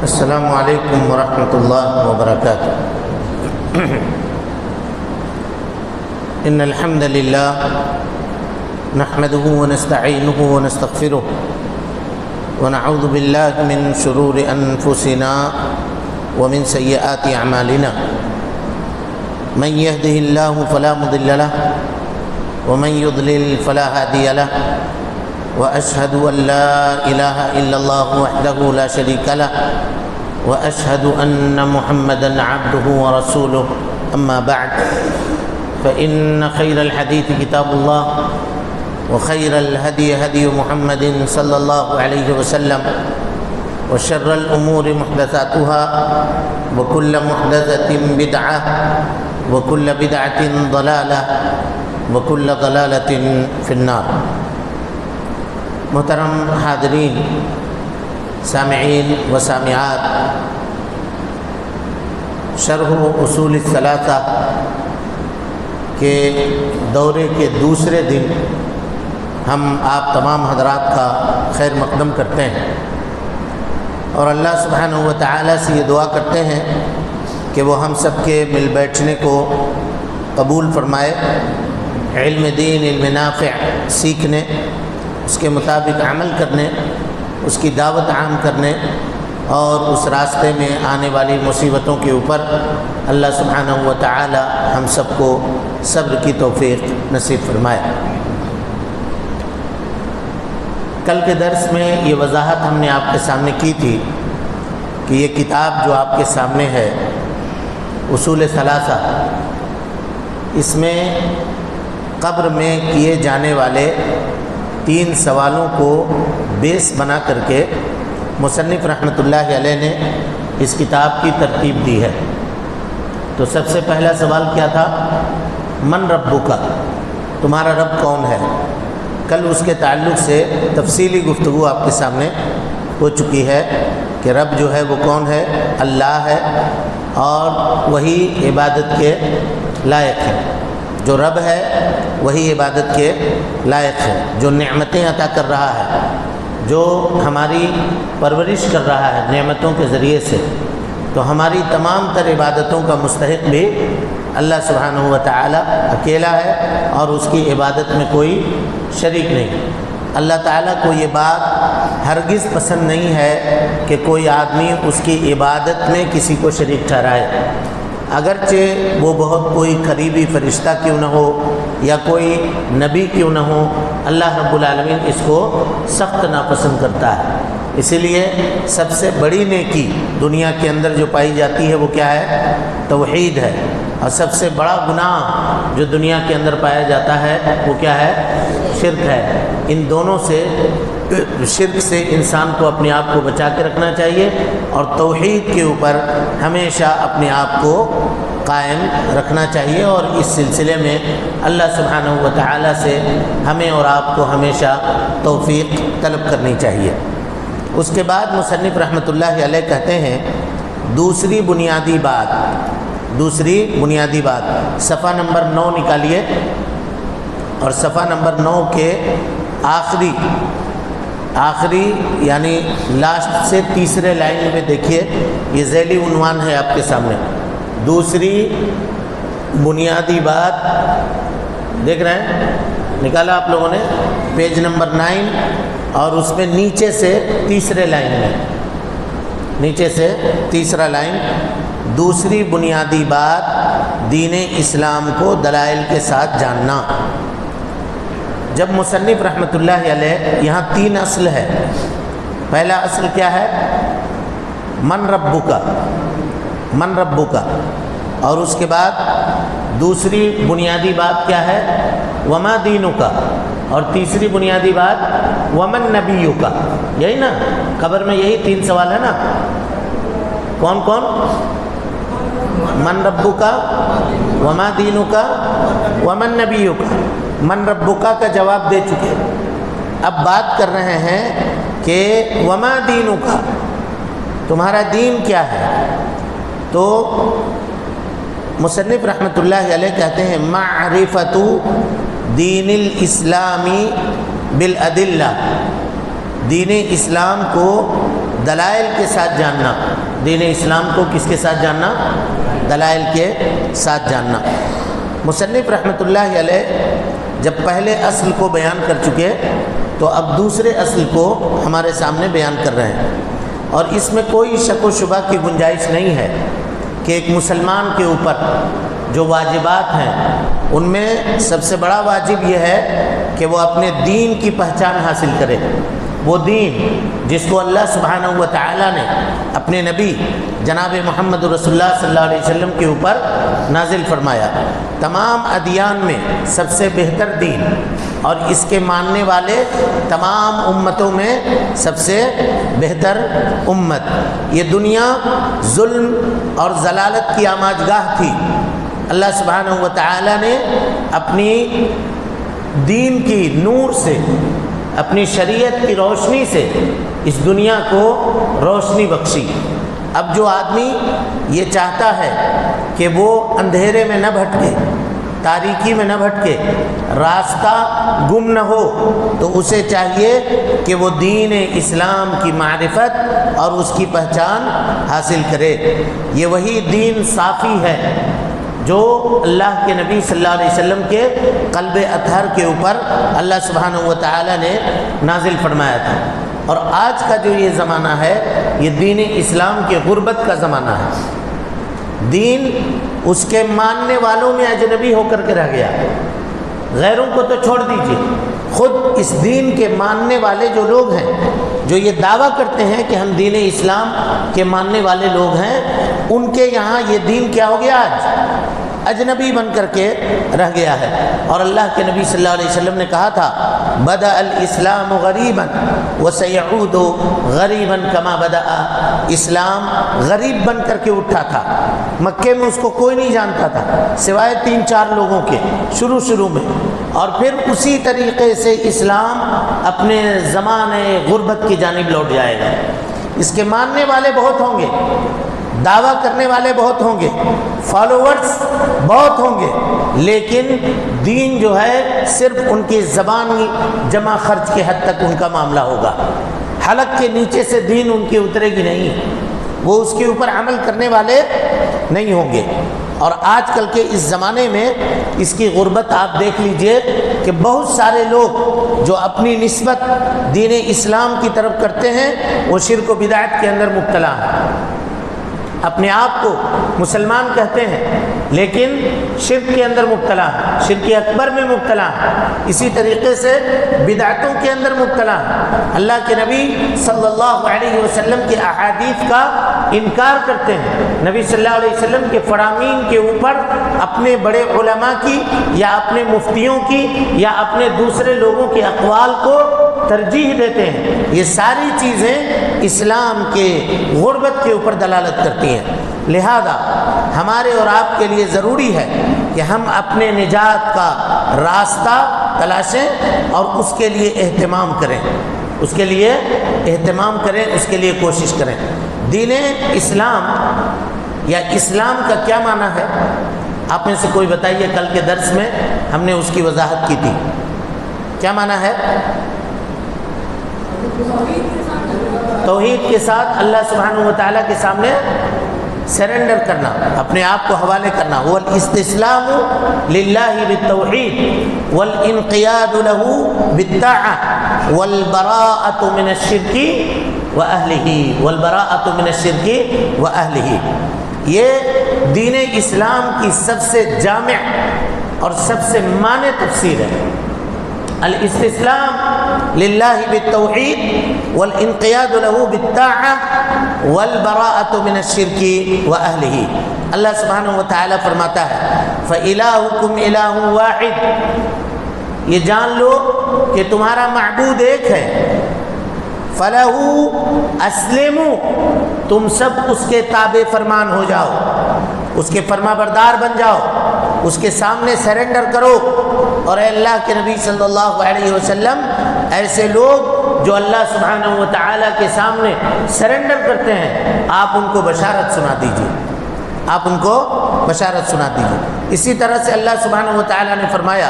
السلام علیکم ورحمۃ اللہ وبرکاتہ۔ ان الحمد للہ نحمده ونستعینه ونستغفره ونعوذ باللہ من شرور انفسنا ومن سیئات اعمالنا من يهده الله فلا مضل له ومن يضلل فلا هادي له وأشهد أن لا إله إلا الله وحده لا شريك له وأشهد أن محمدًا عبده ورسوله أما بعد فإن خير الحديث كتاب الله وخير الهدي هدي محمد صلى الله عليه وسلم وشر الأمور محدثاتها وكل محدثة بدعة وكل بدعة ضلالة وكل ضلالة في النار۔ محترم حاضرین، سامعین و سامعات، شرح اصول الثلاثہ کے دورے کے دوسرے دن ہم آپ تمام حضرات کا خیر مقدم کرتے ہیں اور اللہ سبحانہ و تعالیٰ سے یہ دعا کرتے ہیں کہ وہ ہم سب کے مل بیٹھنے کو قبول فرمائے، علم دین، علم نافع سیکھنے، اس کے مطابق عمل کرنے، اس کی دعوت عام کرنے اور اس راستے میں آنے والی مصیبتوں کے اوپر اللہ سبحانہ و تعالی ہم سب کو صبر کی توفیق نصیب فرمائے۔ کل کے درس میں یہ وضاحت ہم نے آپ کے سامنے کی تھی کہ یہ کتاب جو آپ کے سامنے ہے اصول ثلاثہ، اس میں قبر میں کیے جانے والے 3 سوالوں کو بیس بنا کر کے مصنف رحمۃ اللہ علیہ نے اس کتاب کی ترتیب دی ہے۔ تو سب سے پہلا سوال کیا تھا؟ من ربک، تمہارا رب کون ہے؟ کل اس کے تعلق سے تفصیلی گفتگو آپ کے سامنے ہو چکی ہے کہ رب جو ہے وہ کون ہے؟ اللہ ہے، اور وہی عبادت کے لائق ہے۔ جو رب ہے وہی عبادت کے لائق ہے، جو نعمتیں عطا کر رہا ہے، جو ہماری پرورش کر رہا ہے نعمتوں کے ذریعے سے، تو ہماری تمام تر عبادتوں کا مستحق بھی اللہ سبحانہ و تعالی اکیلا ہے اور اس کی عبادت میں کوئی شریک نہیں۔ اللہ تعالیٰ کو یہ بات ہرگز پسند نہیں ہے کہ کوئی آدمی اس کی عبادت میں کسی کو شریک ٹھہرائے، اگرچہ وہ بہت کوئی قریبی فرشتہ کیوں نہ ہو یا کوئی نبی کیوں نہ ہو، اللہ رب العالمین اس کو سخت ناپسند کرتا ہے۔ اسی لیے سب سے بڑی نیکی دنیا کے اندر جو پائی جاتی ہے وہ کیا ہے؟ توحید ہے، اور سب سے بڑا گناہ جو دنیا کے اندر پایا جاتا ہے وہ کیا ہے؟ شرک ہے۔ ان دونوں سے، شرک سے انسان کو اپنے آپ کو بچا کے رکھنا چاہیے اور توحید کے اوپر ہمیشہ اپنے آپ کو قائم رکھنا چاہیے، اور اس سلسلے میں اللہ سبحانہ و تعالیٰ سے ہمیں اور آپ کو ہمیشہ توفیق طلب کرنی چاہیے۔ اس کے بعد مصنف رحمۃ اللہ علیہ کہتے ہیں دوسری بنیادی بات، صفحہ نمبر 9 نکالیے اور صفحہ نمبر 9 کے آخری یعنی لاسٹ سے تیسرے لائن میں دیکھیے، یہ ذیلی عنوان ہے آپ کے سامنے، دوسری بنیادی بات، دیکھ رہے ہیں؟ نکالا آپ لوگوں نے پیج نمبر 9 اور اس میں نیچے سے تیسرے لائن میں، نیچے سے تیسرا لائن، دوسری بنیادی بات دین اسلام کو دلائل کے ساتھ جاننا۔ جب مصنف رحمۃ اللہ علیہ یہاں 3 اصل ہے، پہلا اصل کیا ہے؟ من ربک، اور اس کے بعد دوسری بنیادی بات کیا ہے؟ وما دینک، اور تیسری بنیادی بات ومن نبیک۔ یہی نا، قبر میں یہی 3 سوال ہے نا، کون کون؟ من ربک، وما دینک، ومن نبیک۔ من ربکا کا جواب دے چکے، اب بات کر رہے ہیں کہ وما دینک، تمہارا دین کیا ہے؟ تو مصنف رحمۃ اللہ علیہ کہتے ہیں معرفت دین الاسلامی بالادلہ، دین اسلام کو دلائل کے ساتھ جاننا، دین اسلام کو کس کے ساتھ جاننا؟ دلائل کے ساتھ جاننا۔ مصنف رحمۃ اللہ علیہ جب پہلے اصل کو بیان کر چکے تو اب دوسرے اصل کو ہمارے سامنے بیان کر رہے ہیں، اور اس میں کوئی شک و شبہ کی گنجائش نہیں ہے کہ ایک مسلمان کے اوپر جو واجبات ہیں ان میں سب سے بڑا واجب یہ ہے کہ وہ اپنے دین کی پہچان حاصل کرے، وہ دین جس کو اللہ سبحانہ و تعالیٰ نے اپنے نبی جناب محمد رسول اللہ صلی اللہ علیہ وسلم کے اوپر نازل فرمایا۔ تمام ادیان میں سب سے بہتر دین اور اس کے ماننے والے تمام امتوں میں سب سے بہتر امت۔ یہ دنیا ظلم اور ضلالت کی آماجگاہ تھی، اللہ سبحانہ و تعالیٰ نے اپنی دین کی نور سے، اپنی شریعت کی روشنی سے اس دنیا کو روشنی بخشی۔ اب جو آدمی یہ چاہتا ہے کہ وہ اندھیرے میں نہ بھٹکے، تاریکی میں نہ بھٹکے، راستہ گم نہ ہو، تو اسے چاہیے کہ وہ دین اسلام کی معرفت اور اس کی پہچان حاصل کرے۔ یہ وہی دین صافی ہے جو اللہ کے نبی صلی اللہ علیہ وسلم کے قلب اطہر کے اوپر اللہ سبحانہ و تعالی نے نازل فرمایا تھا۔ اور آج کا جو یہ زمانہ ہے یہ دین اسلام کے غربت کا زمانہ ہے۔ دین اس کے ماننے والوں میں اجنبی ہو کر کے رہ گیا، غیروں کو تو چھوڑ دیجیے، خود اس دین کے ماننے والے جو لوگ ہیں، جو یہ دعویٰ کرتے ہیں کہ ہم دین اسلام کے ماننے والے لوگ ہیں، ان کے یہاں یہ دین کیا ہو گیا؟ آج اجنبی بن کر کے رہ گیا ہے۔ اور اللہ کے نبی صلی اللہ علیہ وسلم نے کہا تھا بدأ الاسلام غریبا وسيعود غریبا کما بدأ۔ اسلام غریب بن کر کے اٹھا تھا، مکے میں اس کو کوئی نہیں جانتا تھا سوائے 3-4 لوگوں کے شروع میں، اور پھر اسی طریقے سے اسلام اپنے زمانے غربت کی جانب لوٹ جائے گا۔ اس کے ماننے والے بہت ہوں گے، دعویٰ کرنے والے بہت ہوں گے، فالوورز بہت ہوں گے، لیکن دین جو ہے صرف ان کی زبانی جمع خرچ کے حد تک ان کا معاملہ ہوگا، حلق کے نیچے سے دین ان کی اترے گی نہیں، وہ اس کے اوپر عمل کرنے والے نہیں ہوں گے۔ اور آج کل کے اس زمانے میں اس کی غربت آپ دیکھ لیجئے کہ بہت سارے لوگ جو اپنی نسبت دین اسلام کی طرف کرتے ہیں وہ شرک و بدعت کے اندر مبتلا ہیں، اپنے آپ کو مسلمان کہتے ہیں لیکن شرک کے اندر مبتلا ہے، شرک اکبر میں مبتلا ہے، اسی طریقے سے بدعتوں کے اندر مبتلا ہے، اللہ کے نبی صلی اللہ علیہ وسلم کے احادیث کا انکار کرتے ہیں، نبی صلی اللہ علیہ وسلم کے فرامین کے اوپر اپنے بڑے علماء کی یا اپنے مفتیوں کی یا اپنے دوسرے لوگوں کے اقوال کو ترجیح دیتے ہیں۔ یہ ساری چیزیں اسلام کے غربت کے اوپر دلالت کرتی ہیں۔ لہذا ہمارے اور آپ کے لیے ضروری ہے کہ ہم اپنے نجات کا راستہ تلاشیں اور اس کے لیے اہتمام کریں، اس کے لیے اہتمام کریں، اس کے لیے کوشش کریں۔ دین اسلام یا اسلام کا کیا معنی ہے؟ آپ میں سے کوئی بتائیے، کل کے درس میں ہم نے اس کی وضاحت کی تھی، کیا معنی ہے؟ توحید کے ساتھ اللہ سبحانہ و تعالیٰ کے سامنے سرنڈر کرنا، اپنے آپ کو حوالے کرنا، والاستسلام للہ بالتوحید والانقیاد له بالطاعة والبراءۃ من الشرک واہلہ، والبراءۃ من الشرک واہلہ۔ یہ دین اسلام کی سب سے جامع اور سب سے معنی تفسیر ہے، الاستسلام للہ بالتوحید والانقیاد له بالطاعة والبراءۃ من الشرک واہلہ۔ اللہ سبحانہ و تعالیٰ فرماتا ہے فإلہکم الہ واحد، یہ جان لو کہ تمہارا معبود ایک ہے، فَلَهُ أَسْلِمُوا، تم سب اس کے تابع فرمان ہو جاؤ، اس کے فرما بردار بن جاؤ، اس کے سامنے سرنڈر کرو۔ اور اے اللہ کے نبی صلی اللہ علیہ وسلم، ایسے لوگ جو اللہ سبحانہ و تعالیٰ کے سامنے سرنڈر کرتے ہیں، آپ ان کو بشارت سنا دیجیے، آپ ان کو بشارت سنا دیجیے۔ اسی طرح سے اللہ سبحانہ و تعالیٰ نے فرمایا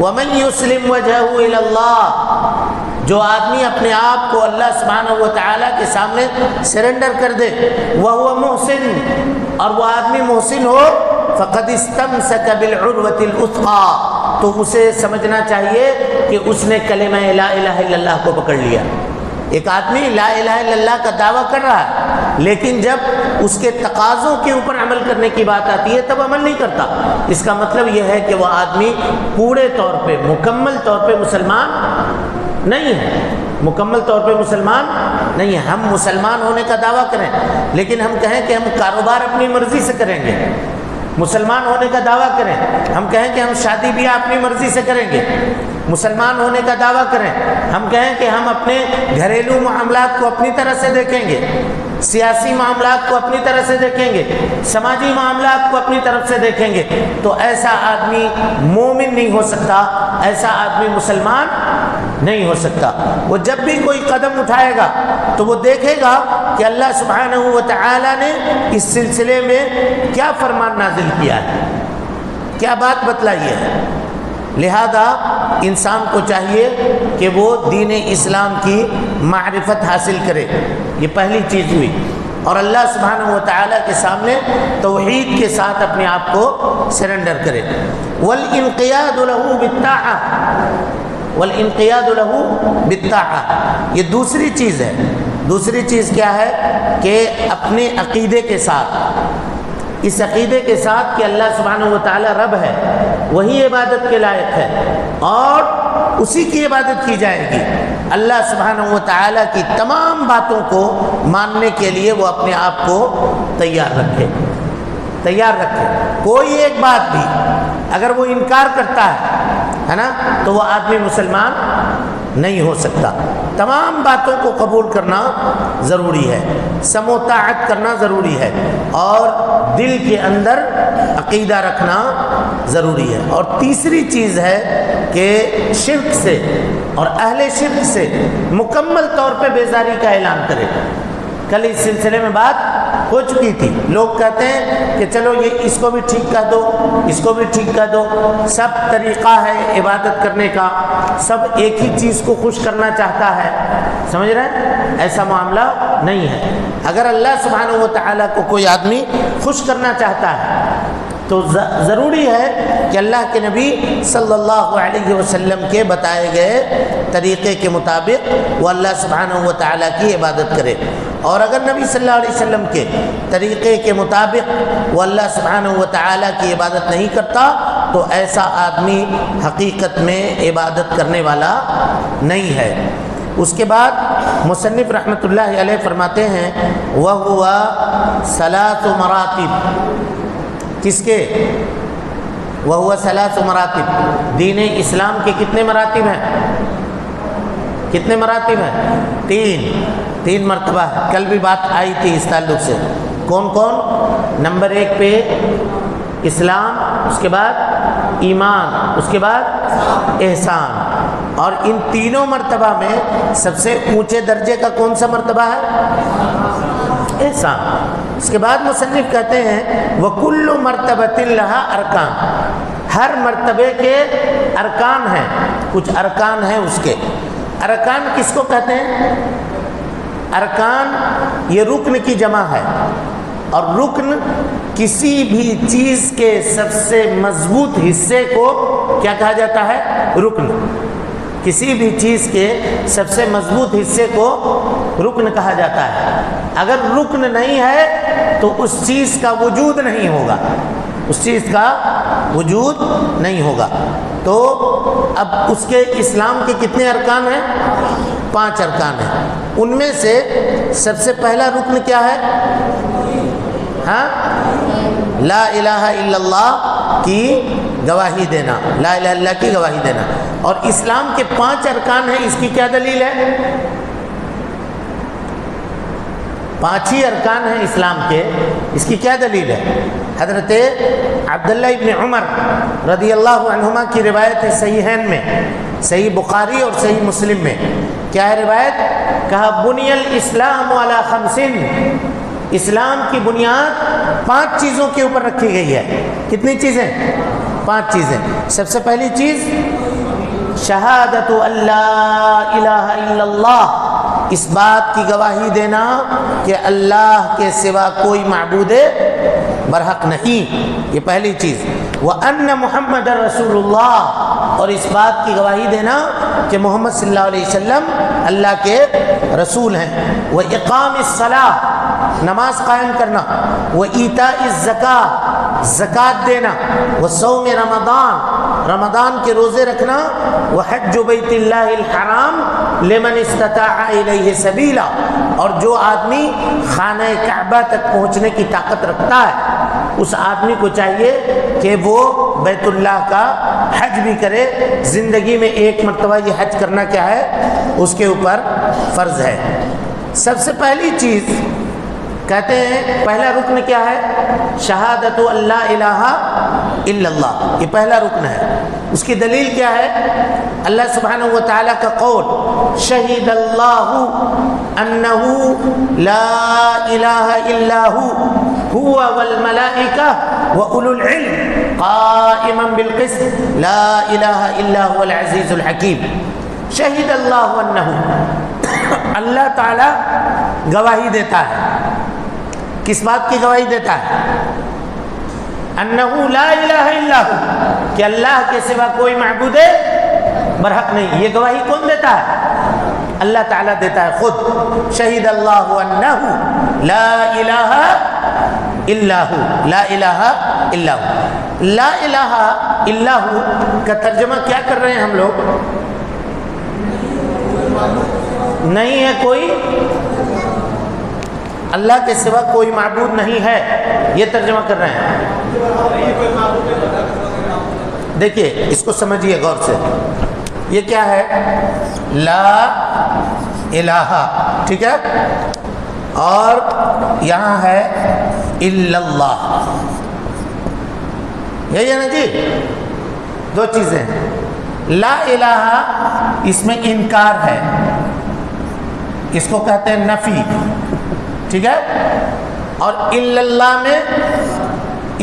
وَمَن يُسْلِمْ وَجْهَهُ إِلَى اللَّهِ، جو آدمی اپنے آپ کو اللہ سبحانہ و تعالیٰ کے سامنے سرنڈر کر دے، وَهُوَ مُحْسِن، اور وہ آدمی محسن ہو، فَقَدْ اسْتَمْسَكَ بِالْعُرْوَةِ الْوُثْقَىٰ، تو اسے سمجھنا چاہیے کہ اس نے کلمہ لا الہ الا اللہ کو پکڑ لیا۔ ایک آدمی لا الہ الا اللہ کا دعویٰ کر رہا ہے، لیکن جب اس کے تقاضوں کے اوپر عمل کرنے کی بات آتی ہے تب عمل نہیں کرتا۔ اس کا مطلب یہ ہے کہ وہ آدمی پورے طور پہ مکمل طور پہ مسلمان نہیں ہے، مکمل طور پہ مسلمان نہیں ہے۔ ہم مسلمان ہونے کا دعویٰ کریں لیکن ہم کہیں کہ ہم کاروبار اپنی مرضی سے کریں گے، مسلمان ہونے کا دعویٰ کریں، ہم کہیں کہ ہم شادی بیاہ اپنی مرضی سے کریں گے، مسلمان ہونے کا دعویٰ کریں، ہم کہیں کہ ہم اپنے گھریلو معاملات کو اپنی طرح سے دیکھیں گے، سیاسی معاملات کو اپنی طرح سے دیکھیں گے، سماجی معاملات کو اپنی طرف سے دیکھیں گے، تو ایسا آدمی مومن نہیں ہو سکتا، ایسا آدمی مسلمان نہیں ہو سکتا۔ وہ جب بھی کوئی قدم اٹھائے گا تو وہ دیکھے گا کہ اللہ سبحانہ و تعالی نے اس سلسلے میں کیا فرمان نازل کیا ہے، کیا بات بتلائی ہے۔ لہذا انسان کو چاہیے کہ وہ دین اسلام کی معرفت حاصل کرے، یہ پہلی چیز ہوئی، اور اللہ سبحانہ و تعالیٰ کے سامنے توحید کے ساتھ اپنے آپ کو سرنڈر کرے۔ والانقیاد له بالطاعہ، والانقیاد له بالطاعہ، یہ دوسری چیز ہے۔ دوسری چیز کیا ہے کہ اپنے عقیدے کے ساتھ، اس عقیدے کے ساتھ کہ اللہ سبحانہ و تعالی رب ہے، وہی عبادت کے لائق ہے اور اسی کی عبادت کی جائے گی۔ اللہ سبحانہ و تعالی کی تمام باتوں کو ماننے کے لیے وہ اپنے آپ کو تیار رکھے، تیار رکھے۔ کوئی ایک بات بھی اگر وہ انکار کرتا ہے نا تو وہ آدمی مسلمان نہیں ہو سکتا۔ تمام باتوں کو قبول کرنا ضروری ہے، سمع و طاعت کرنا ضروری ہے، اور دل کے اندر عقیدہ رکھنا ضروری ہے۔ اور تیسری چیز ہے کہ شرک سے اور اہل شرک سے مکمل طور پہ بیزاری کا اعلان کرے۔ کل اس سلسلے میں بات ہو چکی تھی، لوگ کہتے ہیں کہ چلو یہ اس کو بھی ٹھیک کر دو، اس کو بھی ٹھیک کر دو، سب طریقہ ہے عبادت کرنے کا، سب ایک ہی چیز کو خوش کرنا چاہتا ہے، سمجھ رہے ہیں؟ ایسا معاملہ نہیں ہے۔ اگر اللہ سبحانہ و تعالیٰ کو کوئی آدمی خوش کرنا چاہتا ہے تو ضروری ہے کہ اللہ کے نبی صلی اللہ علیہ وسلم کے بتائے گئے طریقے کے مطابق وہ اللہ سبحانہ و تعالیٰ کی عبادت کرے، اور اگر نبی صلی اللہ علیہ وسلم کے طریقے کے مطابق وہ اللہ سبحانہ و تعالیٰ کی عبادت نہیں کرتا تو ایسا آدمی حقیقت میں عبادت کرنے والا نہیں ہے۔ اس کے بعد مصنف رحمۃ اللہ علیہ فرماتے ہیں وَهُوَ ثَلَاثُ مَرَاتِبَ، کس کے؟ وَهُوَ ثَلَاثُ مَرَاتِبَ، دین اسلام کے کتنے مراتب ہیں؟ کتنے مراتب ہیں؟ تین مرتبہ ہے۔ کل بھی بات آئی تھی اس تعلق سے، کون کون؟ نمبر 1 پہ اسلام، اس کے بعد ایمان، اس کے بعد احسان، اور ان تینوں مرتبہ میں سب سے اونچے درجے کا کون سا مرتبہ ہے؟ احسان۔ اس کے بعد مصنف کہتے ہیں وَكُلُّ مَرْتَبَةٍ لَهَا أَرْكَانٌ، ہر مرتبے کے ارکان ہیں، کچھ ارکان ہیں اس کے۔ ارکان کس کو کہتے ہیں؟ ارکان یہ رکن کی جمع ہے، اور رکن کسی بھی چیز کے سب سے مضبوط حصے کو کیا کہا جاتا ہے؟ رکن۔ کسی بھی چیز کے سب سے مضبوط حصے کو رکن کہا جاتا ہے۔ اگر رکن نہیں ہے تو اس چیز کا وجود نہیں ہوگا، اس چیز کا وجود نہیں ہوگا۔ تو اب اس کے اسلام کے کتنے ارکان ہیں؟ 5 ارکان ہیں۔ ان میں سے سب سے پہلا رکن کیا ہے؟ ہاں، لا الہ الا اللہ کی گواہی دینا، لا الہ الا اللہ کی گواہی دینا۔ اور اسلام کے 5 ارکان ہیں، اس کی کیا دلیل ہے؟ 5 ہی ارکان ہیں اسلام کے، اس کی کیا دلیل ہے؟ حضرت عبداللہ ابن عمر رضی اللہ عنہما کی روایت ہے صحیحین میں، صحیح بخاری اور صحیح مسلم میں۔ کیا ہے روایت؟ کہا بنی الاسلام علی 5، اسلام کی بنیاد 5 چیزوں کے اوپر رکھی گئی ہے۔ کتنی چیزیں؟ 5 چیزیں۔ سب سے پہلی چیز شہادت اللہ الہ الا اللہ، اس بات کی گواہی دینا کہ اللہ کے سوا کوئی معبود برحق نہیں، یہ پہلی چیز۔ وَأَنَّ مُحَمَّدَ رَسُولُ اللَّهِ، اور اس بات کی گواہی دینا کہ محمد صلی اللہ علیہ وسلم اللہ کے رسول ہیں۔ وَإِقَامِ الصَّلَاةِ، نماز قائم کرنا۔ وَإِيتَاءِ الزَّكَاةِ، زکوٰۃ دینا۔ وَصَوْمِ رمضان، رمضان کے روزے رکھنا۔ وَحَجُّ بَيْتِ اللَّهِ الْحَرَامِ لِمَنِ اسْتَطَاعَ إِلَيْهِ سَبِيلًا، اور جو آدمی خانہ کعبہ تک پہنچنے کی طاقت رکھتا ہے اس آدمی کو چاہیے کہ وہ بیت اللہ کا حج بھی کرے۔ زندگی میں ایک مرتبہ یہ حج کرنا کیا ہے، اس کے اوپر فرض ہے۔ سب سے پہلی چیز کہتے ہیں، پہلا رکن کیا ہے؟ شہادت اللہ الہ الا اللہ، یہ پہلا رکن ہے۔ اس کی دلیل کیا ہے؟ اللہ سبحانہ و تعالیٰ کا قول، شہید اللہ انہ لا الہ الا هو والملائکہ واولو العلم قائما بالقسط لا الہ الا هو العزیز الحکیم۔ شہید اللہ انہ، اللہ تعالیٰ گواہی دیتا ہے، کس بات کی گواہی دیتا ہے؟ انہ لا الہ الا ہو، کہ اللہ کے سوا کوئی معبود برحق نہیں۔ یہ گواہی کون دیتا ہے؟ اللہ تعالیٰ دیتا ہے خود۔ شہید اللہ انہ لا الہ الا ہو، لا الہ الا ہو۔ لا الہ الا ہو کا ترجمہ کیا کر رہے ہیں ہم لوگ؟ نہیں ہے کوئی، اللہ کے سوا کوئی معبود نہیں ہے، یہ ترجمہ کر رہے ہیں۔ دیکھیے اس کو سمجھیے غور سے، یہ کیا ہے؟ لا الہ، ٹھیک ہے، اور یہاں ہے الا اللہ، یہی ہے نا جی؟ دو چیزیں، لا الہ اس میں انکار ہے، اس کو کہتے ہیں نفی، ٹھیک ہے، اور الا اللہ میں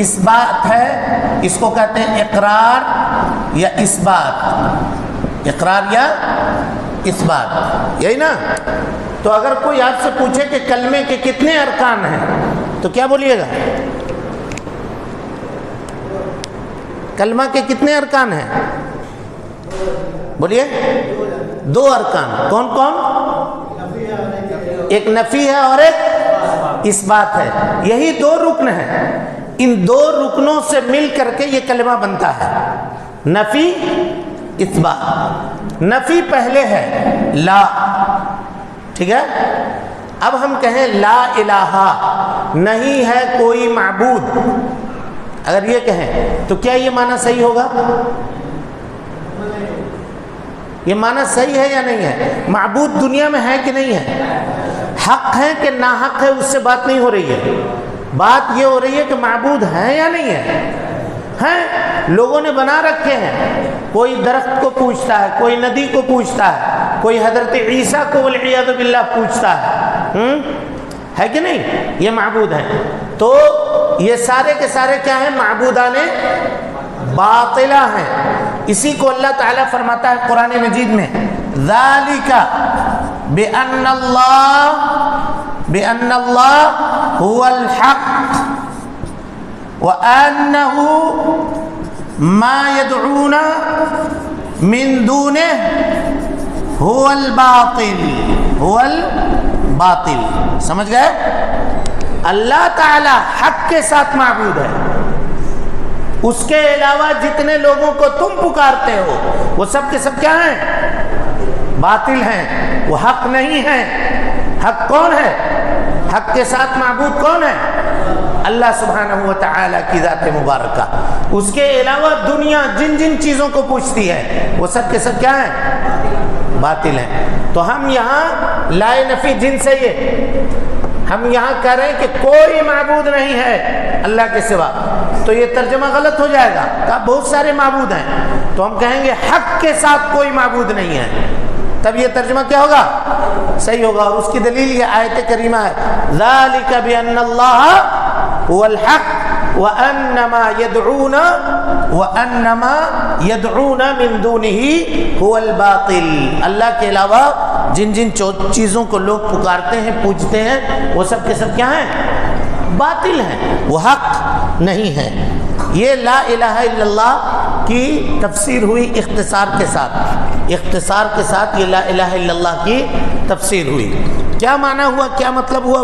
اس بات ہے، اس کو کہتے ہیں اقرار یا اثبات، اقرار یا اثبات، یہی نا؟ تو اگر کوئی آپ سے پوچھے کہ کلمے کے کتنے ارکان ہیں تو کیا بولیے گا؟ کلمہ کے کتنے ارکان ہیں؟ بولیے۔ دو ارکان، کون کون؟ ایک نفی ہے اور ایک اثبات ہے، یہی دو رکن ہیں۔ ان دو رکنوں سے مل کر کے یہ کلمہ بنتا ہے، نفی اثبات۔ نفی پہلے ہے لا، ٹھیک ہے، اب ہم کہیں لا الہ، نہیں ہے کوئی معبود، اگر یہ کہیں تو کیا یہ معنی صحیح ہوگا؟ یہ معنی صحیح ہے یا نہیں ہے؟ معبود دنیا میں ہے کہ نہیں ہے؟ حق ہے کہ ناحق ہے، اس سے بات نہیں ہو رہی ہے، بات یہ ہو رہی ہے کہ معبود ہے یا نہیں ہے؟ ہیں، لوگوں نے بنا رکھے ہیں، کوئی درخت کو پوچھتا ہے، کوئی ندی کو پوچھتا ہے، کوئی حضرت عیسیٰ کو والعیاذ باللہ پوچھتا ہے کہ نہیں؟ یہ معبود ہے۔ تو یہ سارے کے سارے کیا ہیں؟ معبودان باطلہ ہیں۔ اسی کو اللہ تعالیٰ فرماتا ہے قرآن مجید میں، ذَلِكَ بِأَنَّ اللَّهَ هُوَ الْحَقُّ وَأَنَّهُ مَا يَدْعُونَ مِن دُونِهِ هُوَ الْبَاطِلُ۔ سمجھ گئے؟ اللہ تعالیٰ حق کے ساتھ معبود ہے، اس کے علاوہ جتنے لوگوں کو تم پکارتے ہو وہ سب کے سب کیا ہیں؟ باطل ہیں، وہ حق نہیں ہیں۔ حق کون ہے؟ حق کے ساتھ معبود کون ہے؟ اللہ سبحانہ و تعالیٰ کی ذات مبارکہ۔ اس کے علاوہ دنیا جن جن چیزوں کو پوچھتی ہے وہ سب کے سب کیا ہیں؟ باطل ہیں۔ تو ہم یہاں لائے نفی جن سے یہ ہم یہاں کہہ رہے ہیں کہ کوئی معبود نہیں ہے اللہ کے سوا، تو یہ ترجمہ غلط ہو جائے گا کہ بہت سارے معبود ہیں، تو ہم کہیں گے حق کے ساتھ کوئی معبود نہیں ہے، تب یہ ترجمہ کیا ہوگا؟ صحیح ہوگا۔ اور اس کی دلیل یہ آیت کریمہ ہے، ذَلِكَ بِأَنَّ اللَّهَ هُوَ الْحَقُّ وَأَنَّمَا يَدْعُونَ مِن دُونِهِ هُوَ الْبَاطِلُ، اللہ کے علاوہ جن جن چیزوں کو لوگ پکارتے ہیں پوجتے ہیں وہ سب کے سب کیا ہیں؟ باطل ہیں، وہ حق نہیں ہے۔ یہ لا الہ الا اللہ کی تفسیر ہوئی اختصار کے ساتھ یہ لا الہ الا اللہ کی تفسیر ہوئی۔ کیا معنی ہوا، کیا مطلب ہوا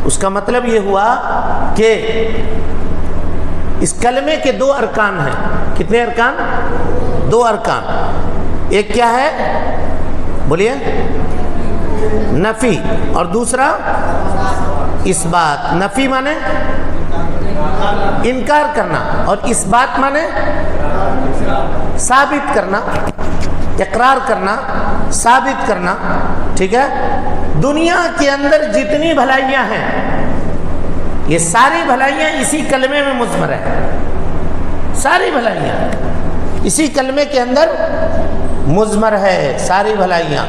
اس کا مطلب یہ ہوا کہ اس کلمے کے دو ارکان ہیں۔ کتنے ارکان؟ دو ارکان۔ ایک کیا ہے؟ بولیے، نفی، اور دوسرا اس بات۔ نفی مانے انکار کرنا، اور اس بات مانے ثابت کرنا، اقرار کرنا، ثابت کرنا، ٹھیک ہے؟ دنیا کے اندر جتنی بھلائیاں ہیں یہ ساری بھلائیاں اسی کلمے میں مضمر ہیں، ساری بھلائیاں اسی کلمے کے اندر مضمر ہے، ساری بھلائیاں۔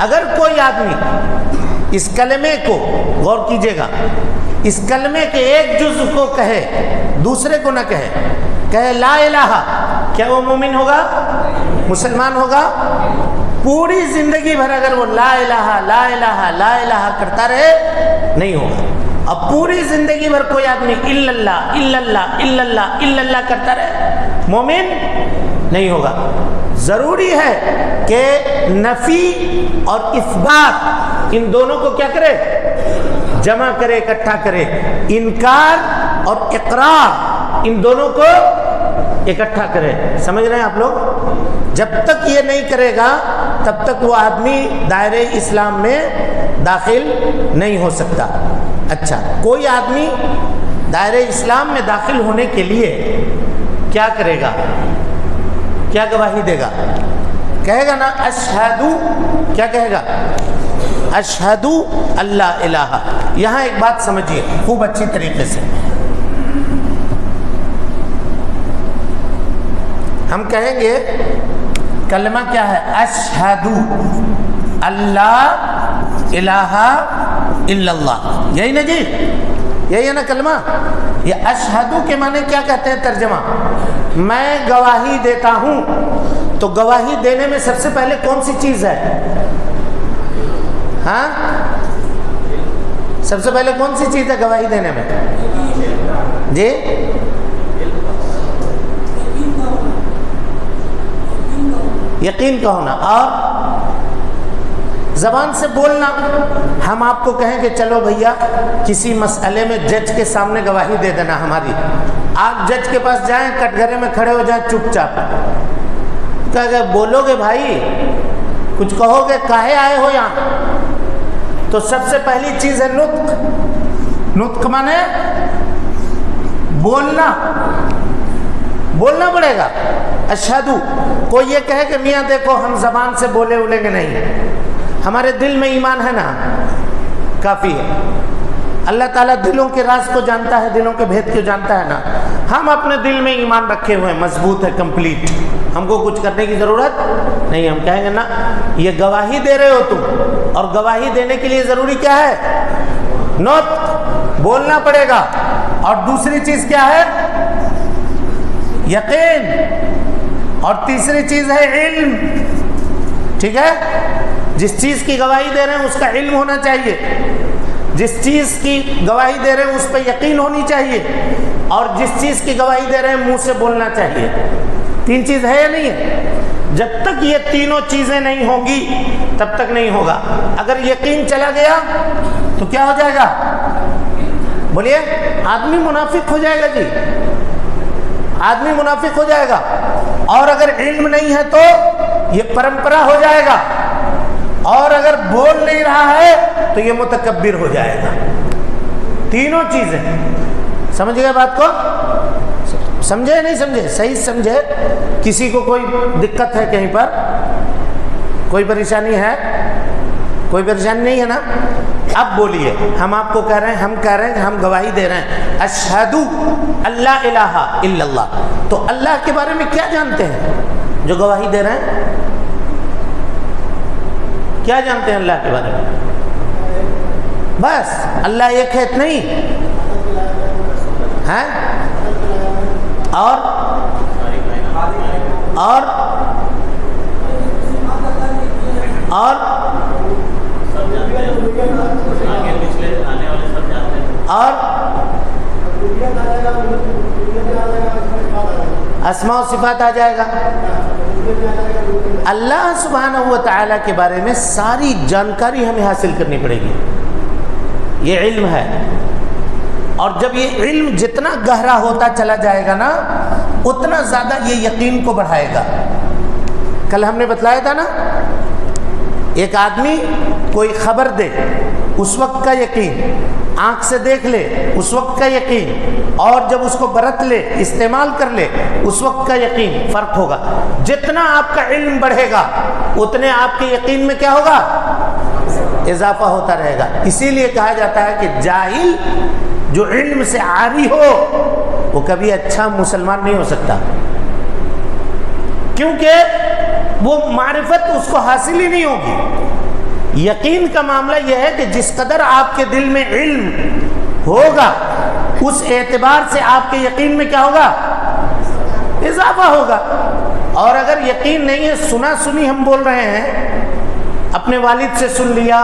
اگر کوئی آدمی اس کلمے کو، غور کیجئے گا، اس کلمے کے ایک جزء کو کہے دوسرے کو نہ کہے لا الہ، کیا وہ مومن ہوگا؟ مسلمان ہوگا؟ پوری زندگی بھر اگر وہ لا الہ لا الہ لا الہ کرتا رہے نہیں ہوگا۔ اب پوری زندگی بھر کوئی آدمی الا اللہ الا اللہ الا اللہ الا اللہ کرتا رہے، مومن نہیں ہوگا۔ ضروری ہے کہ نفی اور اثبات ان دونوں کو کیا کرے؟ جمع کرے، اکٹھا کرے۔ انکار اور اقرار ان دونوں کو اکٹھا کرے۔ سمجھ رہے ہیں آپ لوگ؟ جب تک یہ نہیں کرے گا تب تک وہ آدمی دائرہ اسلام میں داخل نہیں ہو سکتا۔ اچھا، کوئی آدمی دائرہ اسلام میں داخل ہونے کے لیے کیا کرے گا؟ کیا گواہی دے گا؟ کہے گا نا اشہدو، کیا کہے گا؟ اشہدو اللہ الہ۔ یہاں ایک بات سمجھیے خوب اچھی طریقے سے، ہم کہیں گے کلمہ کیا ہے؟ اشہدو اللہ الہ الا اللہ، یہی نا جی؟ یہی ہے نا کلمہ؟ یہ اشہدو کے معنی کیا کہتے ہیں ترجمہ؟ میں گواہی دیتا ہوں۔ تو گواہی دینے میں سب سے پہلے کون سی چیز ہے؟ ہاں، سب سے پہلے کون سی چیز ہے گواہی دینے میں؟ جی، یقین کا ہونا اور زبان سے بولنا۔ ہم آپ کو کہیں کہ چلو بھیا کسی مسئلے میں جج کے سامنے گواہی دے دینا ہماری، آپ جج کے پاس جائیں، کٹ گھرے میں کھڑے ہو جائیں چپ چاپ، کہ بولو گے بھائی، کچھ کہو گے، کاہے آئے ہو یہاں؟ تو سب سے پہلی چیز ہے نطق۔ نطق مانے بولنا پڑے گا۔ اشہدو، کوئی یہ کہے کہ میاں دیکھو ہم زبان سے بولے اولیں گے نہیں، ہمارے دل میں ایمان ہے نا، کافی ہے۔ اللہ تعالیٰ دلوں کے راز کو جانتا ہے، دلوں کے بھید کو جانتا ہے نا۔ ہم اپنے دل میں ایمان رکھے ہوئے ہیں، مضبوط ہے، کمپلیٹ، ہم کو کچھ کرنے کی ضرورت نہیں۔ ہم کہیں گے نا یہ گواہی دے رہے ہو تم، اور گواہی دینے کے لیے ضروری کیا ہے؟ نطق، بولنا پڑے گا۔ اور دوسری چیز کیا ہے؟ یقین، اور تیسری چیز ہے علم، ٹھیک ہے؟ جس چیز کی گواہی دے رہے ہیں اس کا علم ہونا چاہیے، جس چیز کی گواہی دے رہے ہیں اس پہ یقین ہونی چاہیے، اور جس چیز کی گواہی دے رہے ہیں منہ سے بولنا چاہیے۔ تین چیز ہے یا نہیں ہے؟ جب تک یہ تینوں چیزیں نہیں ہوں گی تب تک نہیں ہوگا۔ اگر یقین چلا گیا تو کیا ہو جائے گا؟ بولیے، آدمی منافق ہو جائے گا جی، آدمی منافق ہو جائے گا۔ اور اگر علم نہیں ہے تو یہ پرمپرا ہو جائے گا، اور اگر بول نہیں رہا ہے تو یہ متکبر ہو جائے گا۔ تینوں چیزیں، سمجھ گئے بات کو؟ سمجھے نہیں سمجھے؟ صحیح سمجھے؟ کسی کو کوئی دقت ہے کہیں پر؟ کوئی پریشانی ہے؟ کوئی پریشانی نہیں ہے نا؟ اب بولیے، ہم آپ کو کہہ رہے ہیں، ہم کہہ رہے ہیں کہ ہم گواہی دے رہے ہیں اشہدو اللہ الہ الا اللہ، تو اللہ کے بارے میں کیا جانتے ہیں جو گواہی دے رہے ہیں؟ کیا جانتے ہیں اللہ کے بارے میں؟ بس اللہ ایک ہے نہیں؟ ہیں اور اسماء و صفات آ جائے گا. اللہ سبحانہ و تعالیٰ کے بارے میں ساری جانکاری ہمیں حاصل کرنی پڑے گی. یہ علم ہے، اور جب یہ علم جتنا گہرا ہوتا چلا جائے گا نا اتنا زیادہ یہ یقین کو بڑھائے گا. کل ہم نے بتلایا تھا نا، ایک آدمی کوئی خبر دے اس وقت کا یقین، آنکھ سے دیکھ لے اس وقت کا یقین، اور جب اس کو برت لے استعمال کر لے اس وقت کا یقین، فرق ہوگا. جتنا آپ کا علم بڑھے گا اتنے آپ کے یقین میں کیا ہوگا؟ اضافہ ہوتا رہے گا. اسی لیے کہا جاتا ہے کہ جاہل جو علم سے عاری ہو وہ کبھی اچھا مسلمان نہیں ہو سکتا، کیونکہ وہ معرفت اس کو حاصل ہی نہیں ہوگی. یقین کا معاملہ یہ ہے کہ جس قدر آپ کے دل میں علم ہوگا اس اعتبار سے آپ کے یقین میں کیا ہوگا؟ اضافہ ہوگا. اور اگر یقین نہیں ہے، سنا سنی ہم بول رہے ہیں، اپنے والد سے سن لیا،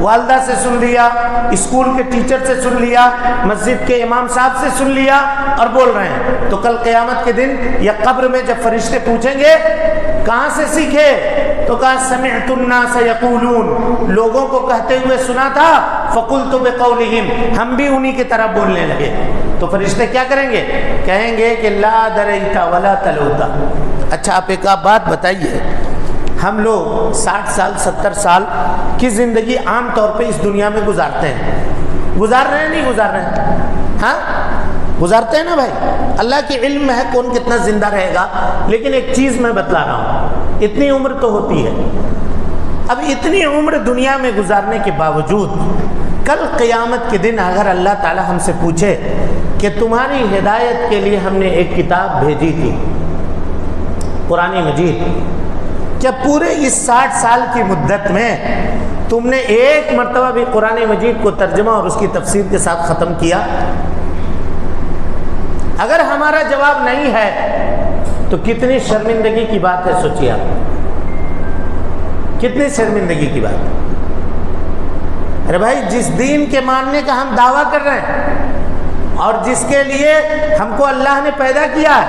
والدہ سے سن لیا، اسکول کے ٹیچر سے سن لیا، مسجد کے امام صاحب سے سن لیا اور بول رہے ہیں، تو کل قیامت کے دن یا قبر میں جب فرشتے پوچھیں گے کہاں سے سیکھے، تو کہا سمعت الناس یقولون، لوگوں کو کہتے ہوئے سنا تھا، فقلت بقولہم، ہم بھی انہی کی طرح بولنے لگے. تو فرشتے کیا کریں گے؟ کہیں گے کہ لا دریت ولا تلوت. اچھا آپ ایک بات بتائیے، ہم لوگ 60 سال 70 سال کی زندگی عام طور پہ اس دنیا میں گزارتے ہیں، گزار رہے ہیں نہیں گزار رہے ہیں؟ ہاں گزارتے ہیں نا بھائی. اللہ کے علم میں ہے کون کتنا زندہ رہے گا. لیکن ایک چیز میں بتلا رہا ہوں، اتنی عمر تو ہوتی ہے. اب اتنی عمر دنیا میں گزارنے کے باوجود کل قیامت کے دن اگر اللہ تعالی ہم سے پوچھے کہ تمہاری ہدایت کے لیے ہم نے ایک کتاب بھیجی تھی قرآن مجید، کیا پورے اس 60 سال کی مدت میں تم نے ایک مرتبہ بھی قرآن مجید کو ترجمہ اور اس کی تفسیر کے ساتھ ختم کیا؟ اگر ہمارا جواب نہیں ہے تو کتنی شرمندگی کی بات ہے. سوچیے آپ، کتنی شرمندگی کی بات ہے. ارے بھائی، جس دین کے ماننے کا ہم دعویٰ کر رہے ہیں اور جس کے لیے ہم کو اللہ نے پیدا کیا ہے،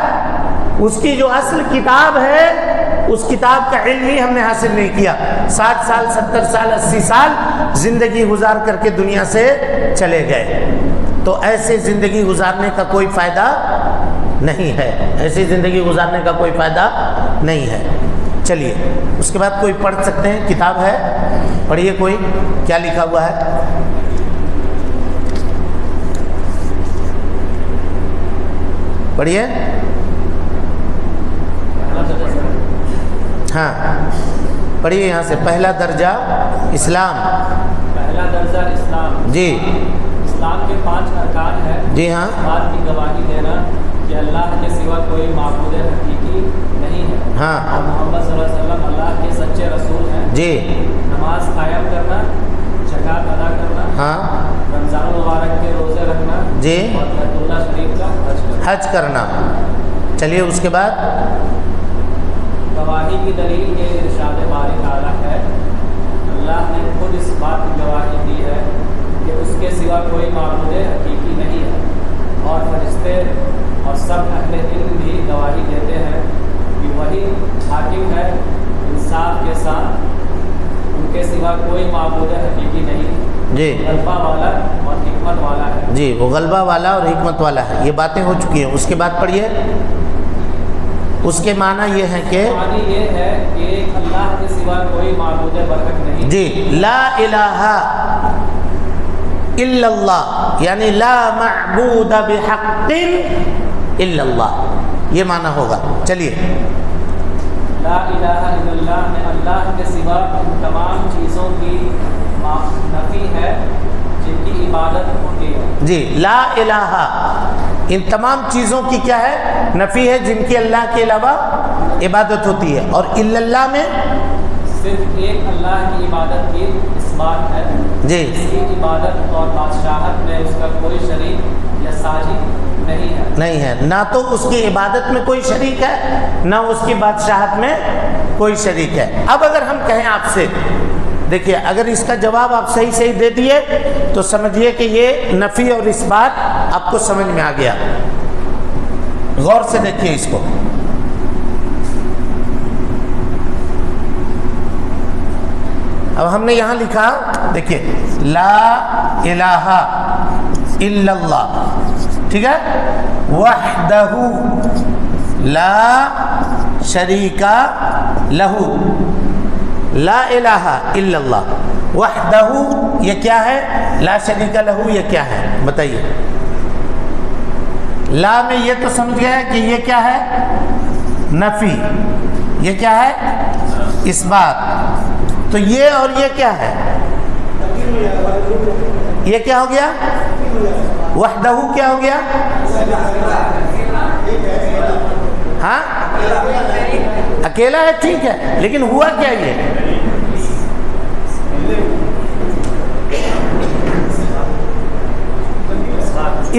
اس کی جو اصل کتاب ہے اس کتاب کا علم ہی ہم نے حاصل نہیں کیا. 60 سال 70 سال 80 سال زندگی گزار کر کے دنیا سے چلے گئے. تو ایسے زندگی گزارنے کا کوئی فائدہ نہیں ہے، ایسی زندگی گزارنے کا کوئی فائدہ نہیں ہے. چلیے اس کے بعد کوئی پڑھ سکتے ہیں، کتاب ہے پڑھیے. کوئی کیا لکھا ہوا ہے؟ پڑھیے. ہاں پڑھیے یہاں سے. پہلا درجہ اسلام. پہلا درجہ اسلام. جی. اسلام کے 5 ارکان ہیں. جی ہاں. بات کی گواہی دینا کہ اللہ کے سوا کوئی معبود حقیقی نہیں ہے. ہاں. اور محمد صلی اللہ علیہ وسلم اللہ کے سچے رسول ہیں. جی. نماز قائم کرنا، زکوٰۃ ادا کرنا. ہاں. رمضان المبارک کے روزے رکھنا. جی. اور بیت اللہ شریف کا حج کرنا. چلیے اس کے بعد. گواہی کی دلیل یہ ارشاد باری تعالیٰ ہے، اللہ نے خود اس بات کی گواہی دی ہے کہ اس کے سوا کوئی معبود حقیقی نہیں ہے، اور فرشتے اور سب اہل علم بھی گواہی دیتے ہیں کہ وہی حاکم ہے انصاف کے ساتھ، ان کے سوا کوئی معبود حقیقی نہیں. جی. غلبہ والا اور حکمت والا ہے. جی وہ غلبہ والا اور حکمت والا ہے. یہ باتیں ہو چکی ہیں. اس کے بعد پڑھیے. اس کے معنی یہ ہے کہ معنی یہ ہے کہ اللہ کے سوا کوئی معبود برحق نہیں. جی. لا الہ الا اللہ، یعنی لا معبود بحق الا اللہ، یہ معنی ہوگا. چلیے. لا الہ الا اللہ میں اللہ کے سوا ان تمام چیزوں کی نفی ہے جن کی عبادت ہوتی ہے. جی. لا الہ، ان تمام چیزوں کی کیا ہے؟ نفی ہے، جن کی اللہ کے علاوہ عبادت ہوتی ہے. اور الا اللہ میں صرف ایک اللہ کی عبادت کی اس بات ہے. جی. اس کی عبادت اور بادشاہت میں اس کا کوئی شریک یا ساجد نہیں ہے، نہ تو اس کی عبادت میں کوئی شریک ہے، نہ اس کی بادشاہت میں کوئی شریک ہے۔ اب اگر ہم کہیں آپ سے، دیکھیے اگر اس کا جواب آپ صحیح دے دیے تو سمجھیے کہ یہ نفی اور اس بات آپ کو سمجھ میں آ گیا۔ غور سے دیکھیے اس کو، اب ہم نے یہاں لکھا، دیکھیے لا الہ الا اللہ، ٹھیک ہے، وحدہ لا شریک لہ، لا الہ الا اللہ، وحدہ یہ کیا ہے؟ لا شریک لہ یہ کیا ہے؟ بتائیے۔ لا میں یہ تو سمجھ گیا کہ یہ کیا ہے؟ نفی، یہ کیا ہے؟ اس بات، تو یہ اور یہ کیا ہے؟ یہ کیا ہو گیا؟ وحدہ کیا ہو گیا؟ ہاں اکیلا ہے، ٹھیک ہے، لیکن ہوا کیا یہ؟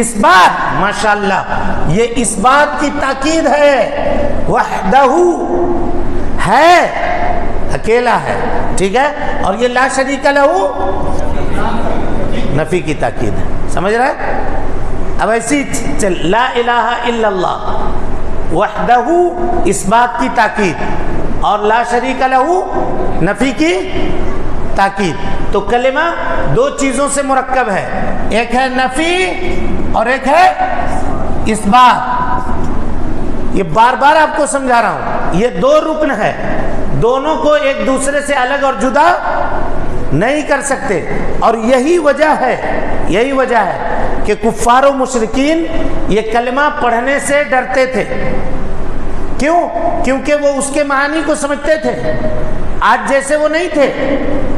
اس بات، ماشاءاللہ یہ اس بات کی تاکید ہے، وحدہ ہے، اکیلا ہے، ٹھیک ہے، اور یہ لا شریک لہ نفی کی تاکید ہے، سمجھ رہے ہیں؟ اب ایسی چل، لا الہ الا اللہ وحدہ اس بات کی تاکید اور لا شریک لہ نفی کی تاکید، تو کلمہ دو چیزوں سے مرکب ہے، ایک ہے نفی اور ایک ہے اس بات۔ یہ بار بار آپ کو سمجھا رہا ہوں، یہ دو رکن ہے، دونوں کو ایک دوسرے سے الگ اور جدا نہیں کر سکتے، اور یہی وجہ ہے کہ کفار و مشرکین یہ کلمہ پڑھنے سے ڈرتے تھے۔ کیوں؟ کیونکہ وہ اس کے معانی کو سمجھتے تھے، آج جیسے وہ نہیں تھے،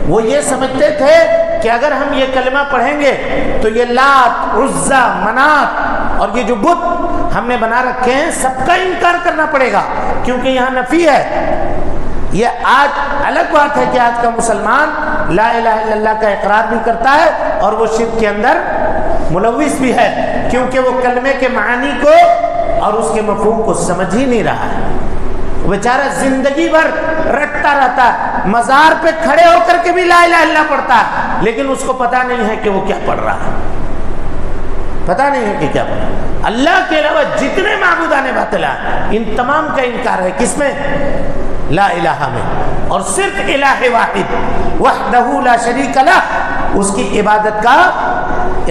وہ یہ سمجھتے تھے کہ اگر ہم یہ کلمہ پڑھیں گے تو یہ لات، عزا، منات اور یہ جو بت ہم نے بنا رکھے ہیں سب کا انکار کرنا پڑے گا، کیونکہ یہاں نفی ہے۔ یہ آج الگ بات ہے کہ آج کا مسلمان لا الہ الا اللہ کا اقرار بھی کرتا ہے اور وہ شرک کے اندر ملوث بھی ہے، کیونکہ وہ کلمے کے معانی کو اور اس کے مفہوم کو سمجھ ہی نہیں رہا ہے۔ بیچارہ زندگی بھر رٹتا رہتا ہے، مزار پہ کھڑے ہو کر کے بھی لا الہ الا اللہ پڑھتا ہے، لیکن اس کو پتہ نہیں ہے کہ وہ کیا پڑھ رہا ہے، پتہ نہیں ہے کہ کیا پڑھ رہا ہے۔ اللہ کے علاوہ جتنے معبودان باطل ہیں ان تمام کا انکار ہے، کس میں؟ لا الہ میں، اور صرف الہ واحد وحدہ لا شریک لہ اس کی عبادت کا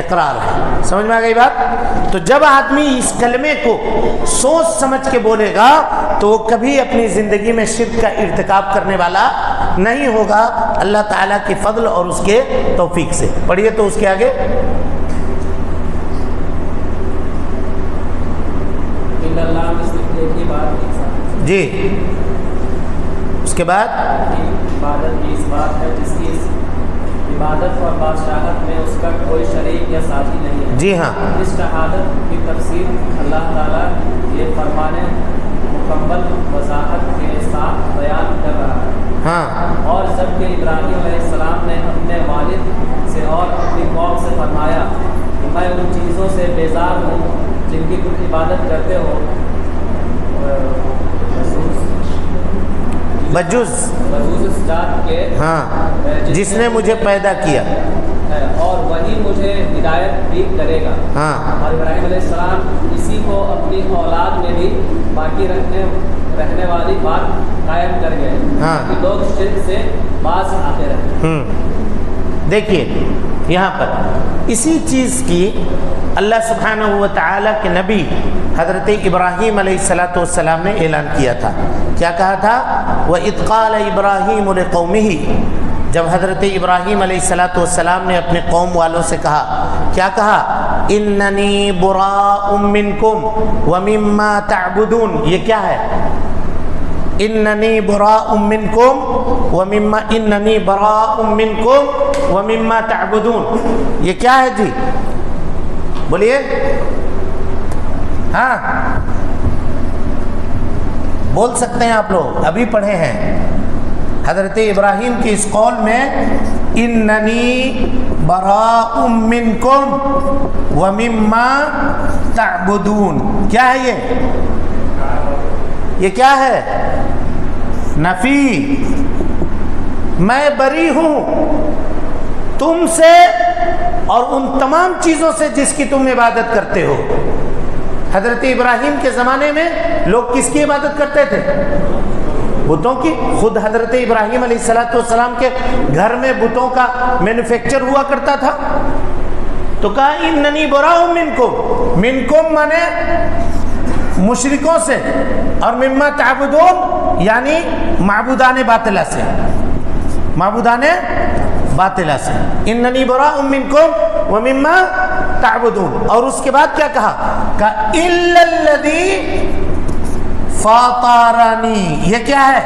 اقرار ہے۔ سمجھ میں آ گئی بات؟ تو جب آدمی اس کلمے کو سوچ سمجھ کے بولے گا تو وہ کبھی اپنی زندگی میں شرک کا ارتکاب کرنے والا نہیں ہوگا، اللہ تعالیٰ کی فضل اور اس کے توفیق سے۔ پڑھیے تو اس کے آگے، جی اس کے بعد عبادت کی اس بات ہے جس کی عبادت اور بادشاہت میں اس کا کوئی شریک یا ساتھی نہیں ہے۔ جی ہاں، اس شہادت کی تفسیر اللہ تعالیٰ یہ فرمانے مکمل وضاحت کے ساتھ بیان کر رہا ہے۔ ہاں، اور جب کہ ابراہیم علیہ السلام نے اپنے والد سے اور اپنی قوم سے فرمایا کہ میں ان چیزوں سے بیزار ہوں جن کی تم عبادت کرتے ہو، بجوز ذات کے، ہاں، جس نے مجھے پیدا کیا اور وہی مجھے ہدایت بھی کرے گا۔ ہاں، اور ابراہیم علیہ السلام اسی کو اپنی اولاد میں بھی باقی رہنے والی بات قائم کر گئے، ہاں، کہ لوگ شرک سے باز آتے رہے۔ دیکھیے یہاں پر اسی چیز کی اللہ سبحانہ و تعالیٰ کے نبی حضرت ابراہیم علیہ السلام نے اعلان کیا تھا۔ کیا کہا تھا؟ وَإِذْ قَالَ إِبْرَاهِيمُ لِقَوْمِهِ، جب حضرت ابراہیم علیہ السلام نے اپنے قوم والوں سے کہا، کیا کہا؟ إِنَّنِي بُرَاءٌ مِّنْكُمْ وَمِمَّا تَعْبُدُونَ، یہ کیا ہے؟ إِنَّنِي بُرَاءٌ مِّنْكُمْ وَمِمَّا تَعْبُدُونَ، یہ کیا ہے جی؟ بولیے، ہاں بول سکتے ہیں آپ لوگ، ابھی پڑھے ہیں، حضرت ابراہیم کی اس قول میں اننی براء منکم ومما تعبدون، کیا ہے یہ کیا ہے؟ نفی، میں بری ہوں تم سے اور ان تمام چیزوں سے جس کی تم عبادت کرتے ہو۔ حضرت ابراہیم کے زمانے میں لوگ کس کی عبادت کرتے تھے؟ بتوں کی۔ خود حضرت ابراہیم علیہ السلام کے گھر میں بتوں کا مینوفیکچر ہوا کرتا تھا۔ تو کہا اننی براء منکم، منکم مانے مشرکوں سے، اور مما تعبدون یعنی معبودان باطلہ سے، معبودان باطلہ سے۔ اننی براء منکم ومما تعبدون، اور اس کے بعد کیا کہا؟ الا الذی فطرنی، یہ کیا ہے؟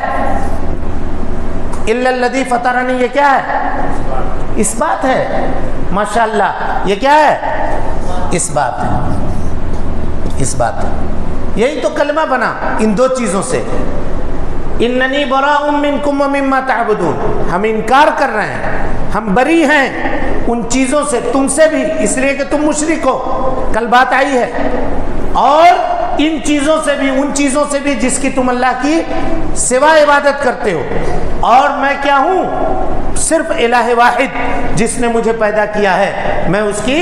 الا الذی فطرنی یہ کیا ہے؟ اس بات ہے، ماشاءاللہ یہ کیا ہے؟ اس بات ہے، اس بات ہے۔ یہی تو کلمہ بنا ان دو چیزوں سے، اننی براء منکم ومما تعبدون، ہم انکار کر رہے ہیں، ہم بری ہیں ان چیزوں سے، تم سے بھی، اس لیے کہ تم مشرک ہو، کل بات آئی ہے، اور ان چیزوں سے بھی، ان چیزوں سے بھی جس کی تم اللہ کی سوا عبادت کرتے ہو، اور میں کیا ہوں؟ صرف الہ واحد جس نے مجھے پیدا کیا ہے، میں اس کی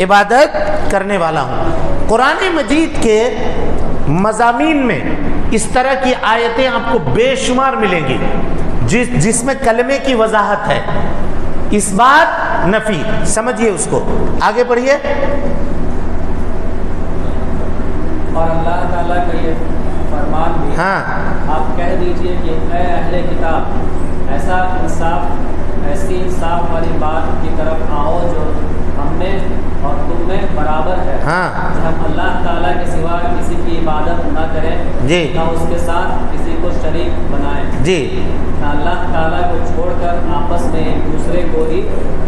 عبادت کرنے والا ہوں۔ قرآن مجید کے مضامین میں اس طرح کی آیتیں آپ کو بے شمار ملیں گی جس میں کلمے کی وضاحت ہے، اس بات نفی، سمجھیے اس کو، آگے پڑھیے۔ اور اللہ تعالیٰ کا یہ فرمان بھی، ہاں، آپ کہہ دیجئے کہ اے اہل کتاب، ایسی انصاف والی بات کی طرف آؤ جو ہم میں اور تم میں برابر ہے، ہاں، کہ ہم اللہ تعالیٰ کے سوا کسی کی عبادت نہ کریں، جی، نہ اس کے ساتھ کسی کو شریک بنائیں، جی، نہ اللہ تعالیٰ کو چھوڑ کر آپس میں ایک دوسرے کو ہی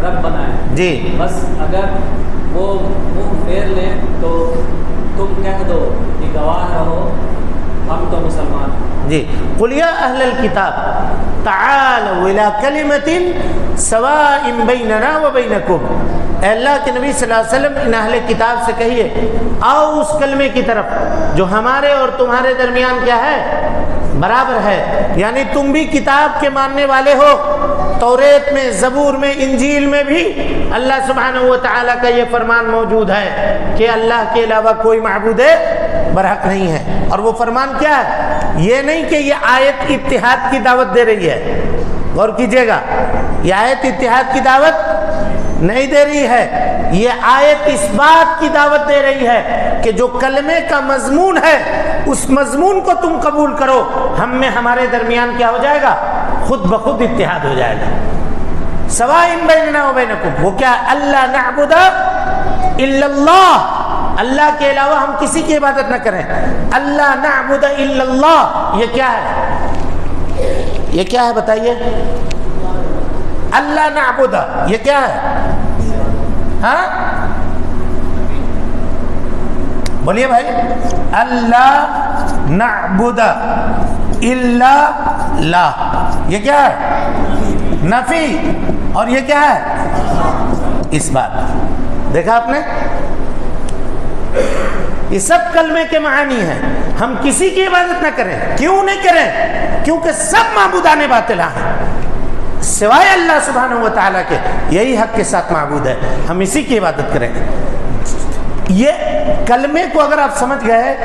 رب بنائیں، جی، بس اگر وہ منہ پھیر لیں تو تم کہہ دو کہ گواہ رہو ہم تو مسلمان ہیں۔ جی، قل یا اہل الکتاب تعالوا الی کلمۃ سواء بیننا وبینکم، اے اللہ کے نبی صلی اللہ علیہ وسلم ان اہل کتاب سے کہیے آؤ اس کلمے کی طرف جو ہمارے اور تمہارے درمیان کیا ہے؟ برابر ہے، یعنی تم بھی کتاب کے ماننے والے ہو، توریت میں، زبور میں، انجیل میں بھی اللہ سبحانہ و تعالیٰ کا یہ فرمان موجود ہے کہ اللہ کے علاوہ کوئی معبود برحق نہیں ہے۔ اور وہ فرمان کیا ہے؟ یہ نہیں کہ یہ آیت اتحاد کی دعوت دے رہی ہے، غور کیجئے گا، یہ آیت اتحاد کی دعوت نہیں دے رہی ہے، یہ آیت اس بات کی دعوت دے رہی ہے کہ جو کلمے کا مضمون ہے اس مضمون کو تم قبول کرو، ہم میں ہمارے درمیان کیا ہو جائے گا؟ خود بخود اتحاد ہو جائے گا۔ سواء بیننا و بینکم، وہ کیا؟ اللہ نعبد الا اللہ، اللہ کے علاوہ ہم کسی کی عبادت نہ کریں۔ اللہ نعبد الا اللہ، یہ کیا ہے؟ یہ کیا ہے بتائیے؟ اللہ نعبد، یہ کیا ہے؟ ہاں بولیے بھائی، اللہ نعبد الا اللہ، یہ کیا ہے؟ نفی، اور یہ کیا ہے؟ اس بات، دیکھا آپ نے؟ یہ سب کلمے کے معانی ہیں، ہم کسی کی عبادت نہ کریں، کیوں نہیں کریں؟ کیونکہ سب معبودان باطلہ ہیں سوائے اللہ سبحانہ و تعالیٰ کے، یہی حق کے ساتھ معبود ہے، ہم اسی کی عبادت کریں گے۔ یہ کلمے کو اگر آپ سمجھ گئے،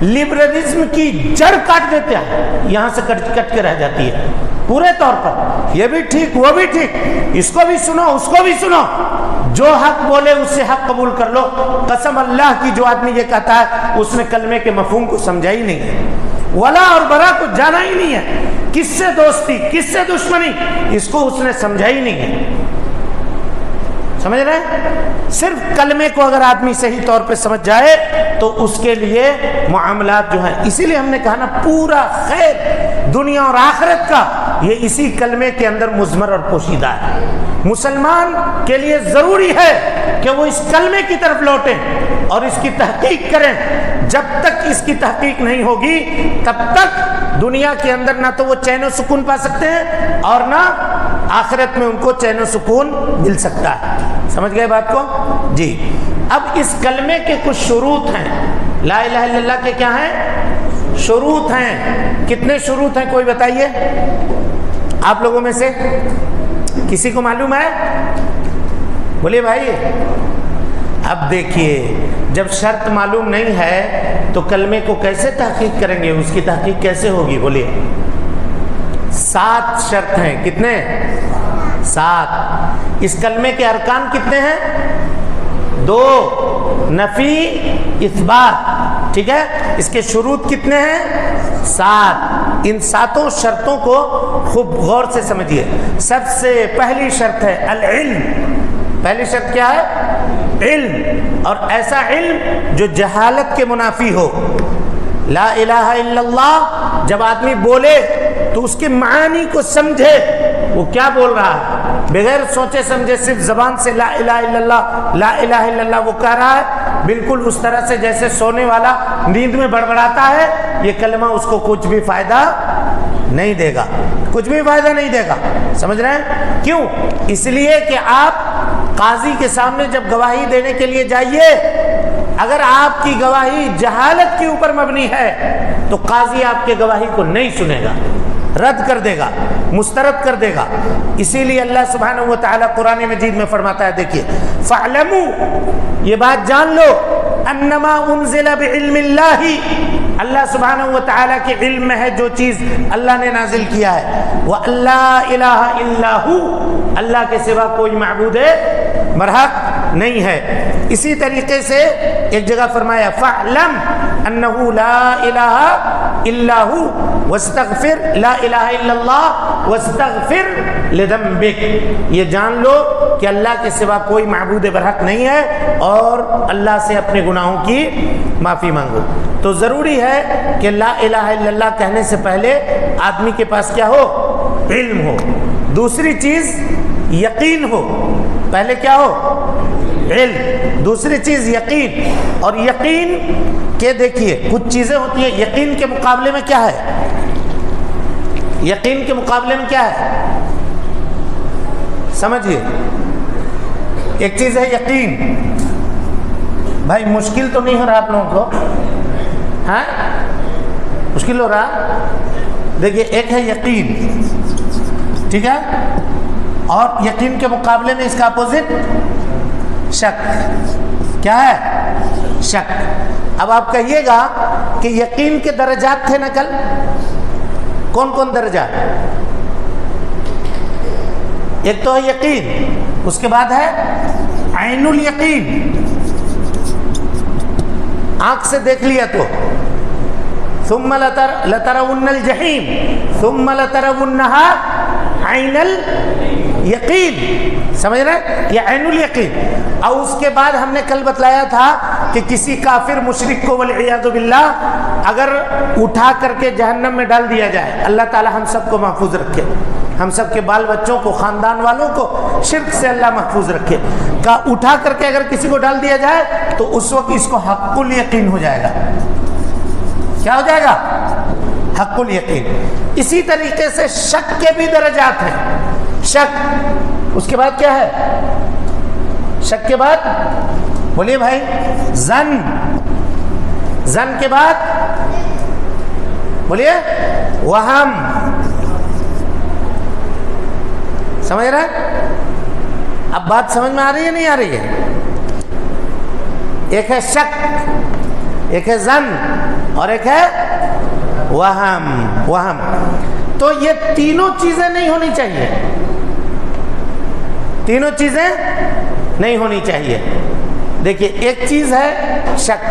لبرلزم کی جڑ کاٹ دیتے ہیں، یہاں سے کٹ کے رہ جاتی ہے پورے طور پر، یہ بھی ٹھیک وہ بھی ٹھیک، اس کو بھی سنو اس کو بھی سنو، جو حق بولے اس سے حق قبول کر لو۔ قسم اللہ کی، جو آدمی یہ کہتا ہے اس نے کلمے کے مفہوم کو سمجھا ہی نہیں ہے، ولا اور برا کو جانا ہی نہیں ہے، کس سے دوستی کس سے دشمنی اس کو اس نے سمجھا ہی نہیں ہے، سمجھ رہے ہیں؟ صرف کلمے کو اگر آدمی صحیح طور پہ سمجھ جائے تو اس کے لیے معاملات جو ہیں، اسی لیے ہم نے کہا نا پورا خیر دنیا اور آخرت کا یہ اسی کلمے کے اندر مضمر اور پوشیدہ ہے۔ مسلمان کے لیے ضروری ہے کہ وہ اس کلمے کی طرف لوٹیں اور اس کی تحقیق کریں. جب تک اس کی تحقیق نہیں ہوگی تب تک دنیا کے اندر نہ تو وہ چین و سکون پا سکتے ہیں اور نہ آخرت میں ان کو چین و سکون مل سکتا ہے. سمجھ گئے بات کو؟ جی. اب اس کلمے کے کچھ شروط ہیں. لا الہ الا اللہ کے کیا ہیں؟ شروط ہیں. کتنے شروط ہیں کوئی بتائیے آپ لوگوں میں سے؟ کسی کو معلوم ہے؟ بولیے بھائی. اب دیکھیے جب شرط معلوم نہیں ہے تو کلمے کو کیسے تحقیق کریں گے؟ اس کی تحقیق کیسے ہوگی؟ بولیے. 7 شرط ہیں. کتنے؟ 7. اس کلمے کے ارکان کتنے ہیں؟ 2. نفی اثبات. ٹھیک ہے. اس کے شروط کتنے ہیں؟ 7. ان 7 شرطوں کو خوب غور سے سمجھیے. سب سے پہلی شرط ہے العلم. پہلی شرط کیا ہے؟ علم. اور ایسا علم جو جہالت کے منافی ہو. لا الہ الا اللہ جب آدمی بولے تو اس کے معانی کو سمجھے وہ کیا بول رہا ہے، بغیر سوچے سمجھے صرف زبان سے لا الہ الا اللہ لا الہ الا اللہ وہ کہہ رہا ہے بالکل اس طرح سے جیسے سونے والا نیند میں بڑبڑاتا ہے. یہ کلمہ اس کو کچھ بھی فائدہ نہیں دے گا. کچھ بھی فائدہ نہیں دے گا. سمجھ رہے ہیں؟ کیوں؟ اس لیے کہ آپ قاضی کے سامنے جب گواہی دینے کے لیے جائیے، اگر آپ کی گواہی جہالت کے اوپر مبنی ہے تو قاضی آپ کے گواہی کو نہیں سنے گا، رد کر دے گا، مسترد کر دے گا. اسی لیے اللہ سبحانہ و تعالیٰ قرآن مجید میں فرماتا ہے، دیکھیے فَاعْلَمُوا، یہ بات جان لو، انما انزل بعلم اللہ، اللہ سبحانہ و تعالیٰ کے علم میں ہے جو چیز اللہ نے نازل کیا ہے. وَأَلَّا إِلَٰهَ إِلَّا هُوَ، اللہ کے سوا کوئی معبود برحق نہیں ہے. اسی طریقے سے ایک جگہ فرمایا فَاعْلَمْ أَنَّهُ لَا إِلَٰهَ إِلَّا هُوَ وَاسْتَغْفِرْ لَا إِلَٰهَ إِلَّا اللَّهُ وَاسْتَغْفِرْ لِذَنبِكَ، یہ جان لو کہ اللہ کے سوا کوئی معبود برحق نہیں ہے اور اللہ سے اپنے گناہوں کی معافی مانگو. تو ضروری ہے کہ لا الہ الا اللہ کہنے سے پہلے آدمی کے پاس کیا ہو؟ علم ہو. دوسری چیز یقین ہو. پہلے کیا ہو؟ علم. دوسری چیز یقین. اور یقین کے دیکھیے کچھ چیزیں ہوتی ہیں یقین کے مقابلے میں کیا ہے؟ یقین کے مقابلے میں کیا ہے؟ سمجھیے. ایک چیز ہے یقین. بھائی مشکل تو نہیں ہو رہا آپ لوگوں کو؟ ہاں مشکل ہو رہا؟ دیکھیے ایک ہے یقین، ٹھیک ہے، اور یقین کے مقابلے میں اس کا اپوزٹ شک. کیا ہے؟ شک. اب آپ کہیے گا کہ یقین کے درجات تھے نا کل، کون کون درجات؟ ایک تو ہے یقین، اس کے بعد ہے عین الیقین، آنکھ سے دیکھ لیا تو ثم لترون الجحیم ثم لترونها عین الیقین. سمجھ رہے؟ یہ عین الیقین. اور اس کے بعد ہم نے کل بتلایا تھا کہ کسی کافر مشرک کو والعیاذ باللہ اگر اٹھا کر کے جہنم میں ڈال دیا جائے، اللہ تعالی ہم سب کو محفوظ رکھے، ہم سب کے بال بچوں کو، خاندان والوں کو شرک سے اللہ محفوظ رکھے. کا اٹھا کر کے اگر کسی کو ڈال دیا جائے تو اس وقت اس کو حق الیقین ہو جائے گا. کیا ہو جائے گا؟ حق الیقین. اسی طریقے سے شک کے بھی درجات ہیں. شک، اس کے بعد کیا ہے؟ شک کے بعد بولیے بھائی ظن. ظن کے بعد بولیے وہم. سمجھ رہے؟ اب بات سمجھ میں آ رہی ہے نہیں آ رہی ہے؟ ایک ہے شک، ایک ہے ظن اور ایک ہے وہم. وہم تو یہ تینوں چیزیں نہیں ہونی چاہیے. تینوں چیزیں نہیں ہونی چاہیے. دیکھیے ایک چیز ہے شک.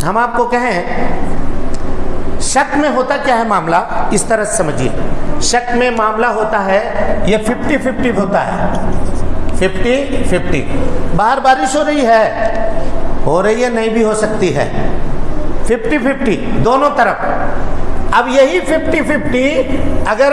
ہم آپ کو کہیں شک میں ہوتا کیا ہے معاملہ، اس طرح سمجھیے. شک میں معاملہ ہوتا ہے یہ 50-50 ہوتا ہے. 50-50. باہر بارش ہو رہی ہے نہیں بھی ہو سکتی ہے. 50-50 دونوں طرف. اب یہی 50-50 اگر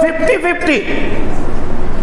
50-50,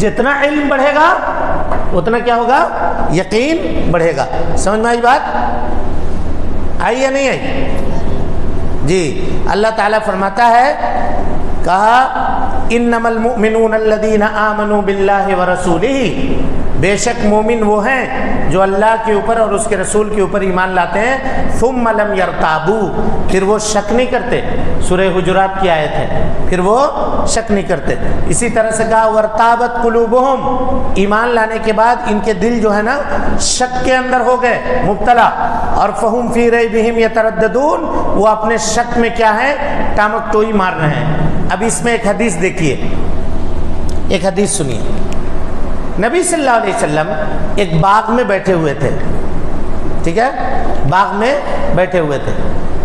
جتنا علم بڑھے گا اتنا کیا ہوگا؟ یقین بڑھے گا. سمجھ میں آئی بات؟ آئی یا نہیں آئی؟ جی اللہ تعالیٰ فرماتا ہے، کہا انما المؤمنون الذین آمنوا باللہ ورسولہ، بے شک مومن وہ ہیں جو اللہ کے اوپر اور اس کے رسول کے اوپر ایمان لاتے ہیں، ثم لم یرتابوا، پھر وہ شک نہیں کرتے. سورہ حجرات کی آیت ہے، پھر وہ شک نہیں کرتے. اسی طرح سے کہا وارتابت قلوبہم، ایمان لانے کے بعد ان کے دل جو ہے نا شک کے اندر ہو گئے مبتلا، اور فہم فی ریبہم یترددون، وہ اپنے شک میں کیا ہے؟ ٹامک ٹوئی مار رہے ہیں. اب اس میں ایک حدیث دیکھیے، ایک حدیث سنیے. نبی صلی اللہ علیہ وسلم ایک باغ میں بیٹھے ہوئے تھے، ٹھیک ہے، باغ میں بیٹھے ہوئے تھے.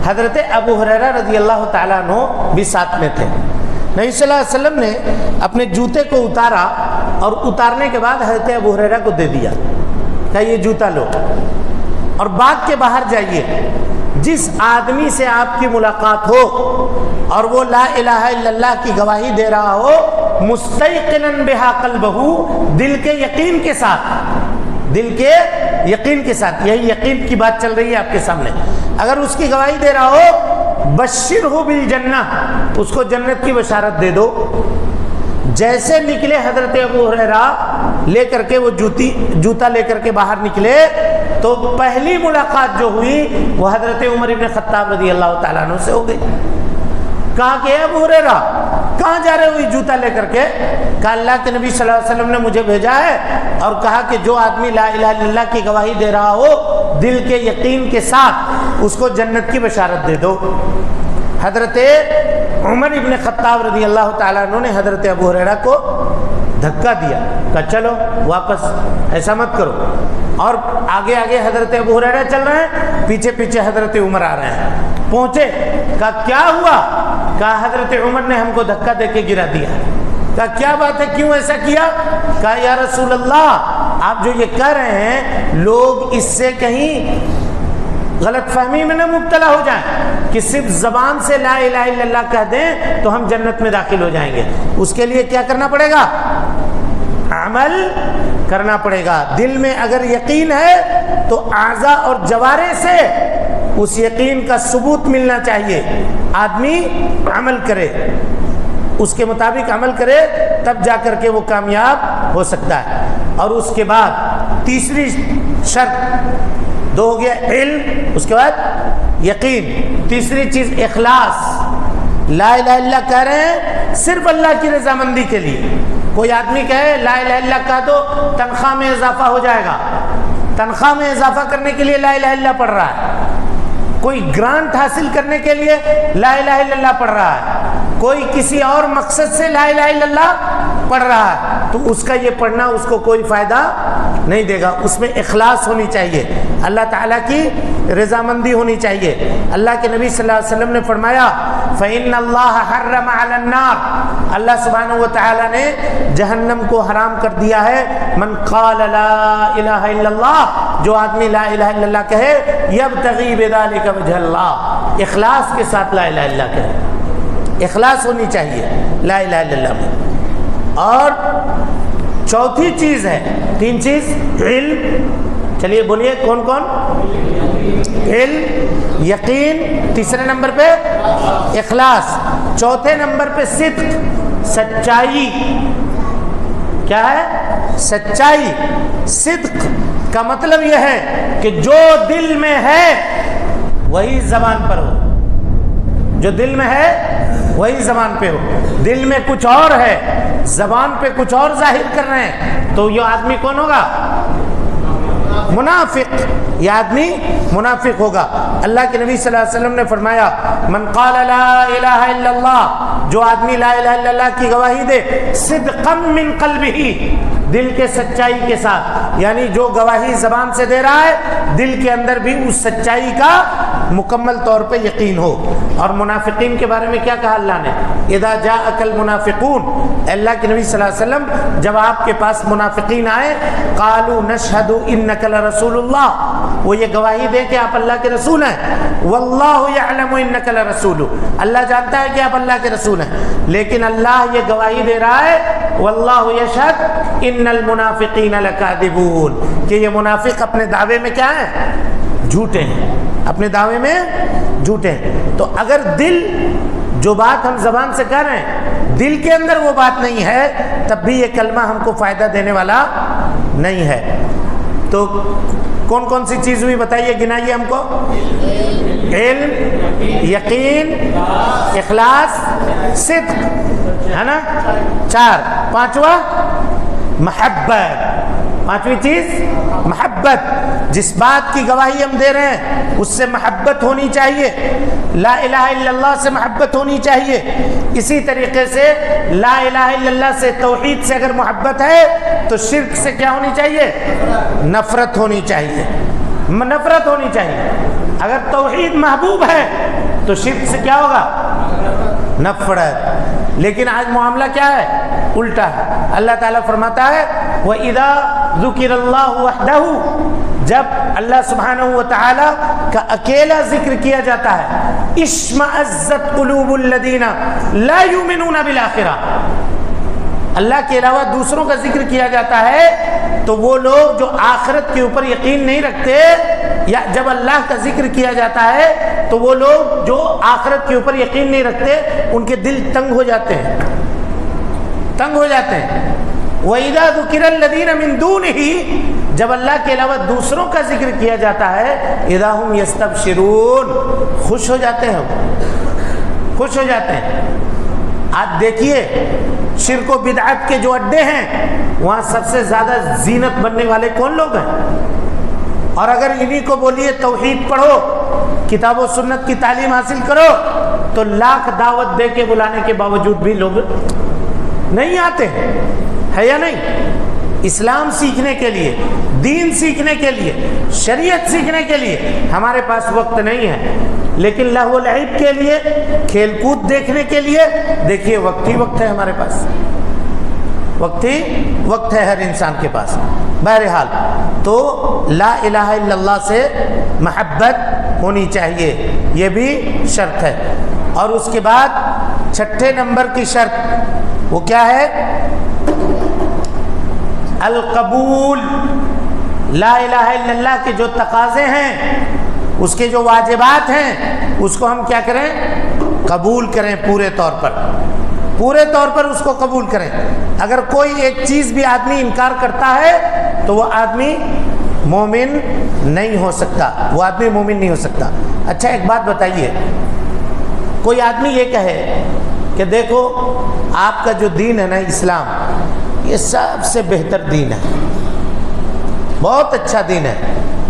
حضرت ابو ہریرہ رضی اللہ تعالیٰ عنہ بھی ساتھ میں تھے. نبی صلی اللہ علیہ وسلم نے اپنے جوتے کو اتارا اور اتارنے کے بعد حضرت ابو ہریرہ کو دے دیا، کہا یہ جوتا لو اور باغ کے باہر جائیے. جس آدمی سے آپ کی ملاقات ہو اور وہ لا الہ الا اللہ کی گواہی دے رہا ہو مستیقنا بہا قلبہ، دل کے یقین کے ساتھ، دل کے یقین کے ساتھ، یہی یقین کی بات چل رہی ہے آپ کے سامنے، اگر اس کی گواہی دے رہا ہو بشرہ بالجنہ، اس کو جنت کی بشارت دے دو. جیسے نکلے حضرت ابو ہریرہ لے کر کے وہ جوتا لے کر کے باہر نکلے تو پہلی ملاقات جو ہوئی وہ حضرت عمر ابن خطاب رضی اللہ تعالیٰ عنہ سے ہو گئی. کہا کہ ابو ہریرہ کہاں جا رہے ہو یہ جوتا لے کر کے؟ کہا اللہ کے نبی صلی اللہ علیہ وسلم نے مجھے بھیجا ہے اور کہا کہ جو آدمی لا الہ الا اللہ کی گواہی دے رہا ہو دل کے یقین کے ساتھ اس کو جنت کی بشارت دے دو. حضرت عمر ابن خطاب رضی اللہ تعالیٰ عنہ نے حضرت ابو ہریرہ کو دھکا دیا، کہا چلو واپس، ایسا مت کرو. اور آگے آگے حضرت ابو ہریرہ چل رہے ہیں، پیچھے پیچھے حضرت عمر آ رہے ہیں. پہنچے، کہا کیا ہوا؟ کہا حضرت عمر نے ہم کو دھکا دے کے گرا دیا. کہا کیا بات ہے، کیوں ایسا کیا؟ کہا یا رسول اللہ آپ جو یہ کہہ رہے ہیں لوگ اس سے کہیں غلط فہمی میں نہ مبتلا ہو جائیں کہ صرف زبان سے لا الہ الا اللہ کہہ دیں تو ہم جنت میں داخل ہو جائیں گے. اس کے لیے کیا کرنا پڑے گا؟ عمل کرنا پڑے گا. دل میں اگر یقین ہے تو اعضاء اور جوارح سے اس یقین کا ثبوت ملنا چاہیے. آدمی عمل کرے، اس کے مطابق عمل کرے تب جا کر کے وہ کامیاب ہو سکتا ہے. اور اس کے بعد تیسری شرط، دو ہو گیا علم، اس کے بعد یقین، تیسری چیز اخلاص. لا الہ الا اللہ کہہ رہے ہیں صرف اللہ کی رضامندی کے لیے. کوئی آدمی کہے لا الہ الا اللہ کہا تو تنخواہ میں اضافہ ہو جائے گا، تنخواہ میں اضافہ کرنے کے لیے لا الہ الا اللہ پڑھ رہا ہے. کوئی گرانٹ حاصل کرنے کے لیے لا الہ الا اللہ پڑھ رہا ہے، کوئی کسی اور مقصد سے لا الہ الا اللہ پڑھ رہا ہے، تو اس کا یہ پڑھنا اس کو کوئی فائدہ نہیں دے گا. اس میں اخلاص ہونی چاہیے، اللہ تعالیٰ کی رضامندی ہونی چاہیے. اللہ کے نبی صلی اللہ علیہ وسلم نے فرمایا فَإِنَّ اللَّهَ حَرَّمَ عَلَى النَّارِ، اللہ سبحانہ و تعالیٰ نے جہنم کو حرام کر دیا ہے. من قال لا الہ الا اللہ، جو آدمی لا الہ الا اللہ کہے یبتغی بذلک وجہ اللہ، اخلاص کے ساتھ لا الہ الا اللہ کہے، اخلاص ہونی چاہیے لا الہ الا اللہ میں. اور چوتھی چیز ہے، تین چیز، علم، چلیے بولیے کون کون؟ علم، یقین، تیسرے نمبر پہ اخلاص، چوتھے نمبر پہ صدق، سچائی. کیا ہے؟ سچائی. صدق کا مطلب یہ ہے کہ جو دل میں ہے وہی زبان پر ہو، جو دل میں ہے وہی زبان پہ ہو. دل میں کچھ اور ہے، زبان پہ کچھ اور ظاہر کر رہے ہیں، تو یہ آدمی کون ہوگا؟ منافق. یہ آدمی منافق ہوگا. اللہ کے نبی صلی اللہ علیہ وسلم نے فرمایا من قال لا الہ الا اللہ، جو آدمی لا الہ الا اللہ کی گواہی دے صدقا من قلبہ، دل کے سچائی کے ساتھ، یعنی جو گواہی زبان سے دے رہا ہے دل کے اندر بھی اس سچائی کا مکمل طور پہ یقین ہو. اور منافقین کے بارے میں کیا کہا اللہ نے؟ اذا جاءک المنافقون، اللہ کے نبی صلی اللہ علیہ وسلم جب آپ کے پاس منافقین آئے قالوا نشہد انک لرسول اللہ، وہ یہ گواہی دے کہ آپ اللہ کے رسول ہیں. واللہ یعلم انک لرسول، اللہ جانتا ہے کہ آپ اللہ کے رسول ہیں، لیکن اللہ یہ گواہی دے رہا ہے واللہ یشہد ان المنافقین لکاذبون، کہ یہ منافق اپنے دعوے میں کیا ہیں؟ جھوٹے ہیں، اپنے دعوے میں جھوٹے ہیں۔ تو اگر دل، جو بات ہم زبان سے کہہ رہے ہیں، دل کے اندر وہ بات نہیں ہے، تب بھی یہ کلمہ ہم کو فائدہ دینے والا نہیں ہے۔ تو کون کون سی چیز ہوئی بتائیے، گنائیے ہم کو؟ علم، یقین، اخلاص، صدق، ہے نا؟ 4۔ پانچواں محبت، پانچویں چیز محبت، جس بات کی گواہی ہم دے رہے ہیں اس سے محبت ہونی چاہیے، لا الہ الا اللہ سے محبت ہونی چاہیے۔ اسی طریقے سے لا الہ الا اللہ سے، توحید سے اگر محبت ہے تو شرک سے کیا ہونی چاہیے؟ نفرت ہونی چاہیے، نفرت ہونی چاہیے۔ اگر توحید محبوب ہے تو شرک سے کیا ہوگا؟ نفرت۔ لیکن آج معاملہ کیا ہے؟ الٹا ہے۔ اللہ تعالیٰ فرماتا ہے وَإِذَا ذُكِرَ اللَّهُ وَحْدَهُ، جب اللہ سبحانہ وتعالی کا اکیلا ذکر کیا جاتا ہے، اشمئزت قلوب الذین لا یؤمنون بالآخرہ، اللہ کے علاوہ دوسروں کا ذکر کیا جاتا ہے تو وہ لوگ جو آخرت کے اوپر یقین نہیں رکھتے، یا جب اللہ کا ذکر کیا جاتا ہے تو وہ لوگ جو آخرت کے اوپر یقین نہیں رکھتے ان کے دل تنگ ہو جاتے ہیں، تنگ ہو جاتے ہیں۔ وَإِذَا ذُكِرَ الَّذِينَ مِن دُونِهِ، جب اللہ کے علاوہ دوسروں کا ذکر کیا جاتا ہے، اِذَا هُمْ يَسْتَبْشِرُونَ، خوش ہو جاتے ہیں، خوش ہو جاتے ہیں۔ آج دیکھیے شرک و بدعت کے جو اڈے ہیں وہاں سب سے زیادہ زینت بننے والے کون لوگ ہیں؟ اور اگر انہی کو بولیے توحید پڑھو، کتاب و سنت کی تعلیم حاصل کرو، تو لاکھ دعوت دے کے بلانے کے باوجود بھی لوگ نہیں آتے ہیں، ہے یا نہیں؟ اسلام سیکھنے کے لیے، دین سیکھنے کے لیے، شریعت سیکھنے کے لیے ہمارے پاس وقت نہیں ہے، لیکن لہو و لعب کے لیے، کھیل کود دیکھنے کے لیے دیکھیے وقت ہی وقت ہے ہمارے پاس، وقت ہی وقت ہے ہر انسان کے پاس۔ بہرحال تو لا الہ الا اللہ سے محبت ہونی چاہیے، یہ بھی شرط ہے۔ اور اس کے بعد 6 نمبر کی شرط وہ کیا ہے؟ القبول۔ لا الہ الا اللہ کے جو تقاضے ہیں، اس کے جو واجبات ہیں، اس کو ہم کیا کریں؟ قبول کریں، پورے طور پر، پورے طور پر اس کو قبول کریں۔ اگر کوئی ایک چیز بھی آدمی انکار کرتا ہے تو وہ آدمی مومن نہیں ہو سکتا، وہ آدمی مومن نہیں ہو سکتا۔ اچھا ایک بات بتائیے، کوئی آدمی یہ کہے کہ دیکھو آپ کا جو دین ہے نا اسلام، یہ سب سے بہتر دین ہے، بہت اچھا دین ہے،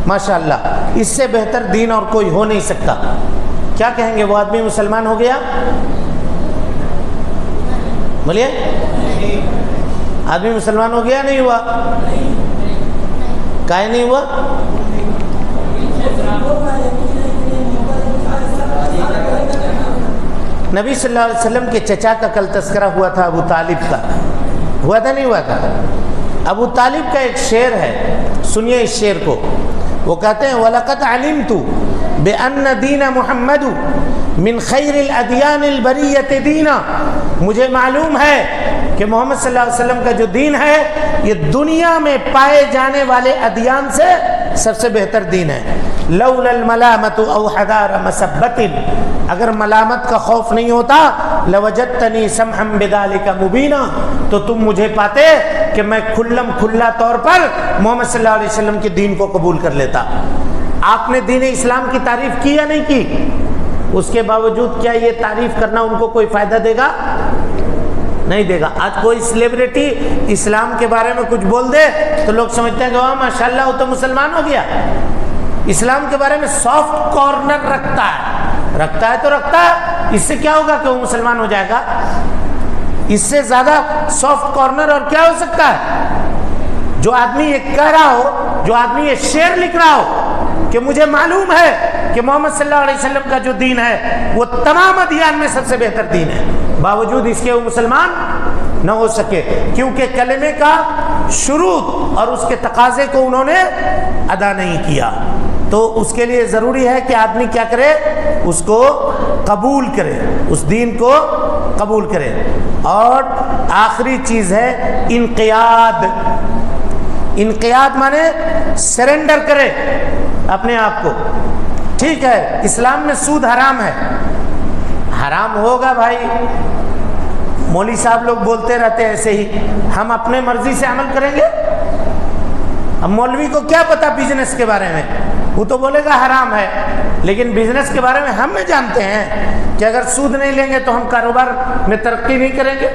ماشاءاللہ، اس سے بہتر دین اور کوئی ہو نہیں سکتا، کیا کہیں گے؟ وہ آدمی مسلمان ہو گیا؟ بولیے، آدمی مسلمان ہو گیا نہیں ہوا؟ کائے نہیں ہوا؟ نبی صلی اللہ علیہ وسلم کے چچا کا کل تذکرہ ہوا تھا، ابو طالب کا، ہوا تھا نہیں ہوا تھا؟ ابو طالب کا ایک شعر ہے، سنیے اس شعر کو، وہ کہتے ہیں وَلَقَدْ عَلِمْتُ بِأَنَّ دِينَ مُحَمَّدُ مِنْ خَيْرِ الْأَدْيَانِ الْبَرِيَّةِ دِينًا، مجھے معلوم ہے کہ محمد صلی اللہ علیہ وسلم کا جو دین ہے یہ دنیا میں پائے جانے والے ادیان سے سب سے بہتر دین ہے۔ لولا الملامت او حذار مسبت، اگر ملامت کا خوف نہیں ہوتا لوجدتنی سمحا بذلک مبینا، تو تم مجھے پاتے کہ میں کھلم کھلا طور پر محمد صلی اللہ علیہ وسلم کے دین کو قبول کر لیتا۔ آپ نے دین اسلام کی تعریف کی یا نہیں کی؟ اس کے باوجود کیا یہ تعریف کرنا ان کو کوئی فائدہ دے گا؟ نہیں دے گا۔ آج کوئی سیلیبریٹی اسلام کے بارے میں کچھ بول دے تو لوگ سمجھتے ہیں کہ واہ ماشاءاللہ وہ تو مسلمان ہو گیا۔ اسلام کے بارے میں سافٹ کارنر رکھتا ہے تو رکھتا ہے، اس سے کیا ہوگا کہ وہ مسلمان ہو جائے گا؟ اس سے زیادہ سافٹ کارنر اور کیا ہو سکتا ہے؟ جو آدمی یہ کہہ رہا ہو، جو آدمی یہ شعر لکھ رہا ہو کہ مجھے معلوم ہے کہ محمد صلی اللہ علیہ وسلم کا جو دین ہے وہ تمام ادیان میں سب سے بہتر دین ہے، باوجود اس کے وہ مسلمان نہ ہو سکے، کیونکہ کلمے کا شروط اور اس کے تقاضے کو انہوں نے ادا نہیں کیا۔ تو اس کے لیے ضروری ہے کہ آدمی کیا کرے؟ اس کو قبول کرے، اس دین کو قبول کرے. اور آخری چیز ہے انقیاد. انقیاد مانے سرنڈر کرے اپنے آپ کو. ٹھیک ہے اسلام میں سود حرام ہے, حرام ہوگا بھائی, مولوی صاحب لوگ بولتے رہتے ایسے ہی, ہم اپنے مرضی سے عمل کریں گے؟ اب مولوی کو کیا پتا بزنس کے بارے میں, وہ تو بولے گا حرام ہے, لیکن بزنس کے بارے میں ہم جانتے ہیں کہ اگر سود نہیں لیں گے تو ہم کاروبار میں ترقی نہیں کریں گے.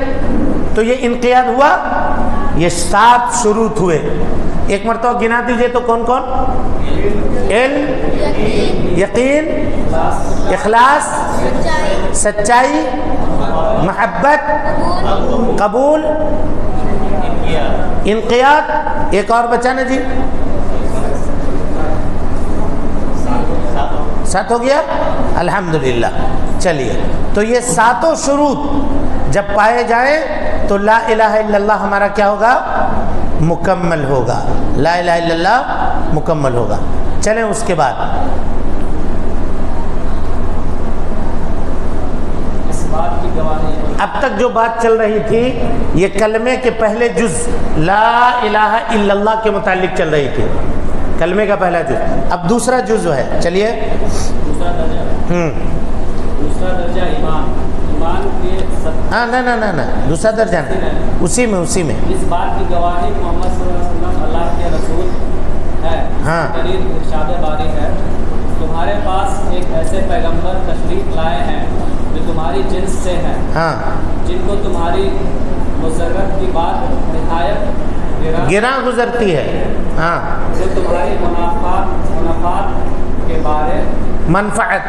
تو یہ انقیاد ہوا. یہ 7 شروط ہوئے, ایک مرتبہ گنا دیجئے تو کون کون؟ علم, یقین, اخلاص, سچائی, محبت, قبول, انقیاد. ایک اور بچانا جی, 7 ہو گیا الحمدللہ. چلیے تو یہ 7 شروط جب پائے جائیں تو لا الہ الا اللہ ہمارا کیا ہوگا؟ مکمل ہوگا. لا الہ الا اللہ مکمل ہوگا. چلیں اس کے بعد اس بات کی گواہی. اب تک جو بات چل رہی تھی یہ کلمے کے پہلے جز لا الہ الا اللہ کے متعلق چل رہی تھی, کلمے کا پہلا جز. اب دوسرا جز جو ہے, چلیے دوسرا درجہ ایمان. ایمان کے ہاں نہ دوسرا درجہ نہیں, اسی میں اس بات کی گواہی محمد صلی اللہ علیہ وسلم اللہ کے رسول ہے. ہاں. قریب ارشاد باری ہے, تمہارے پاس ایک ایسے پیغمبر تشریف لائے ہیں جو تمہاری جنس سے ہیں, ہاں, جن کو تمہاری مسرت کی بات نہایت گراں گزرتی ہے. ہاں, جو تمہاری منافعات کے بارے منفعت,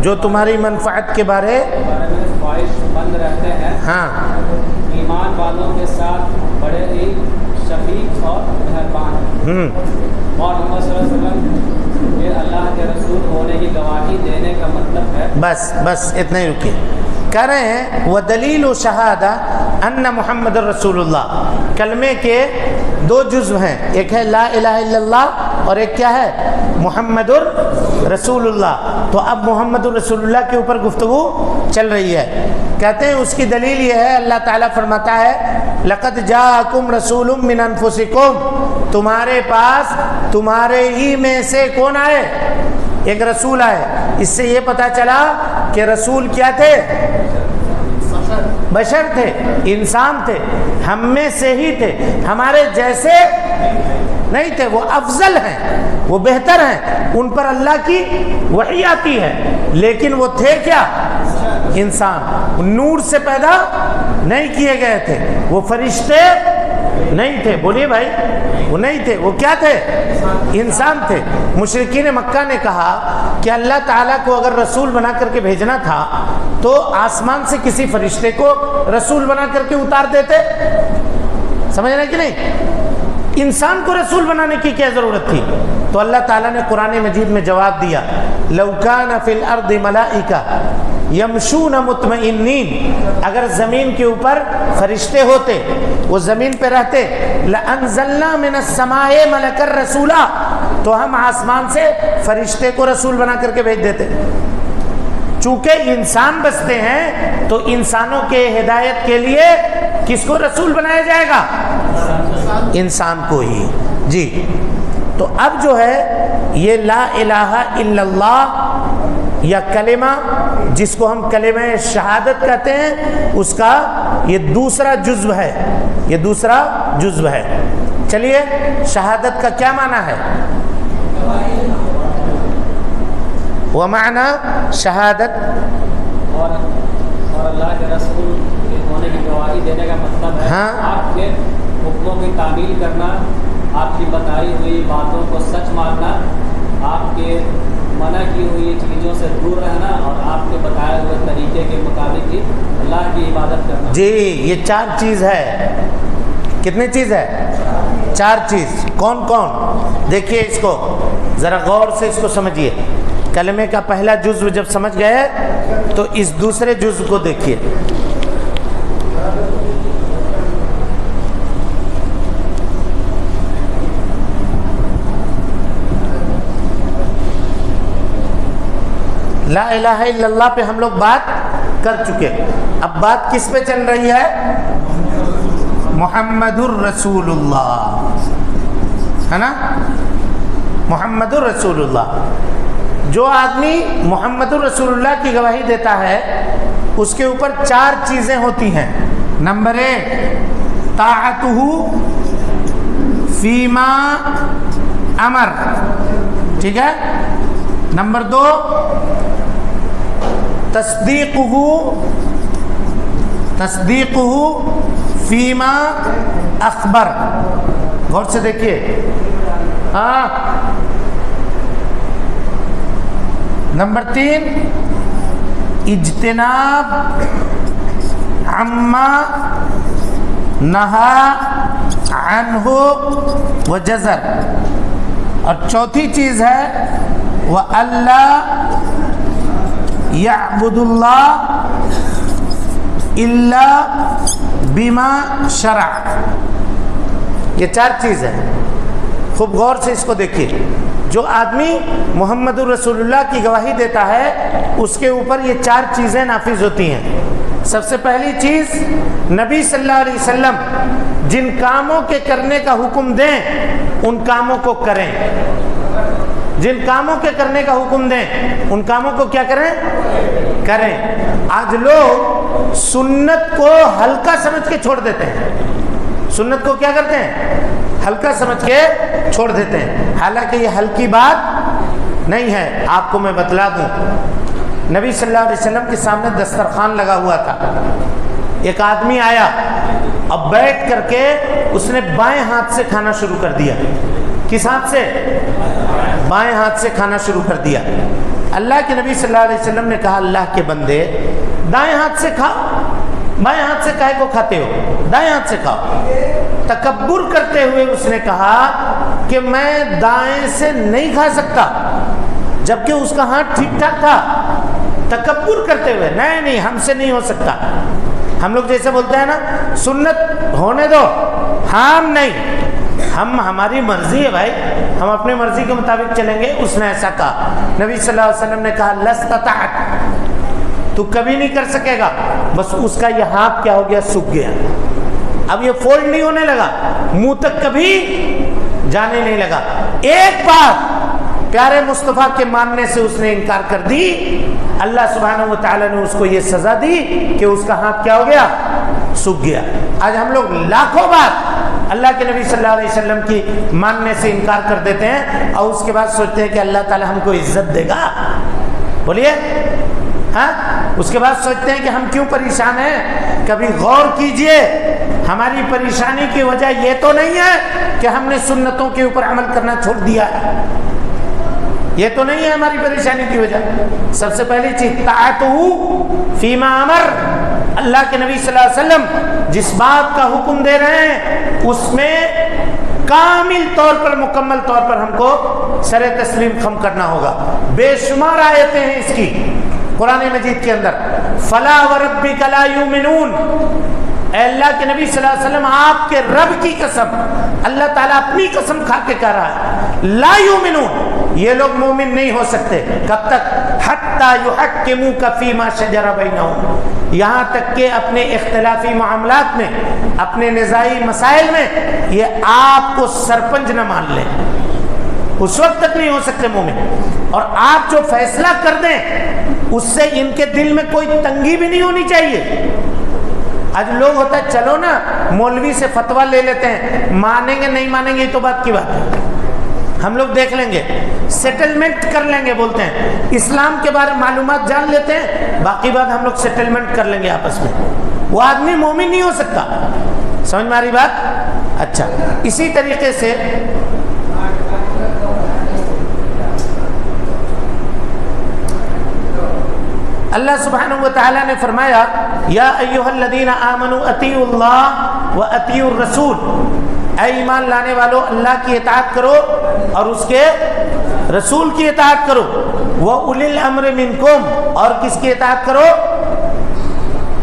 جو تمہاری منفعت کے بارے میں خواہش مند رہتے ہیں. ہاں, ایمان والوں کے ساتھ بڑے ہی شفیق اور مہربان ہیں. اور محمد صلی اللہ علیہ وسلم یہ اللہ کے رسول ہونے کی گواہی دینے کا مطلب ہے. بس اتنا ہی رکیے. کہہ رہے ہیں وَدَلِيلُ شَهَادَةَ أَنَّ محمد رسول اللہ. کلمے کے 2 جزو ہیں, ایک ہے لا الہ الا اللہ اور ایک کیا ہے؟ محمد رسول اللہ. تو اب محمد رسول اللہ کے اوپر گفتگو چل رہی ہے. کہتے ہیں اس کی دلیل یہ ہے, اللہ تعالیٰ فرماتا ہے لَقَدْ جَاءَكُمْ رَسُولٌ مِّنْ أَنفُسِكُمْ, تمہارے پاس تمہارے ہی میں سے کون آئے؟ ایک رسول آئے. اس سے یہ پتا چلا کہ رسول کیا تھے؟ بشر تھے, انسان تھے, ہم میں سے ہی تھے, ہمارے جیسے نہیں تھے. وہ افضل ہیں, وہ بہتر ہیں, ان پر اللہ کی وحی آتی ہے, لیکن وہ تھے کیا؟ انسان. نور سے پیدا نہیں کیے گئے تھے, وہ فرشتے نہیں تھے. بولیے بھائی, وہ نہیں تھے, وہ کیا تھے؟ انسان تھے. مشرکین مکہ نے کہا کہ اللہ تعالیٰ کو اگر رسول بنا کر کے بھیجنا تھا تو آسمان سے کسی فرشتے کو رسول بنا کر کے اتار دیتے. سمجھ رہے کہ نہیں؟ انسان کو رسول بنانے کی کیا ضرورت تھی؟ تو اللہ تعالیٰ نے قرآن مجید میں جواب دیا لَوْ كَانَ فِي الْأَرْضِ مَلَائِكَةٌ يَمْشُونَ مُطْمَئِنِّينَ, اگر زمین کے اوپر فرشتے ہوتے, وہ زمین پہ رہتے, لَأَنزَلْنَا مِنَ السَّمَاءِ مَلَكًا رَسُولًا, تو ہم آسمان سے فرشتے کو رسول بنا کر کے بھیج دیتے. چونکہ انسان بستے ہیں تو انسانوں کے ہدایت کے لیے کس کو رسول بنایا جائے گا؟ انسان کو ہی. جی تو اب جو ہے یہ لا الہ الا اللہ یا کلمہ جس کو ہم کلمہ شہادت کہتے ہیں, اس کا یہ دوسرا جزو ہے, یہ دوسرا جزو ہے. چلیے شہادت کا کیا معنی ہے؟ ومعنی شہادت اور اللہ کے رسول کے ہونے کی گواہی دینے کا مطلب ہے ہاں. آپ کے حکموں کی تعمیل کرنا, آپ کی بتائی ہوئی باتوں کو سچ ماننا, آپ کے منع کی ہوئی چیزوں سے دور رہنا اور آپ کے بتائے ہوئے طریقے کے مطابق ہی اللہ کی عبادت کرنا. جی یہ 4 چیز ہے. کتنی چیز ہے؟ 4 چیز. کون کون؟ دیکھیے اس کو ذرا غور سے اس کو سمجھیے. کلمے کا پہلا جزو جب سمجھ گئے تو اس دوسرے جزو کو دیکھیے. لا الہ الا اللہ پہ ہم لوگ بات کر چکے. اب بات کس پہ چل رہی ہے؟ محمد الرسول اللہ، ہے نا؟ محمد الرسول اللہ. جو آدمی محمد الرسول اللہ کی گواہی دیتا ہے اس کے اوپر 4 چیزیں ہوتی ہیں. نمبر 1 طاعتہ فیما امر، ٹھیک ہے. نمبر 2 تصدیقہ فیما اخبر. غور سے دیکھیے. ہاں. نمبر 3 اجتناب عما نہا عنہ وجزر. اور چوتھی چیز ہے وَأَلَّا يَعْبُدُ اللَّهَ إِلَّا بِمَا شَرَعَ. یہ 4 چیز ہے. خوب غور سے اس کو دیکھیے. جو آدمی محمد الرسول اللہ کی گواہی دیتا ہے اس کے اوپر یہ 4 چیزیں نافذ ہوتی ہیں. سب سے پہلی چیز، نبی صلی اللہ علیہ وسلم جن کاموں کے کرنے کا حکم دیں ان کاموں کو کریں. جن کاموں کے کرنے کا حکم دیں ان کاموں کو کیا کریں. آج لوگ سنت کو ہلکا سمجھ کے چھوڑ دیتے ہیں. سنت کو کیا کرتے ہیں؟ ہلکا سمجھ کے چھوڑ دیتے ہیں. حالانکہ یہ ہلکی بات نہیں ہے. آپ کو میں بتلا دوں، نبی صلی اللہ علیہ وسلم کے سامنے دسترخوان لگا ہوا تھا. ایک آدمی آیا، اب بیٹھ کر کے اس نے بائیں ہاتھ سے کھانا شروع کر دیا. کس ہاتھ سے؟ بائیں ہاتھ سے کھانا شروع کر دیا. اللہ کے نبی صلی اللہ علیہ وسلم نے کہا اللہ کے بندے دائیں ہاتھ سے کھاؤ. بائیں ہاتھ سے کاہے کو کھاتے ہو؟ دائیں ہاتھ سے کھاؤ. تکبر کرتے ہوئے اس نے کہا کہ میں دائیں سے نہیں کھا سکتا، جبکہ اس کا ہاتھ ٹھیک ٹھاک تھا. تکبر کرتے ہوئے نہیں ہم سے نہیں ہو سکتا. ہم لوگ جیسے بولتے ہیں نا سنت ہونے دو، ہم نہیں، ہماری مرضی ہے بھائی، ہم اپنی مرضی کے مطابق چلیں گے. اس نے ایسا کہا. نبی صلی اللہ علیہ وسلم نے کہا لستطعت، تو کبھی نہیں کر سکے گا. بس اس کا یہ ہاتھ کیا ہو گیا؟ سوکھ گیا. اب یہ فولڈ نہیں ہونے لگا، منہ تک کبھی جانے نہیں لگا. ایک بار پیارے مصطفیٰ کے ماننے سے اس نے انکار کر دی. اللہ سبحانہ و تعالیٰ نے اس کو یہ سزا دی کہ اس کا ہاتھ کیا ہو گیا؟ سوکھ گیا. آج ہم لوگ لاکھوں بار اللہ کے نبی صلی اللہ علیہ وسلم کی ماننے سے انکار کر دیتے ہیں اور اس کے بعد سوچتے ہیں کہ اللہ تعالیٰ ہم کو عزت دے گا. بولیے ہاں. اس کے بعد سوچتے ہیں کہ ہم کیوں پریشان ہیں. کبھی غور کیجئے، ہماری پریشانی کی وجہ یہ تو نہیں ہے کہ ہم نے سنتوں کے اوپر عمل کرنا چھوڑ دیا ہے. یہ تو نہیں ہے ہماری پریشانی کی وجہ. سب سے پہلی چیز طاعتہ فیما امر. اللہ کے نبی صلی اللہ علیہ وسلم جس بات کا حکم دے رہے ہیں اس میں کامل طور پر، مکمل طور پر ہم کو سر تسلیم خم کرنا ہوگا. بے شمار آیتیں ہیں اس کی قرآن مجید کے اندر. فلا وربک لا یؤمنون. اے اللہ کے نبی صلی اللہ علیہ وسلم آپ کے رب کی قسم، اللہ تعالیٰ اپنی قسم کھا کے کہہ رہا ہے لا یؤمنون، یہ لوگ مومن نہیں ہو سکتے. کب تک؟ حتی یحکموک فیما شجر بینہم، یہاں تک کہ اپنے اختلافی معاملات میں، اپنے نزاعی مسائل میں یہ آپ کو سرپنچ نہ مان لیں. اس وقت تک نہیں ہو سکتے مومن. اور آپ جو فیصلہ کر دیں اس سے ان کے دل میں کوئی تنگی بھی نہیں ہونی چاہیے. آج لوگ ہوتا ہے چلو نا مولوی سے فتویٰ لے لیتے ہیں، مانیں گے نہیں مانیں گے یہ تو بات کی بات ہے، ہم لوگ دیکھ لیں گے، سیٹلمنٹ کر لیں گے. بولتے ہیں اسلام کے بارے میں معلومات جان لیتے ہیں، باقی بات ہم لوگ سیٹلمنٹ کر لیں گے آپس میں. وہ آدمی مومن نہیں ہو سکتا. سمجھ میں آ رہی بات؟ اچھا. اسی طریقے سے اللہ سبحانہ و تعالیٰ نے فرمایا یا ایھا الذین آمنوا اطیعوا اللہ و اطیعوا الرسول. اے ایمان لانے والو اللہ کی اطاعت کرو اور اس کے رسول کی اطاعت کرو. وَأُولِي الْأَمْرِ مِنْكُمْ، اور کس کی اطاعت کرو؟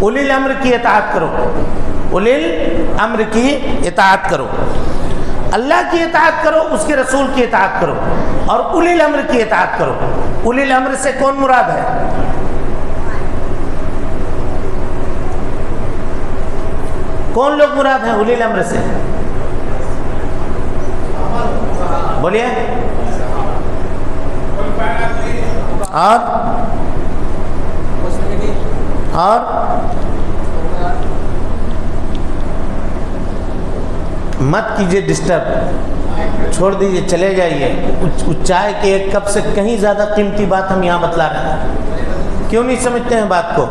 اولی الامر کی اطاعت کرو. اولی الامر کی اطاعت کرو، اللہ کی اطاعت کرو، اس کے رسول کی اطاعت کرو اور اولی الامر کی اطاعت کرو. اولی الامر سے کون مراد ہے؟ کون لوگ مراد ہیں اولی الامر سے؟ بولیے. اور مت کیجئے ڈسٹرب، چھوڑ دیجئے، چلے جائیے. چائے کے ایک کپ سے کہیں زیادہ قیمتی بات ہم یہاں بتلا رہے ہیں. کیوں نہیں سمجھتے ہیں بات کو؟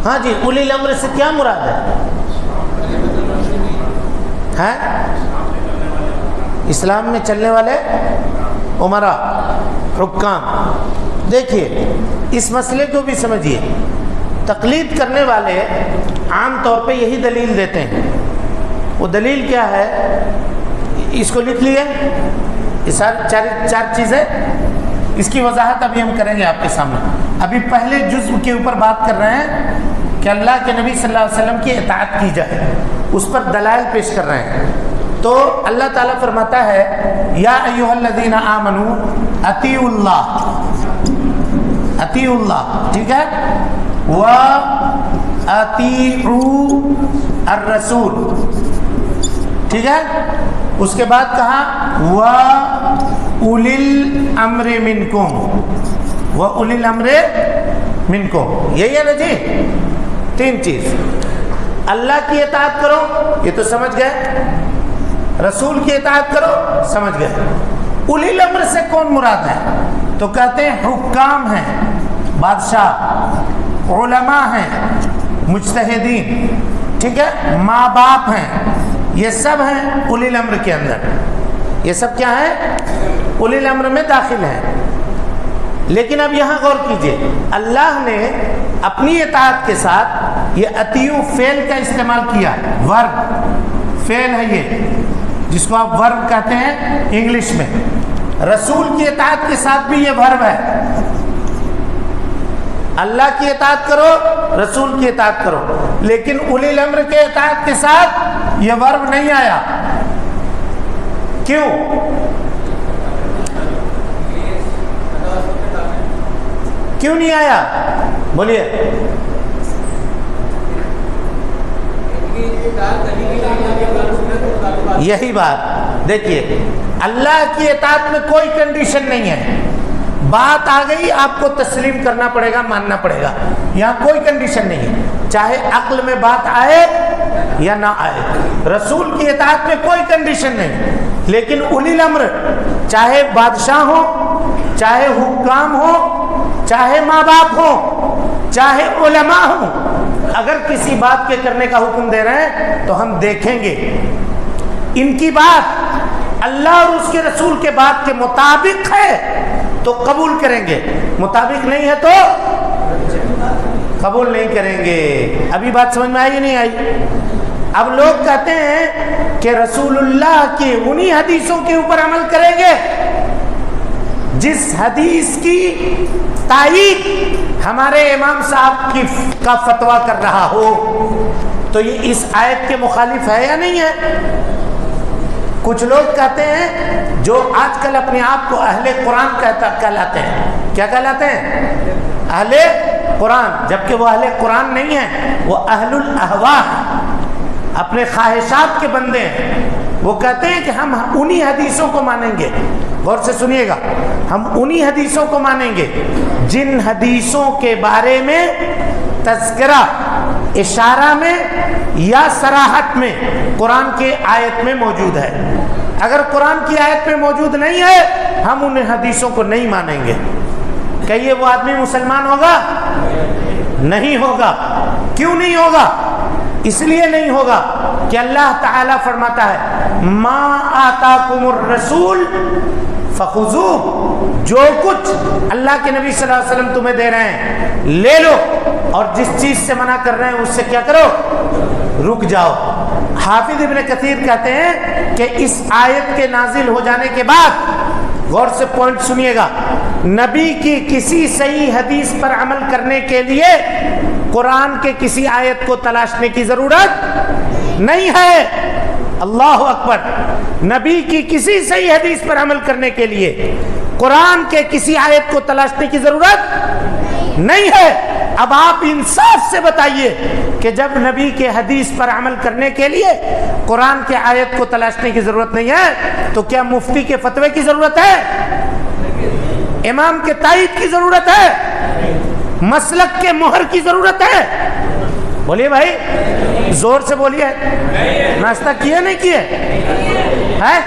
ہاں جی، اولی الامر سے کیا مراد ہے؟ اسلام میں چلنے والے امراء، حکام. دیکھیے اس مسئلے کو بھی سمجھیے. تقلید کرنے والے عام طور پہ یہی دلیل دیتے ہیں. وہ دلیل کیا ہے؟ اس کو لکھ لیے. یہ چار چیزیں، اس کی وضاحت ابھی ہم کریں گے آپ کے سامنے. ابھی پہلے جزء کے اوپر بات کر رہے ہیں کہ اللہ کے نبی صلی اللہ علیہ وسلم کی اطاعت کی جائے، اس پر دلائل پیش کر رہے ہیں. تو اللہ تعالیٰ فرماتا ہے یا ایھا الذین آمنوا اطیعوا اللہ، اطیعوا اللہ، ٹھیک ہے، و اطیعوا الرسول، ٹھیک ہے. اس کے بعد کہا و اولی الامر منکم، و اولی الامر منکم. یہی ہے نا جی، تین چیز. اللہ کی اطاعت کرو، یہ تو سمجھ گئے. رسول کی اطاعت کرو، سمجھ گئے. اولی الامر سے کون مراد ہے؟ تو کہتے ہیں حکام ہیں، بادشاہ، علماء ہیں، مجتہدین، ٹھیک ہے، ماں باپ ہیں. یہ سب ہیں اولی الامر کے اندر. یہ سب کیا ہے؟ اولی الامر میں داخل ہیں. لیکن اب یہاں غور کیجئے، اللہ نے اپنی اطاعت کے ساتھ یہ اطیعوا فعل کا استعمال کیا. ورب فعل ہے یہ، جس کو آپ ورب کہتے ہیں انگلش میں. رسول کی اطاعت کے ساتھ بھی یہ ورب ہے. اللہ کی اطاعت کرو، رسول کی اطاعت کرو. لیکن اولی الامر کے اطاعت کے ساتھ یہ ورب نہیں آیا. کیوں؟ کیوں نہیں آیا؟ بولیے. یہی بات دیکھیے، اللہ کی اطاعت میں کوئی کنڈیشن نہیں ہے. بات آ گئی، آپ کو تسلیم کرنا پڑے گا، ماننا پڑے گا. یہاں کوئی کنڈیشن نہیں ہے، چاہے عقل میں بات آئے یا نہ آئے. رسول کی اطاعت میں کوئی کنڈیشن نہیں. لیکن اولی الامر، چاہے بادشاہ ہو، چاہے حکام ہو، چاہے ماں باپ ہو، چاہے علماء ہو، اگر کسی بات کے کرنے کا حکم دے رہے ہیں تو ہم دیکھیں گے ان کی بات اللہ اور اس کے رسول کے بات کے مطابق ہے تو قبول کریں گے، مطابق نہیں ہے تو قبول نہیں کریں گے. ابھی بات سمجھ میں آئی یا نہیں آئی؟ اب لوگ کہتے ہیں کہ رسول اللہ کی انہی حدیثوں کے اوپر عمل کریں گے جس حدیث کی تائید ہمارے امام صاحب کا فتویٰ کر رہا ہو. تو یہ اس آیت کے مخالف ہے یا نہیں ہے؟ کچھ لوگ کہتے ہیں جو آج کل اپنے آپ کو اہل قرآن کہلاتے ہیں. کیا کہلاتے ہیں؟ اہل قرآن، جبکہ وہ اہل قرآن نہیں ہیں، وہ اہل الاہواء ہیں، اپنے خواہشات کے بندے ہیں. وہ کہتے ہیں کہ ہم انہی حدیثوں کو مانیں گے. غور سے سنیے گا، ہم انہی حدیثوں کو مانیں گے جن حدیثوں کے بارے میں تذکرہ اشارہ میں یا صراحت میں قرآن کے آیت میں موجود ہے. اگر قرآن کی آیت میں موجود نہیں ہے ہم ان حدیثوں کو نہیں مانیں گے. کہیے وہ آدمی مسلمان ہوگا؟ نہیں ہوگا. کیوں نہیں ہوگا؟ اس لیے نہیں ہوگا کہ اللہ تعالیٰ فرماتا ہے ما آتاکم الرسول فخذوہ، جو کچھ اللہ کے نبی صلی اللہ علیہ وسلم تمہیں دے رہے ہیں لے لو، اور جس چیز سے منع کر رہے ہیں اس سے کیا کرو؟ رک جاؤ. حافظ ابن کثیر کہتے ہیں کہ اس آیت کے نازل ہو جانے کے بعد، غور سے پوائنٹ سنیے گا، نبی کی کسی صحیح حدیث پر عمل کرنے کے لیے قرآن کے کسی آیت کو تلاشنے کی ضرورت نہیں ہے. اللہ اکبر، نبی کی کسی صحیح حدیث پر عمل کرنے کے لیے قرآن کے کسی آیت کو تلاشنے کی ضرورت نہیں ہے۔ اب آپ انصاف سے بتائیے کہ جب نبی کے حدیث پر عمل کرنے کے لیے قرآن کے آیت کو تلاشنے کی ضرورت نہیں ہے تو کیا مفتی کے فتوے کی ضرورت ہے؟ امام کے تائید کی ضرورت ہے؟ مسلک کے مہر کی ضرورت ہے؟ بولیے بھائی، زور سے بولیے، ناشتہ کیے نہیں کیے؟ ہے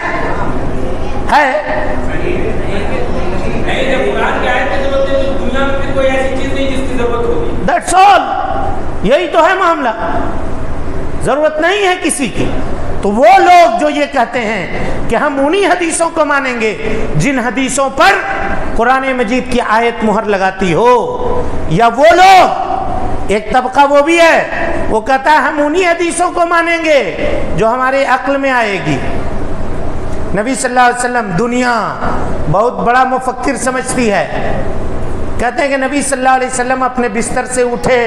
دیٹس آل، یہی تو ہے معاملہ، ضرورت نہیں ہے کسی کی۔ تو وہ لوگ جو یہ کہتے ہیں کہ ہم انہی حدیثوں کو مانیں گے جن حدیثوں پر قرآن مجید کی آیت مہر لگاتی ہو، یا وہ لوگ، ایک طبقہ وہ بھی ہے، وہ کہتا ہے ہم انہی حدیثوں کو مانیں گے جو ہمارے عقل میں آئے گی۔ نبی صلی اللہ علیہ وسلم دنیا بہت بڑا مفکر سمجھتی ہے، کہتے ہیں کہ نبی صلی اللہ علیہ وسلم اپنے بستر سے اٹھے،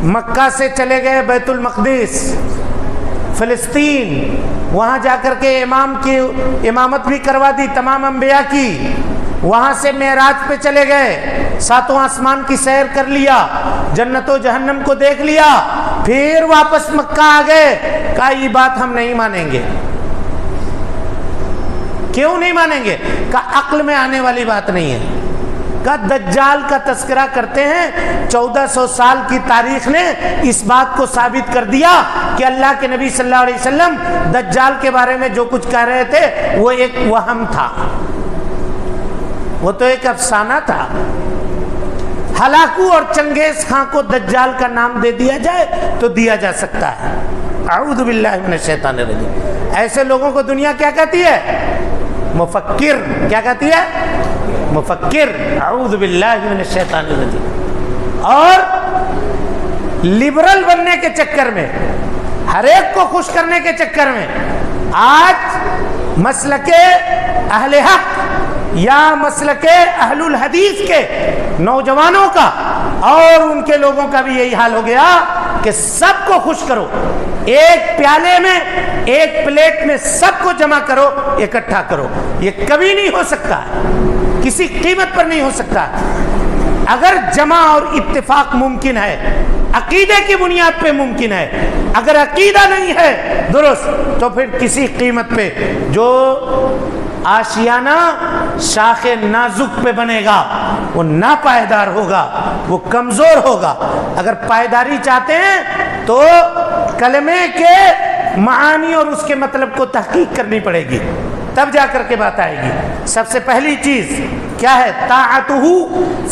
مکہ سے چلے گئے بیت المقدس، فلسطین، وہاں جا کر کے امام کی امامت بھی کروا دی تمام انبیاء کی، وہاں سے معراج پہ چلے گئے، ساتوں آسمان کی سیر کر لیا، جنت و جہنم کو دیکھ لیا، پھر واپس مکہ آ گئے، کہا یہ بات ہم نہیں مانیں گے۔ کیوں نہیں مانیں گے؟ کہا عقل میں آنے والی بات نہیں ہے۔ کہا دجال کا تذکرہ کرتے ہیں، 1400 سال کی تاریخ نے اس بات کو ثابت کر دیا کہ اللہ کے نبی صلی اللہ علیہ وسلم دجال کے بارے میں جو کچھ کہہ رہے تھے وہ ایک وہم تھا، وہ تو ایک افسانہ تھا۔ ہلاکو اور چنگیز خان کو دجال کا نام دے دیا جائے تو دیا جا سکتا ہے۔ اعوذ باللہ من الشیطان الرجیم۔ ایسے لوگوں کو دنیا کیا کہتی ہے؟ مفکر۔ کیا کہتی ہے؟ مفکر۔ اعوذ باللہ من الشیطان الرجیم۔ اور لبرل بننے کے چکر میں، ہر ایک کو خوش کرنے کے چکر میں آج مسلک اہل حق یا مسلک اہل الحدیث کے نوجوانوں کا اور ان کے لوگوں کا بھی یہی حال ہو گیا کہ سب کو خوش کرو، ایک پیالے میں، ایک پلیٹ میں سب کو جمع کرو، اکٹھا کرو۔ یہ کبھی نہیں ہو سکتا، کسی قیمت پر نہیں ہو سکتا۔ اگر جمع اور اتفاق ممکن ہے، عقیدے کی بنیاد پہ ممکن ہے، اگر عقیدہ نہیں ہے درست تو پھر کسی قیمت پہ جو آشیانہ شاخ نازک پہ بنے گا وہ ناپائیدار ہوگا، وہ کمزور ہوگا۔ اگر پائیداری چاہتے ہیں تو کلمے کے معانی اور اس کے مطلب کو تحقیق کرنی پڑے گی، تب جا کر کے بات آئے گی۔ سب سے پہلی چیز کیا ہے؟ طاعتہ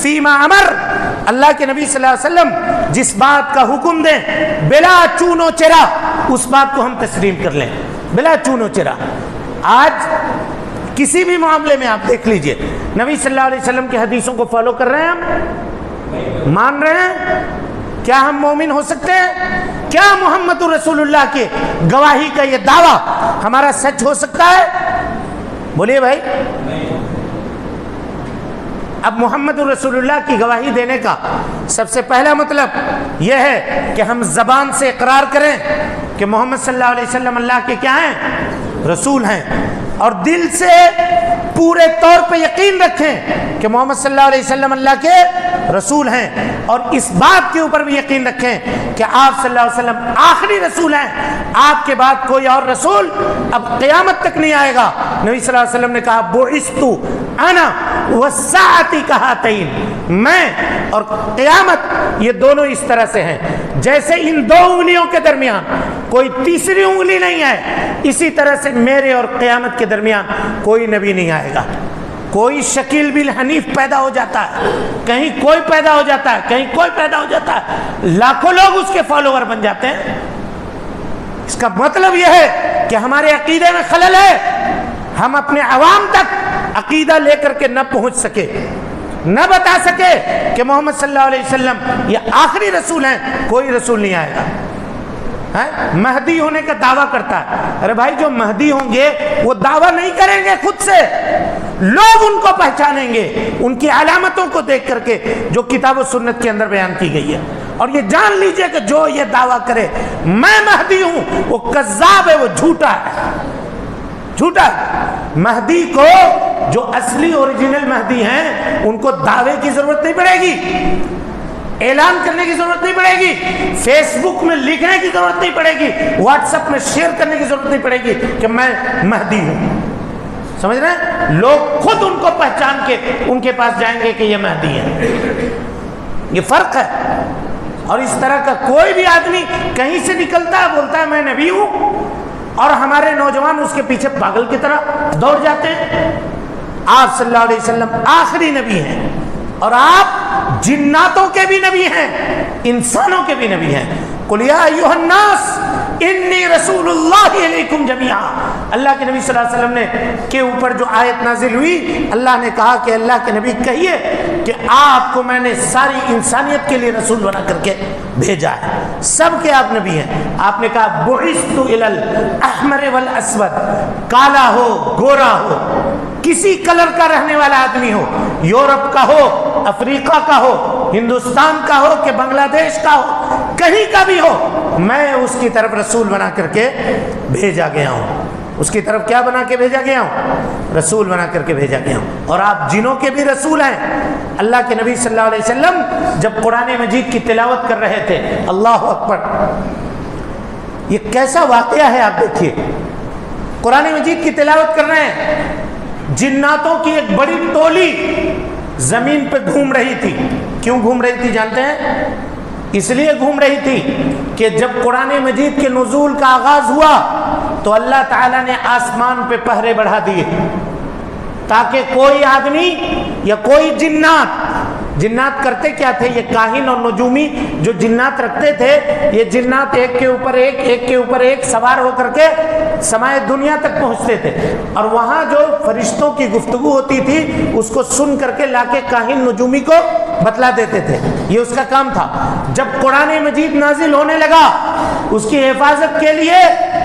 فیما امر، اللہ کے نبی صلی اللہ علیہ وسلم جس بات کا حکم دیں بلا چون و چرا اس بات کو ہم تسلیم کر لیں، بلا چون و چرا۔ آج کسی بھی معاملے میں آپ دیکھ لیجئے، نبی صلی اللہ علیہ وسلم کی حدیثوں کو فالو کر رہے ہیں، ہم مان رہے ہیں؟ کیا ہم مومن ہو سکتے ہیں؟ کیا محمد رسول اللہ کے گواہی کا یہ دعویٰ ہمارا سچ ہو سکتا ہے؟ بولیے بھائی۔ اب محمد رسول اللہ کی گواہی دینے کا سب سے پہلا مطلب یہ ہے کہ ہم زبان سے اقرار کریں کہ محمد صلی اللہ علیہ وسلم اللہ کے کیا ہیں؟ رسول ہیں، اور دل سے پورے طور پہ یقین رکھیں کہ محمد صلی اللہ علیہ وسلم اللہ کے رسول ہیں، اور اس بات کے اوپر بھی یقین رکھیں کہ آپ صلی اللہ علیہ وسلم آخری رسول ہیں، آپ کے بعد کوئی اور رسول اب قیامت تک نہیں آئے گا۔ نبی صلی اللہ علیہ وسلم نے کہا بعثت انا والساعۃ کہاتین، میں اور قیامت یہ دونوں اس طرح سے ہیں جیسے ان دو انگلیوں کے درمیان کوئی تیسری انگلی نہیں ہے، اسی طرح سے میرے اور قیامت کے درمیان کوئی نبی نہیں آئے گا۔ کوئی شکیل بن حنیف پیدا ہو جاتا ہے، کہیں کوئی پیدا ہو جاتا ہے، کہیں کوئی پیدا ہو جاتا ہے، لاکھوں لوگ اس کے فالوور بن جاتے ہیں۔ اس کا مطلب یہ ہے کہ ہمارے عقیدے میں خلل ہے، ہم اپنے عوام تک عقیدہ لے کر کے نہ پہنچ سکے، نہ بتا سکے کہ محمد صلی اللہ علیہ وسلم یہ آخری رسول ہیں، کوئی رسول نہیں آئے گا۔ مہدی ہونے کا دعویٰ کرتا ہے، ارے بھائی جو مہدی ہوں گے وہ دعویٰ نہیں کریں گے خود سے، لوگ ان کو پہچانیں گے ان کی علامتوں کو دیکھ کر کے جو کتاب و سنت کے اندر بیان کی گئی ہے۔ اور یہ جان لیجئے کہ جو یہ دعویٰ کرے میں مہدی ہوں وہ کذاب ہے، وہ جھوٹا ہے، جھوٹا ہے۔ مہدی کو جو اصلی اوریجنل مہدی ہیں ان کو دعوے کی ضرورت نہیں پڑے گی، اعلان کرنے کی ضرورت نہیں پڑے گی، فیس بک میں لکھنے کی ضرورت نہیں پڑے گی، واٹس ایپ میں شیئر کرنے کی ضرورت نہیں پڑے گی کہ میں مہدی ہوں۔ سمجھ رہے ہیں؟ لوگ خود ان کو پہچان کے ان کے پاس جائیں گے کہ یہ مہدی ہے۔ یہ فرق ہے۔ اور اس طرح کا کوئی بھی آدمی کہیں سے نکلتا ہے بولتا ہے میں نبی ہوں، اور ہمارے نوجوان اس کے پیچھے پاگل کی طرح دوڑ جاتے ہیں۔ آپ صلی اللہ علیہ وسلم آخری نبی ہیں، اور آپ جناتوں کے بھی نبی ہیں، انسانوں کے بھی نبی ہیں۔ قل یا ایھا الناس انی رسول اللہ علیکم جمیعا۔ اللہ کے نبی صلی اللہ علیہ وسلم نے کے اوپر جو آیت نازل ہوئی، اللہ نے کہا کہ اللہ کے نبی کہیے کہ آپ کو میں نے ساری انسانیت کے لیے رسول بنا کر کے بھیجا ہے، سب کے آپ نبی ہیں۔ آپ نے کہا بعثت الی الاحمر والاسود، کالا ہو گورا ہو، کسی کلر کا رہنے والا آدمی ہو، یورپ کا ہو، افریقہ کا ہو، ہندوستان کا ہو کہ بنگلہ دیش کا ہو، کہیں کا بھی ہو، میں اس کی طرف رسول بنا کر کے بھیجا گیا ہوں۔ اس کی طرف کیا بنا کے بھیجا گیا ہوں؟ رسول بنا کر کے بھیجا گیا ہوں۔ اور آپ جنوں کے بھی رسول ہیں۔ اللہ کے نبی صلی اللہ علیہ وسلم جب قرآن مجید کی تلاوت کر رہے تھے، اللہ اکبر، یہ کیسا واقعہ ہے آپ دیکھیے، قرآن مجید کی تلاوت کر رہے ہیں، جناتوں کی ایک بڑی ٹولی زمین پہ گھوم رہی تھی۔ کیوں گھوم رہی تھی جانتے ہیں؟ اس لیے گھوم رہی تھی کہ جب قرآن مجید کے نزول کا آغاز ہوا تو اللہ تعالیٰ نے آسمان پہ پہرے بڑھا دیے تاکہ کوئی آدمی یا کوئی جنات کرتے کیا تھے؟ یہ کاہن اور نجومی جو جنات رکھتے تھے، یہ جنات ایک کے اوپر ایک سوار ہو کر کے سمائے دنیا تک پہنچتے تھے، اور وہاں جو فرشتوں کی گفتگو ہوتی تھی اس کو سن کر کے لا کے کاہن نجومی کو بتلا دیتے تھے۔ یہ اس کا کام تھا۔ جب قرآن مجید نازل ہونے لگا، اس کی حفاظت کے لیے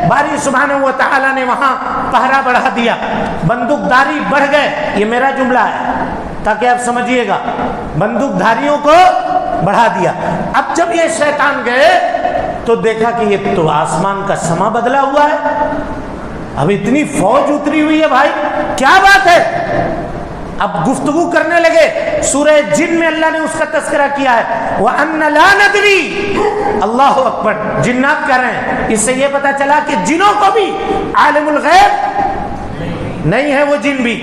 باری سبحانہ و تعالیٰ نے وہاں پہرا بڑھا دیا، بندوق داری بڑھ گئے۔ یہ میرا جملہ ہے تاکہ آپ سمجھیے گا، بندوق دھاریوں کو بڑھا دیا۔ اب جب یہ شیطان گئے تو دیکھا کہ یہ تو آسمان کا سما بدلا ہوا ہے، اب اتنی فوج اتری ہوئی ہے، بھائی کیا بات ہے؟ اب گفتگو کرنے لگے۔ سورہ جن میں اللہ نے اس کا تذکرہ کیا ہے، وَأَنَّ لَا نَدْرِي، اللہ اکبر، جنات کہہ رہے ہیں۔ اس سے یہ پتا چلا کہ جنوں کو بھی عالم الغیب نہیں ہے، وہ جن بھی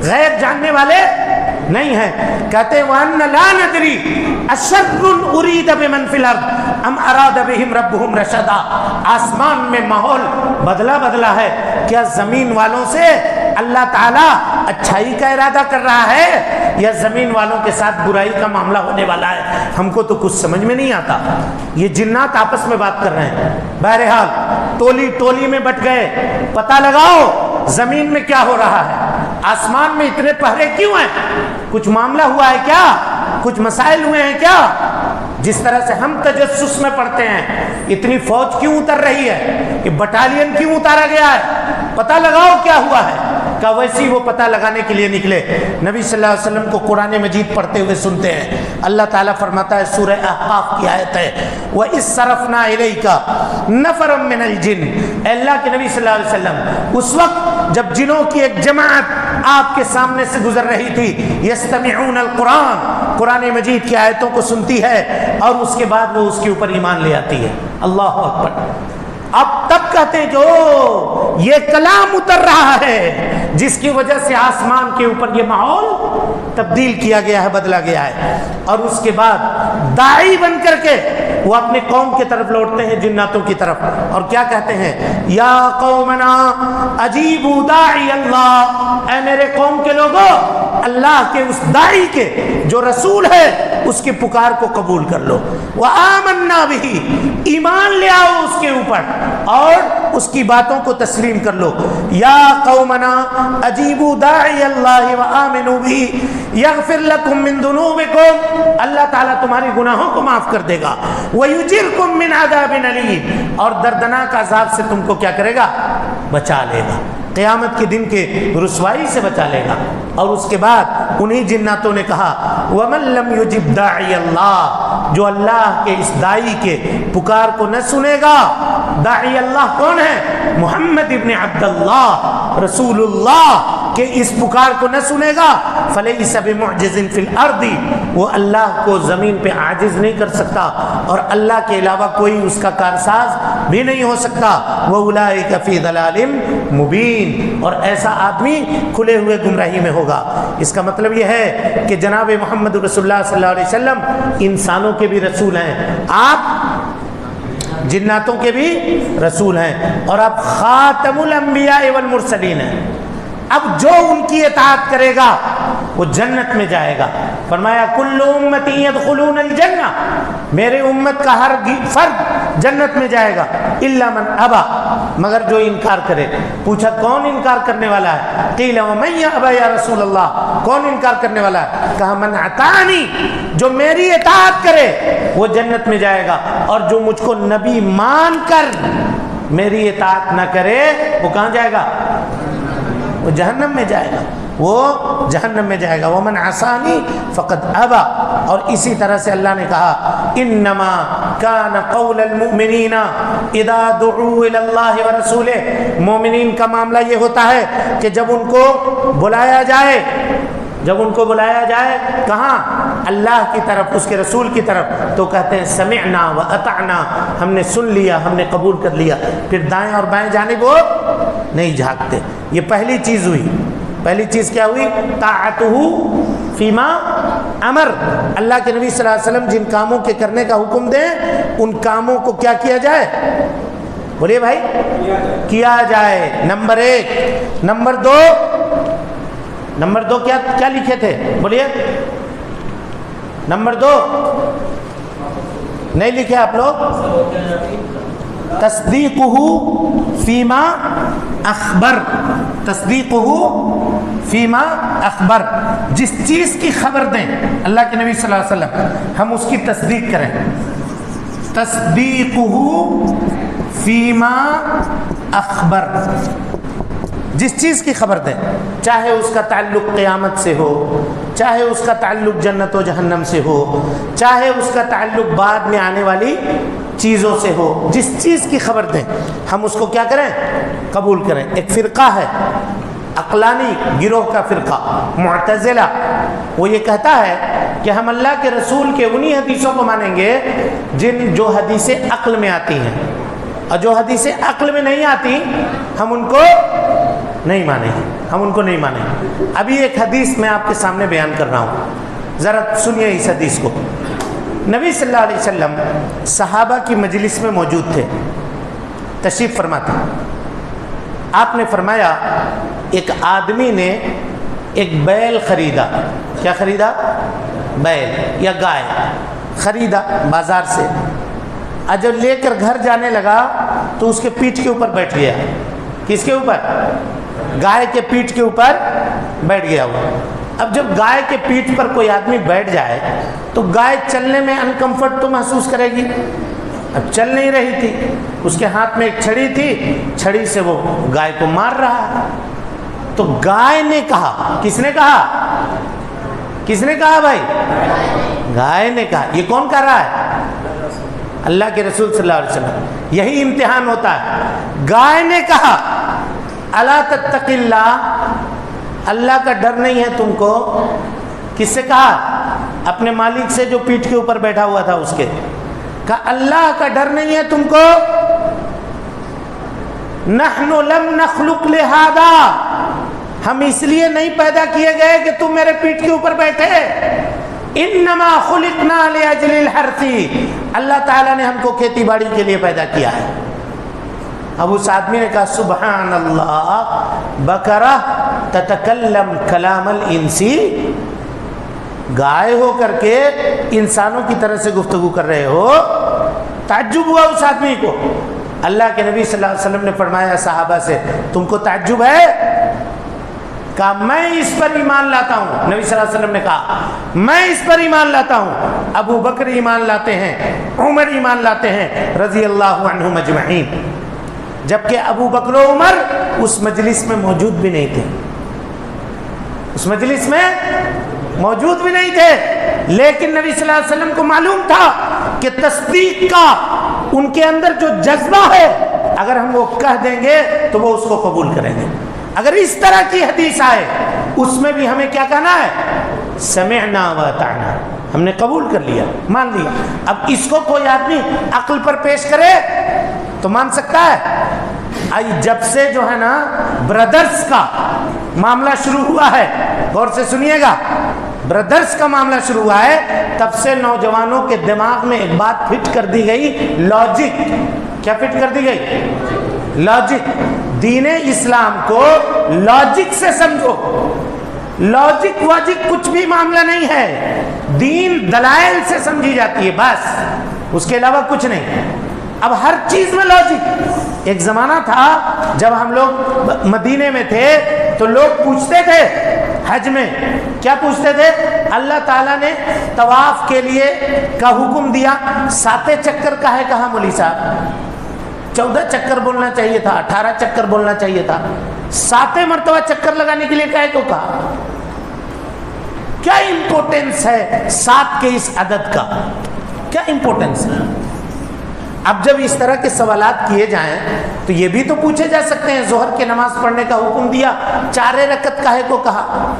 غیب جاننے والے نہیں ہیں۔ کہتے ہیں وَأَنَّ لَا نَدْرِي أَشَرٌّ أُرِيدَ بِمَنْ فِي الْأَرْضِ أَمْ أَرَادَ بِهِمْ رَبُّهُمْ رَشَدًا۔ آسمان میں ماحول بدلا ہے، کیا زمین والوں سے اللہ تعالیٰ اچھائی کا ارادہ کر رہا ہے یا زمین والوں کے ساتھ برائی کا معاملہ ہونے والا ہے؟ ہم کو تو کچھ سمجھ میں نہیں آتا۔ یہ جنات آپس میں بات کر رہے ہیں۔ بہرحال ٹولی میں بٹ گئے، پتہ لگاؤ زمین میں کیا ہو رہا ہے، آسمان میں اتنے پہرے کیوں ہیں؟ کچھ معاملہ ہوا ہے کیا؟ کچھ مسائل ہوئے ہیں کیا؟ جس طرح سے ہم تجسس میں پڑھتے ہیں، اتنی فوج کیوں اتر رہی ہے، کہ بٹالین کیوں اتارا گیا ہے، پتہ لگاؤ کیا ہوا ہے۔ کہ ویسی وہ پتہ لگانے کے لیے نکلے۔ نبی صلی اللہ علیہ وسلم کو قرآن مجید پڑھتے ہوئے سنتے ہیں۔ اللہ تعالیٰ فرماتا ہے، سورہ احقاف کی آیت ہے، وَإِذْ صَرَفْنَا إِلَيْكَ نَفَرًا مِّنَ الْجِنِّ۔ اے اللہ کے نبی صلی اللہ علیہ وسلم، اس وقت جب جنوں کی ایک جماعت آپ کے سامنے سے گزر رہی تھی، يَسْتَمِعُونَ الْقُرْآنَ، قرآن مجید کی آیتوں کو سنتی ہے اور اس کے بعد وہ اس کے اوپر ایمان لے آتی ہے۔ اللہ اکبر۔ اب تب کہتے ہیں جو یہ کلام اتر رہا ہے جس کی وجہ سے آسمان کے اوپر یہ ماحول تبدیل کیا گیا ہے، بدلا گیا ہے، اور اس کے بعد داعی بن کر کے وہ اپنے قوم کی طرف لوٹتے ہیں، جناتوں کی طرف، اور کیا کہتے ہیں؟ یا قومنا اجیبوا داعی اللہ، اے میرے قوم کے لوگوں، اللہ کے اس داعی کے جو رسول ہے اس کی پکار کو قبول کر لو، وآمنا بہ، ایمان لے آؤ اس کے اوپر اور اس کی باتوں کو تسلیم کر لو۔ یا قومنا اجیبوا داعی اللہ وآمنوا بہ یغفر لکم من ذنوبکم، اللہ تعالیٰ تمہاری گناہوں کو معاف کر دے گا، ویجرکم من عذاب علیم، اور دردناک عذاب سے تم کو کیا کرے گا؟ بچا لے گا، قیامت کے دن کے رسوائی سے بچا لے گا۔ اور اس کے بعد انہی جناتوں نے کہا وَمَن لَّمْ يُجِبْ دَاعِيَ اللَّهِ، جو اللہ کے اس دائی کے پکار کو نہ سنے گا. داعی اللہ کون ہے؟ محمد ابن عبداللہ رسول اللہ کہ اس پکار کو نہ سنے گا. فلیس بمعجز فی الارض، وہ اللہ کو زمین پہ عاجز نہیں کر سکتا اور اللہ کے علاوہ کوئی اس کا کارساز بھی نہیں ہو سکتا. وَأُولَٰئِكَ فِي ضَلَالٍ مُبِينٍ، اور ایسا آدمی کھلے ہوئے گمراہی میں ہوگا. اس کا مطلب یہ ہے کہ جناب محمد رسول اللہ صلی اللہ علیہ وسلم انسانوں کے بھی رسول ہیں، آپ جناتوں کے بھی رسول ہیں، اور آپ خاتم الانبیاء والمرسلین ہیں. اب جو ان کی اطاعت کرے گا وہ جنت میں جائے گا. فرمایا کل امتی یدخلون الجنہ، میرے امت کا ہر فرد جنت میں جائے گا الا من ابا، مگر جو انکار کرے. پوچھا کون انکار کرنے والا ہے؟ قیل ومن یابا یا رسول اللہ، کون انکار کرنے والا ہے؟ کہا من اطاعنی، جو میری اطاعت کرے وہ جنت میں جائے گا، اور جو مجھ کو نبی مان کر میری اطاعت نہ کرے وہ کہاں جائے گا؟ وہ جہنم میں جائے گا، وہ جہنم میں جائے گا. ومن عصانی فقد ابا. اور اسی طرح سے اللہ نے کہا انما کان قول المؤمنین اذا دعوا الی اللہ ورسولہ، مومنین کا معاملہ یہ ہوتا ہے کہ جب ان کو بلایا جائے، جب ان کو بلایا جائے کہاں؟ اللہ کی طرف، اس کے رسول کی طرف، تو کہتے ہیں سمعنا و اطعنا، ہم نے سن لیا، ہم نے قبول کر لیا. پھر دائیں اور بائیں جانب وہ نہیں جھانکتے. یہ پہلی چیز ہوئی. پہلی چیز کیا ہوئی؟ طاعتہ فیما امر، اللہ کے نبی صلی اللہ علیہ وسلم جن کاموں کے کرنے کا حکم دیں ان کاموں کو کیا کیا جائے؟ بولیے بھائی، کیا جائے. نمبر ایک. نمبر دو کیا لکھے تھے؟ بولیے. نمبر دو نہیں لکھے آپ لوگ؟ تصدیقہ فیما اخبر، تصدیقہ فیما اخبر، جس چیز کی خبر دیں اللہ کے نبی صلی اللہ علیہ وسلم ہم اس کی تصدیق کریں. تصدیقہ فیما اخبر، جس چیز کی خبر دیں، چاہے اس کا تعلق قیامت سے ہو، چاہے اس کا تعلق جنت و جہنم سے ہو، چاہے اس کا تعلق بعد میں آنے والی چیزوں سے ہو، جس چیز کی خبر دیں ہم اس کو کیا کریں؟ قبول کریں. ایک فرقہ ہے عقلانی گروہ کا فرقہ معتزلہ، وہ یہ کہتا ہے کہ ہم اللہ کے رسول کے انہی حدیثوں کو مانیں گے جو حدیثیں عقل میں آتی ہیں، اور جو حدیثیں عقل میں نہیں آتی ہم ان کو نہیں مانیں گے، ہم ان کو نہیں مانیں گے. ابھی ایک حدیث میں آپ کے سامنے بیان کر رہا ہوں، ذرا سنیے اس حدیث کو. نبی صلی اللہ علیہ وسلم صحابہ کی مجلس میں موجود تھے، تشریف فرما تھے. آپ نے فرمایا ایک آدمی نے ایک بیل خریدا. کیا خریدا؟ بیل یا گائے خریدا بازار سے. اور جب لے کر گھر جانے لگا تو اس کے پیٹھ کے اوپر بیٹھ گیا. کس کے اوپر؟ گائے کے پیٹھ کے اوپر بیٹھ گیا وہ. اب جب گائے کے پیٹھ پر کوئی آدمی بیٹھ جائے تو گائے چلنے میں انکمفرٹ تو محسوس کرے گی. اب چل نہیں رہی تھی، اس کے ہاتھ میں ایک چھڑی تھی، چھڑی سے وہ گائے کو مار رہا ہے. تو گائے نے کہا، کس نے کہا؟ کس نے کہا بھائی؟ گائے نے کہا. یہ کون کر رہا ہے؟ اللہ کے رسول صلی اللہ علیہ وسلم. یہی امتحان ہوتا ہے. گائے نے کہا الا تتق اللہ، اللہ کا ڈر نہیں ہے تم کو. کس سے کہا؟ اپنے مالک سے جو پیٹھ کے اوپر بیٹھا ہوا تھا اس کے. کہا اللہ کا ڈر نہیں ہے تم کو. نحن لم نخلق لہذا، ہم اس لیے نہیں پیدا کیے گئے کہ تم میرے پیٹھ کے اوپر بیٹھے. انما خلقنا لاجل الحرث، اللہ تعالیٰ نے ہم کو کھیتی باڑی کے لیے پیدا کیا ہے. اب اس آدمی نے کہا سبحان اللہ، بقرہ تتکلم کلام الانسی، گائے ہو کر کے انسانوں کی طرح سے گفتگو کر رہے ہو. تعجب ہوا اس آدمی کو. اللہ کے نبی صلی اللہ علیہ وسلم نے فرمایا صحابہ سے تم کو تعجب ہے؟ کہا میں اس پر ایمان لاتا ہوں. نبی صلی اللہ علیہ وسلم نے کہا میں اس پر ایمان لاتا ہوں. ابو بکر ایمان لاتے ہیں، عمر ایمان لاتے ہیں رضی اللہ عنہم اجمعین. جبکہ ابو بکر و عمر اس مجلس میں موجود بھی نہیں تھے، اس مجلس میں موجود بھی نہیں تھے. لیکن نبی صلی اللہ علیہ وسلم کو معلوم تھا کہ تصدیق کا ان کے اندر جو جذبہ ہے، اگر ہم وہ کہہ دیں گے تو وہ اس کو قبول کریں گے۔ اگر اس طرح کی حدیث آئے اس میں بھی ہمیں کیا کہنا ہے؟ سمعنا واطعنا، ہم نے قبول کر لیا، مان لیا۔ اب اس کو کوئی آدمی عقل پر پیش کرے تو مان سکتا ہے؟ جب سے جو ہے نا برادرز کا معاملہ شروع ہوا ہے، غور سے سنیے گا، برادرز کا معاملہ شروع ہوا ہے، تب سے نوجوانوں کے دماغ میں ایک بات فٹ کر دی گئی، لاجک۔ کیا فٹ کر دی گئی؟ لاجک۔ دین اسلام کو لاجک سے سمجھو۔ لاجک واجک کچھ بھی معاملہ نہیں ہے، دین دلائل سے سمجھی جاتی ہے بس، اس کے علاوہ کچھ نہیں۔ اب ہر چیز میں لاجک۔ ایک زمانہ تھا جب ہم لوگ مدینے میں تھے تو لوگ پوچھتے تھے حج میں، کیا پوچھتے تھے؟ اللہ تعالیٰ نے طواف کے لیے کا حکم دیا، 7 چکر کا ہے کہاں مولوی صاحب؟ 14 چکر بولنا چاہیے تھا، 18 چکر بولنا چاہیے تھا، 7 مرتبہ چکر لگانے کے لیے کہے کو کہا؟ کیا امپورٹنس ہے 7 کے اس عدد کا؟ کیا امپورٹنس ہے؟ اب جب اس طرح کے سوالات کیے جائیں تو یہ بھی تو پوچھے جا سکتے ہیں، ظہر کی نماز پڑھنے کا حکم دیا، 4 رکعت کہے کو کہا؟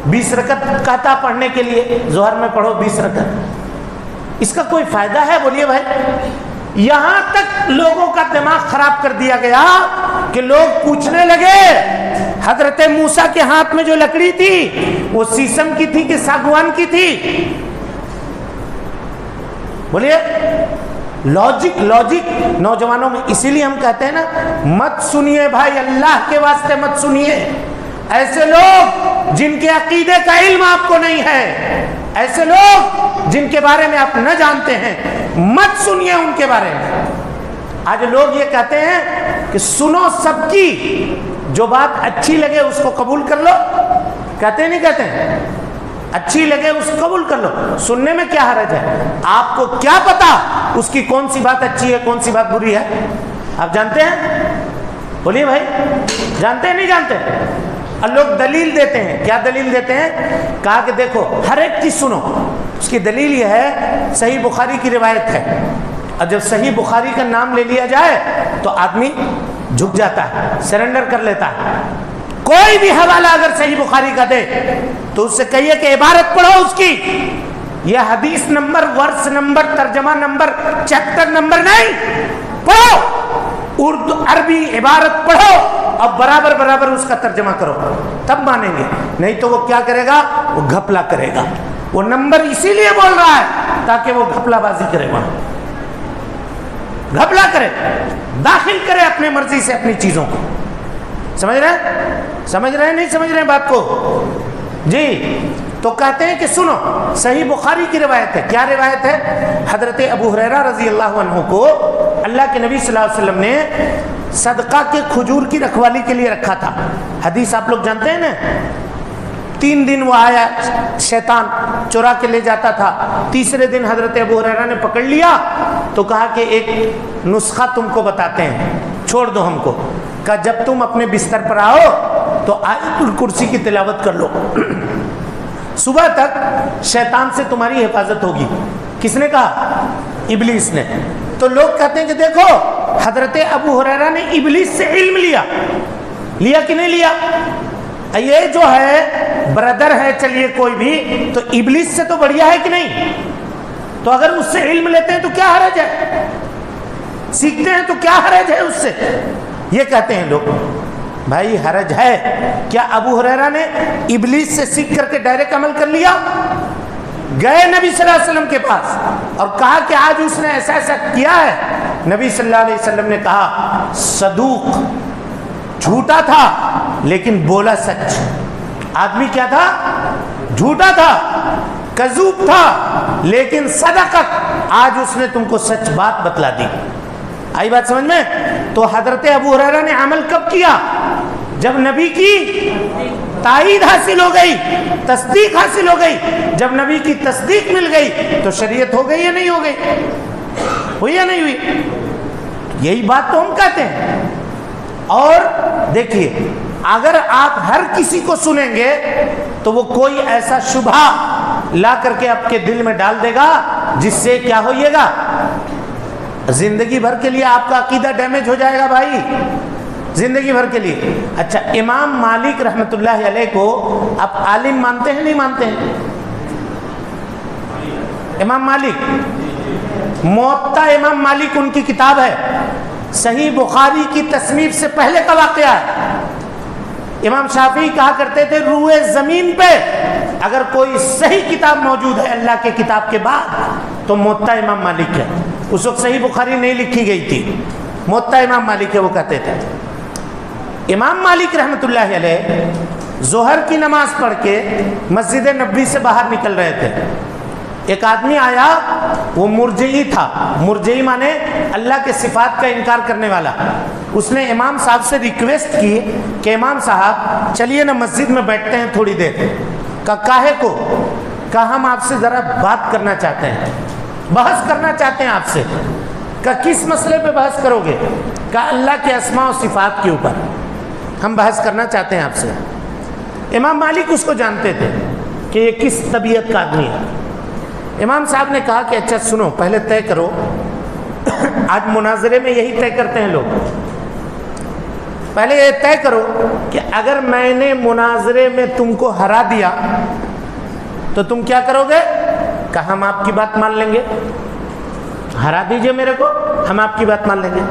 20 رکعت کہتا پڑھنے کے لیے، ظہر میں پڑھو 20 رکعت، اس کا کوئی فائدہ ہے؟ بولیے بھائی۔ یہاں تک لوگوں کا دماغ خراب کر دیا گیا کہ لوگ پوچھنے لگے حضرت موسیٰ کے ہاتھ میں جو لکڑی تھی وہ سیسم کی تھی کہ ساگوان کی تھی؟ بولیے۔ لاجک نوجوانوں میں، اسی لیے ہم کہتے ہیں نا، مت سنیے بھائی، اللہ کے واسطے مت سنیے ایسے لوگ جن کے عقیدے کا علم آپ کو نہیں ہے، ایسے لوگ جن کے بارے میں آپ نہ جانتے ہیں، مت سنیے ان کے بارے میں۔ آج لوگ یہ کہتے ہیں کہ سنو سب کی، جو بات اچھی لگے اس کو قبول کر لو، کہتے ہیں نہیں کہتے ہیں؟ اچھی لگے اس کو قبول کر لو، سننے میں کیا حرج ہے؟ آپ کو کیا پتا اس کی کون سی بات اچھی ہے کون سی بات بری ہے؟ آپ جانتے ہیں؟ بولیے بھائی، جانتے ہیں نہیں جانتے؟ اور لوگ دلیل دیتے ہیں، کیا دلیل دیتے ہیں؟ کہا کہ دیکھو ہر ایک چیز سنو، اس کی دلیل یہ ہے صحیح بخاری کی روایت ہے، اور جب صحیح بخاری کا نام لے لیا جائے تو آدمی جھک جاتا ہے، سرنڈر کر لیتا ہے۔ کوئی بھی حوالہ اگر صحیح بخاری کا دے تو اس سے کہیے کہ عبارت پڑھو اس کی، یہ حدیث نمبر، ورس نمبر، ترجمہ نمبر، چیپٹر نمبر نہیں، پڑھو اردو عربی عبارت پڑھو اور برابر اس کا ترجمہ کرو، تب مانیں گے۔ نہیں تو وہ کیا کرے گا؟ وہ گھپلا کرے گا۔ وہ نمبر اسی لیے بول رہا ہے تاکہ وہ گھپلا بازی کرے، وہاں گھپلا کرے، داخل کرے اپنے مرضی سے اپنی چیزوں کو۔ سمجھ رہے ہیں نہیں سمجھ رہے ہیں بات کو؟ جی، تو کہتے ہیں کہ سنو، صحیح بخاری کی روایت ہے۔ کیا روایت ہے؟ حضرت ابو ہریرہ رضی اللہ عنہ کو اللہ کے نبی صلی اللہ علیہ وسلم نے صدقہ کے کھجور کی رکھوالی کے لیے رکھا تھا۔ حدیث آپ لوگ جانتے ہیں نا، 3 دن وہ آیا، شیطان چورا کے لے جاتا تھا، تیسرے دن حضرت ابو ہریرہ نے پکڑ لیا تو کہا کہ ایک نسخہ تم کو بتاتے ہیں، چھوڑ دو ہم کو۔ کہا جب تم اپنے بستر پر آؤ تو آیت الکرسی کی تلاوت کر لو، صبح تک شیطان سے تمہاری حفاظت ہوگی۔ کس نے کہا؟ ابلیس نے۔ تو لوگ کہتے ہیں کہ دیکھو حضرت ابو ہریرہ نے ابلیس سے علم لیا کہ نہیں لیا؟ یہ جو ہے برادر ہے، چلیے کوئی بھی، تو ابلیس سے تو بڑھیا ہے کہ نہیں؟ تو اگر اس سے علم لیتے ہیں تو کیا حرج ہے؟ سیکھتے ہیں تو کیا حرج ہے اس سے؟ یہ کہتے ہیں لوگ۔ بھائی حرج ہے۔ کیا ابو ہریرہ نے ابلیس سے سیکھ کر کے ڈائریکٹ عمل کر لیا؟ گئے نبی صلی اللہ علیہ وسلم کے پاس اور کہا کہ آج اس نے ایسا ایسا کیا ہے۔ نبی صلی اللہ علیہ وسلم نے کہا صدوق، جھوٹا تھا لیکن بولا سچ۔ آدمی کیا تھا؟ جھوٹا تھا، کذوب تھا، لیکن صدقت، آج اس نے تم کو سچ بات بتلا دی۔ آئی بات سمجھ میں؟ تو حضرت ابو ہریرہ نے عمل کب کیا؟ جب نبی کی تائید حاصل ہو گئی، تصدیق حاصل ہو گئی۔ جب نبی کی تصدیق مل گئی تو شریعت ہو گئی یا نہیں ہو گئی؟ ہوئی یا نہیں ہوئی؟ یہی بات تو ہم کہتے ہیں۔ اور دیکھیے، اگر آپ ہر کسی کو سنیں گے تو وہ کوئی ایسا شبہ لا کر کے آپ کے دل میں ڈال دے گا، جس سے کیا ہوئے گا، زندگی بھر کے لیے آپ کا عقیدہ ڈیمیج ہو جائے گا بھائی، زندگی بھر کے لیے۔ اچھا، امام مالک رحمۃ اللہ علیہ کو آپ عالم مانتے ہیں نہیں مانتے ہیں؟ امام مالک، موطا امام مالک ان کی کتاب ہے، صحیح بخاری کی تصنیف سے پہلے کا واقعہ ہے۔ امام شافعی کہا کرتے تھے روئے زمین پہ اگر کوئی صحیح کتاب موجود ہے اللہ کے کتاب کے بعد تو موطا امام مالک ہے۔ اس وقت صحیح بخاری نہیں لکھی گئی تھی، موطا امام مالک ہے وہ کہتے تھے۔ امام مالک رحمۃ اللہ علیہ ظہر کی نماز پڑھ کے مسجد نبوی سے باہر نکل رہے تھے، ایک آدمی آیا، وہ مرجئی تھا، مرجئی مانے اللہ کے صفات کا انکار کرنے والا۔ اس نے امام صاحب سے ریکویسٹ کی کہ امام صاحب چلیے نا مسجد میں بیٹھتے ہیں تھوڑی دیر۔ کہا کاہے کو؟ کہا ہم آپ سے ذرا بات کرنا چاہتے ہیں، بحث کرنا چاہتے ہیں آپ سے۔ کہا کس مسئلے پہ بحث کرو گے؟ کہا اللہ کے اسماء و صفات کے اوپر ہم بحث کرنا چاہتے ہیں آپ سے۔ امام مالک اس کو جانتے تھے کہ یہ کس طبیعت کا آدمی ہے۔ امام صاحب نے کہا کہ اچھا سنو، پہلے طے کرو، آج مناظرے میں یہی طے کرتے ہیں لوگ، پہلے یہ طے کرو کہ اگر میں نے مناظرے میں تم کو ہرا دیا تو تم کیا کرو گے؟ کہا ہم آپ کی بات مان لیں گے، ہرا دیجئے میرے کو، ہم آپ کی بات مان لیں گے۔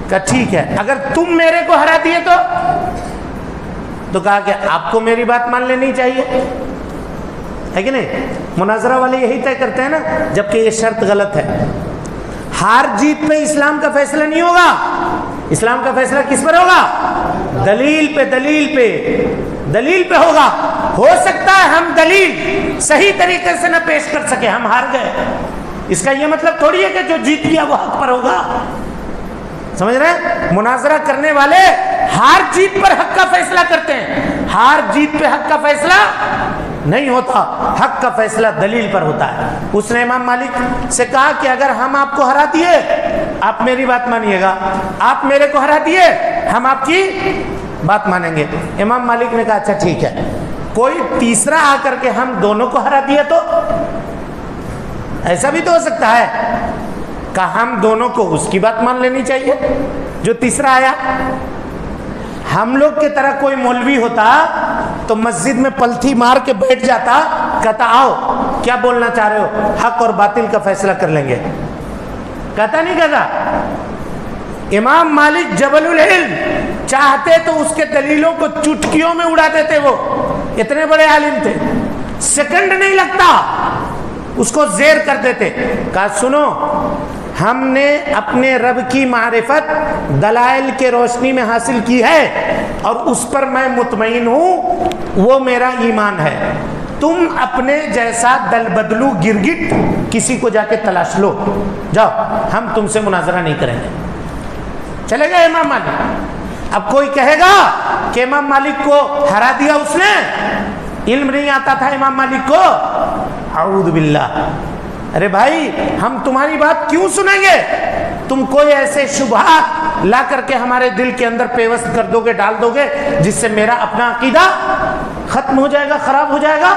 کہا ٹھیک ہے، اگر تم میرے کو ہرا دیے تو کہا کہ آپ کو میری بات مان لینی چاہیے، ہے کہ نہیں؟ مناظرہ والے یہی طے کرتے ہیں نا، جبکہ یہ شرط غلط ہے۔ ہار جیت پہ اسلام کا فیصلہ نہیں ہوگا، اسلام کا فیصلہ کس پر ہوگا؟ دلیل پہ، دلیل پہ، دلیل پہ ہوگا۔ ہو سکتا ہے ہم دلیل صحیح طریقے سے نہ پیش کر سکے، ہم ہار گئے، اس کا یہ مطلب تھوڑی ہے کہ جو جیت گیا وہ حق پر ہوگا۔ سمجھ رہے ہیں؟ مناظرہ کرنے والے ہار جیت پر حق کا فیصلہ کرتے ہیں، ہار جیت پہ حق کا فیصلہ نہیں ہوتا، حق کا فیصلہ دلیل پر ہوتا ہے۔ اس نے امام مالک سے کہا کہ اگر ہم آپ کو ہرا دیے آپ میری بات مانیے گا، آپ میرے کو ہرا دیے ہم آپ کی بات مانیں گے۔ امام مالک نے کہا اچھا ٹھیک ہے، کوئی تیسرا آ کر کے ہم دونوں کو ہرا دیا تو ایسا بھی تو ہو سکتا ہے۔ کہا ہم دونوں کو اس کی بات مان لینی چاہیے جو تیسرا آیا۔ ہم لوگ کی طرح کوئی مولوی ہوتا تو مسجد میں پلتھی مار کے بیٹھ جاتا، کہتا آؤ کیا بولنا چاہ رہے ہو، حق اور باطل کا فیصلہ کر لیں گے، کہتا نہیں کہتا۔ امام مالک جبل العلم، چاہتے تو اس کے دلیلوں کو چٹکیوں میں اڑا دیتے، وہ اتنے بڑے عالم تھے، سیکنڈ نہیں لگتا اس کو زیر کر دیتے۔ کہا سنو، ہم نے اپنے رب کی معرفت دلائل کے روشنی میں حاصل کی ہے اور اس پر میں مطمئن ہوں، وہ میرا ایمان ہے۔ تم اپنے جیسا دل بدلو گرگٹ کسی کو جا کے تلاش لو، جاؤ، ہم تم سے مناظرہ نہیں کریں گے۔ چلے گئے امام مالک۔ اب کوئی کہے گا کہ امام مالک کو ہرا دیا اس نے، علم نہیں آتا تھا امام مالک کو، اعوذ باللہ۔ ارے بھائی ہم تمہاری بات کیوں سنیں گے؟ تم کوئی ایسے شبہات لا کر کے ہمارے دل کے اندر پیوست کر دو گے، ڈال دو گے، جس سے میرا اپنا عقیدہ ختم ہو جائے گا، خراب ہو جائے گا۔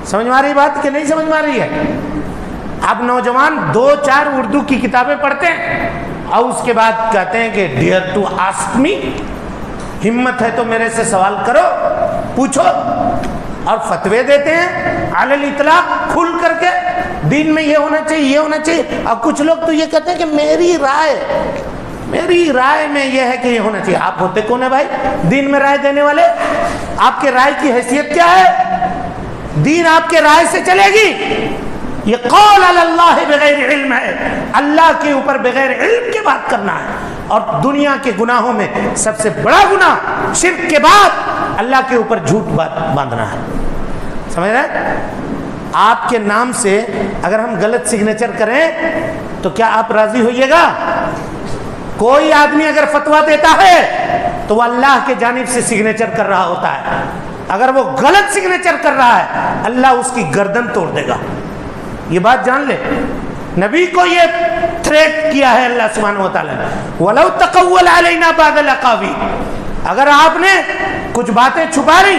سمجھ میں آ رہی بات کہ نہیں سمجھ میں آ رہی ہے؟ اب نوجوان 2-4 اردو کی کتابیں پڑھتے ہیں اور اس کے بعد کہتے ہیں کہ ڈیئر ٹو آسک می، ہمت ہے تو میرے سے سوال کرو، پوچھو، اور فتوے دیتے ہیں علی الاطلاق کھل کر کے، دین میں یہ ہونا چاہیے، یہ ہونا چاہیے۔ اب کچھ لوگ تو یہ کہتے ہیں کہ میری رائے میں یہ ہے کہ یہ ہونا چاہیے۔ آپ ہوتے کون ہے بھائی دین میں رائے دینے والے؟ آپ کے رائے کی حیثیت کیا ہے؟ دین آپ کے رائے سے چلے گی؟ یہ قول علی اللہ بغیر علم ہے، اللہ کے اوپر بغیر علم کے بات کرنا ہے۔ اور دنیا کے گناہوں میں سب سے بڑا گناہ شرک کے بعد اللہ کے اوپر جھوٹ باندھنا ہے۔ سمجھ رہے؟ آپ کے نام سے اگر ہم غلط سگنیچر کریں تو کیا آپ راضی ہوئیے گا؟ کوئی آدمی اگر فتویٰ دیتا ہے تو وہ اللہ کے جانب سے سگنیچر کر رہا ہوتا ہے، اگر وہ غلط سگنیچر کر رہا ہے اللہ اس کی گردن توڑ دے گا۔ یہ بات جان لے، نبی کو یہ تھریٹ کیا ہے اللہ سبحانہ و تعالیٰ نے، وَلَوْ تَقَوَّلَ عَلَيْنَا بَعْضَ الْأَقَاوِيلِ، اگر آپ نے کچھ باتیں چھپا لی،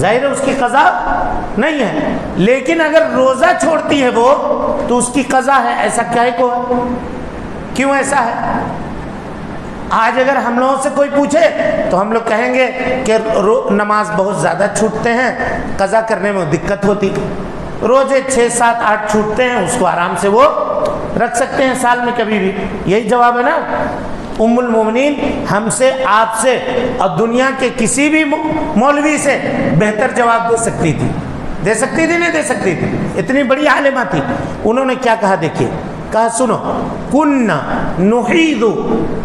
ظاہر ہے اس کی قضا نہیں ہے، لیکن اگر روزہ چھوڑتی ہے وہ تو اس کی قضا ہے. ایسا کیا کو ہے؟ کیوں ایسا ہے؟ آج اگر ہم لوگوں سے کوئی پوچھے تو ہم لوگ کہیں گے کہ نماز بہت زیادہ چھوٹتے ہیں، قضا کرنے میں دقت ہوتی. روزے 6 7 8 چھوٹتے ہیں، اس کو آرام سے وہ رکھ سکتے ہیں سال میں کبھی بھی. یہی جواب ہے نا. ام المومنین ہم سے، آپ سے اور دنیا کے کسی بھی مولوی سے بہتر جواب دے سکتی تھی. دے سکتی تھی نہیں دے سکتی تھی؟ اتنی بڑی عالمہ تھی. انہوں نے کیا کہا دیکھیے، کہا سنو، کننا نحید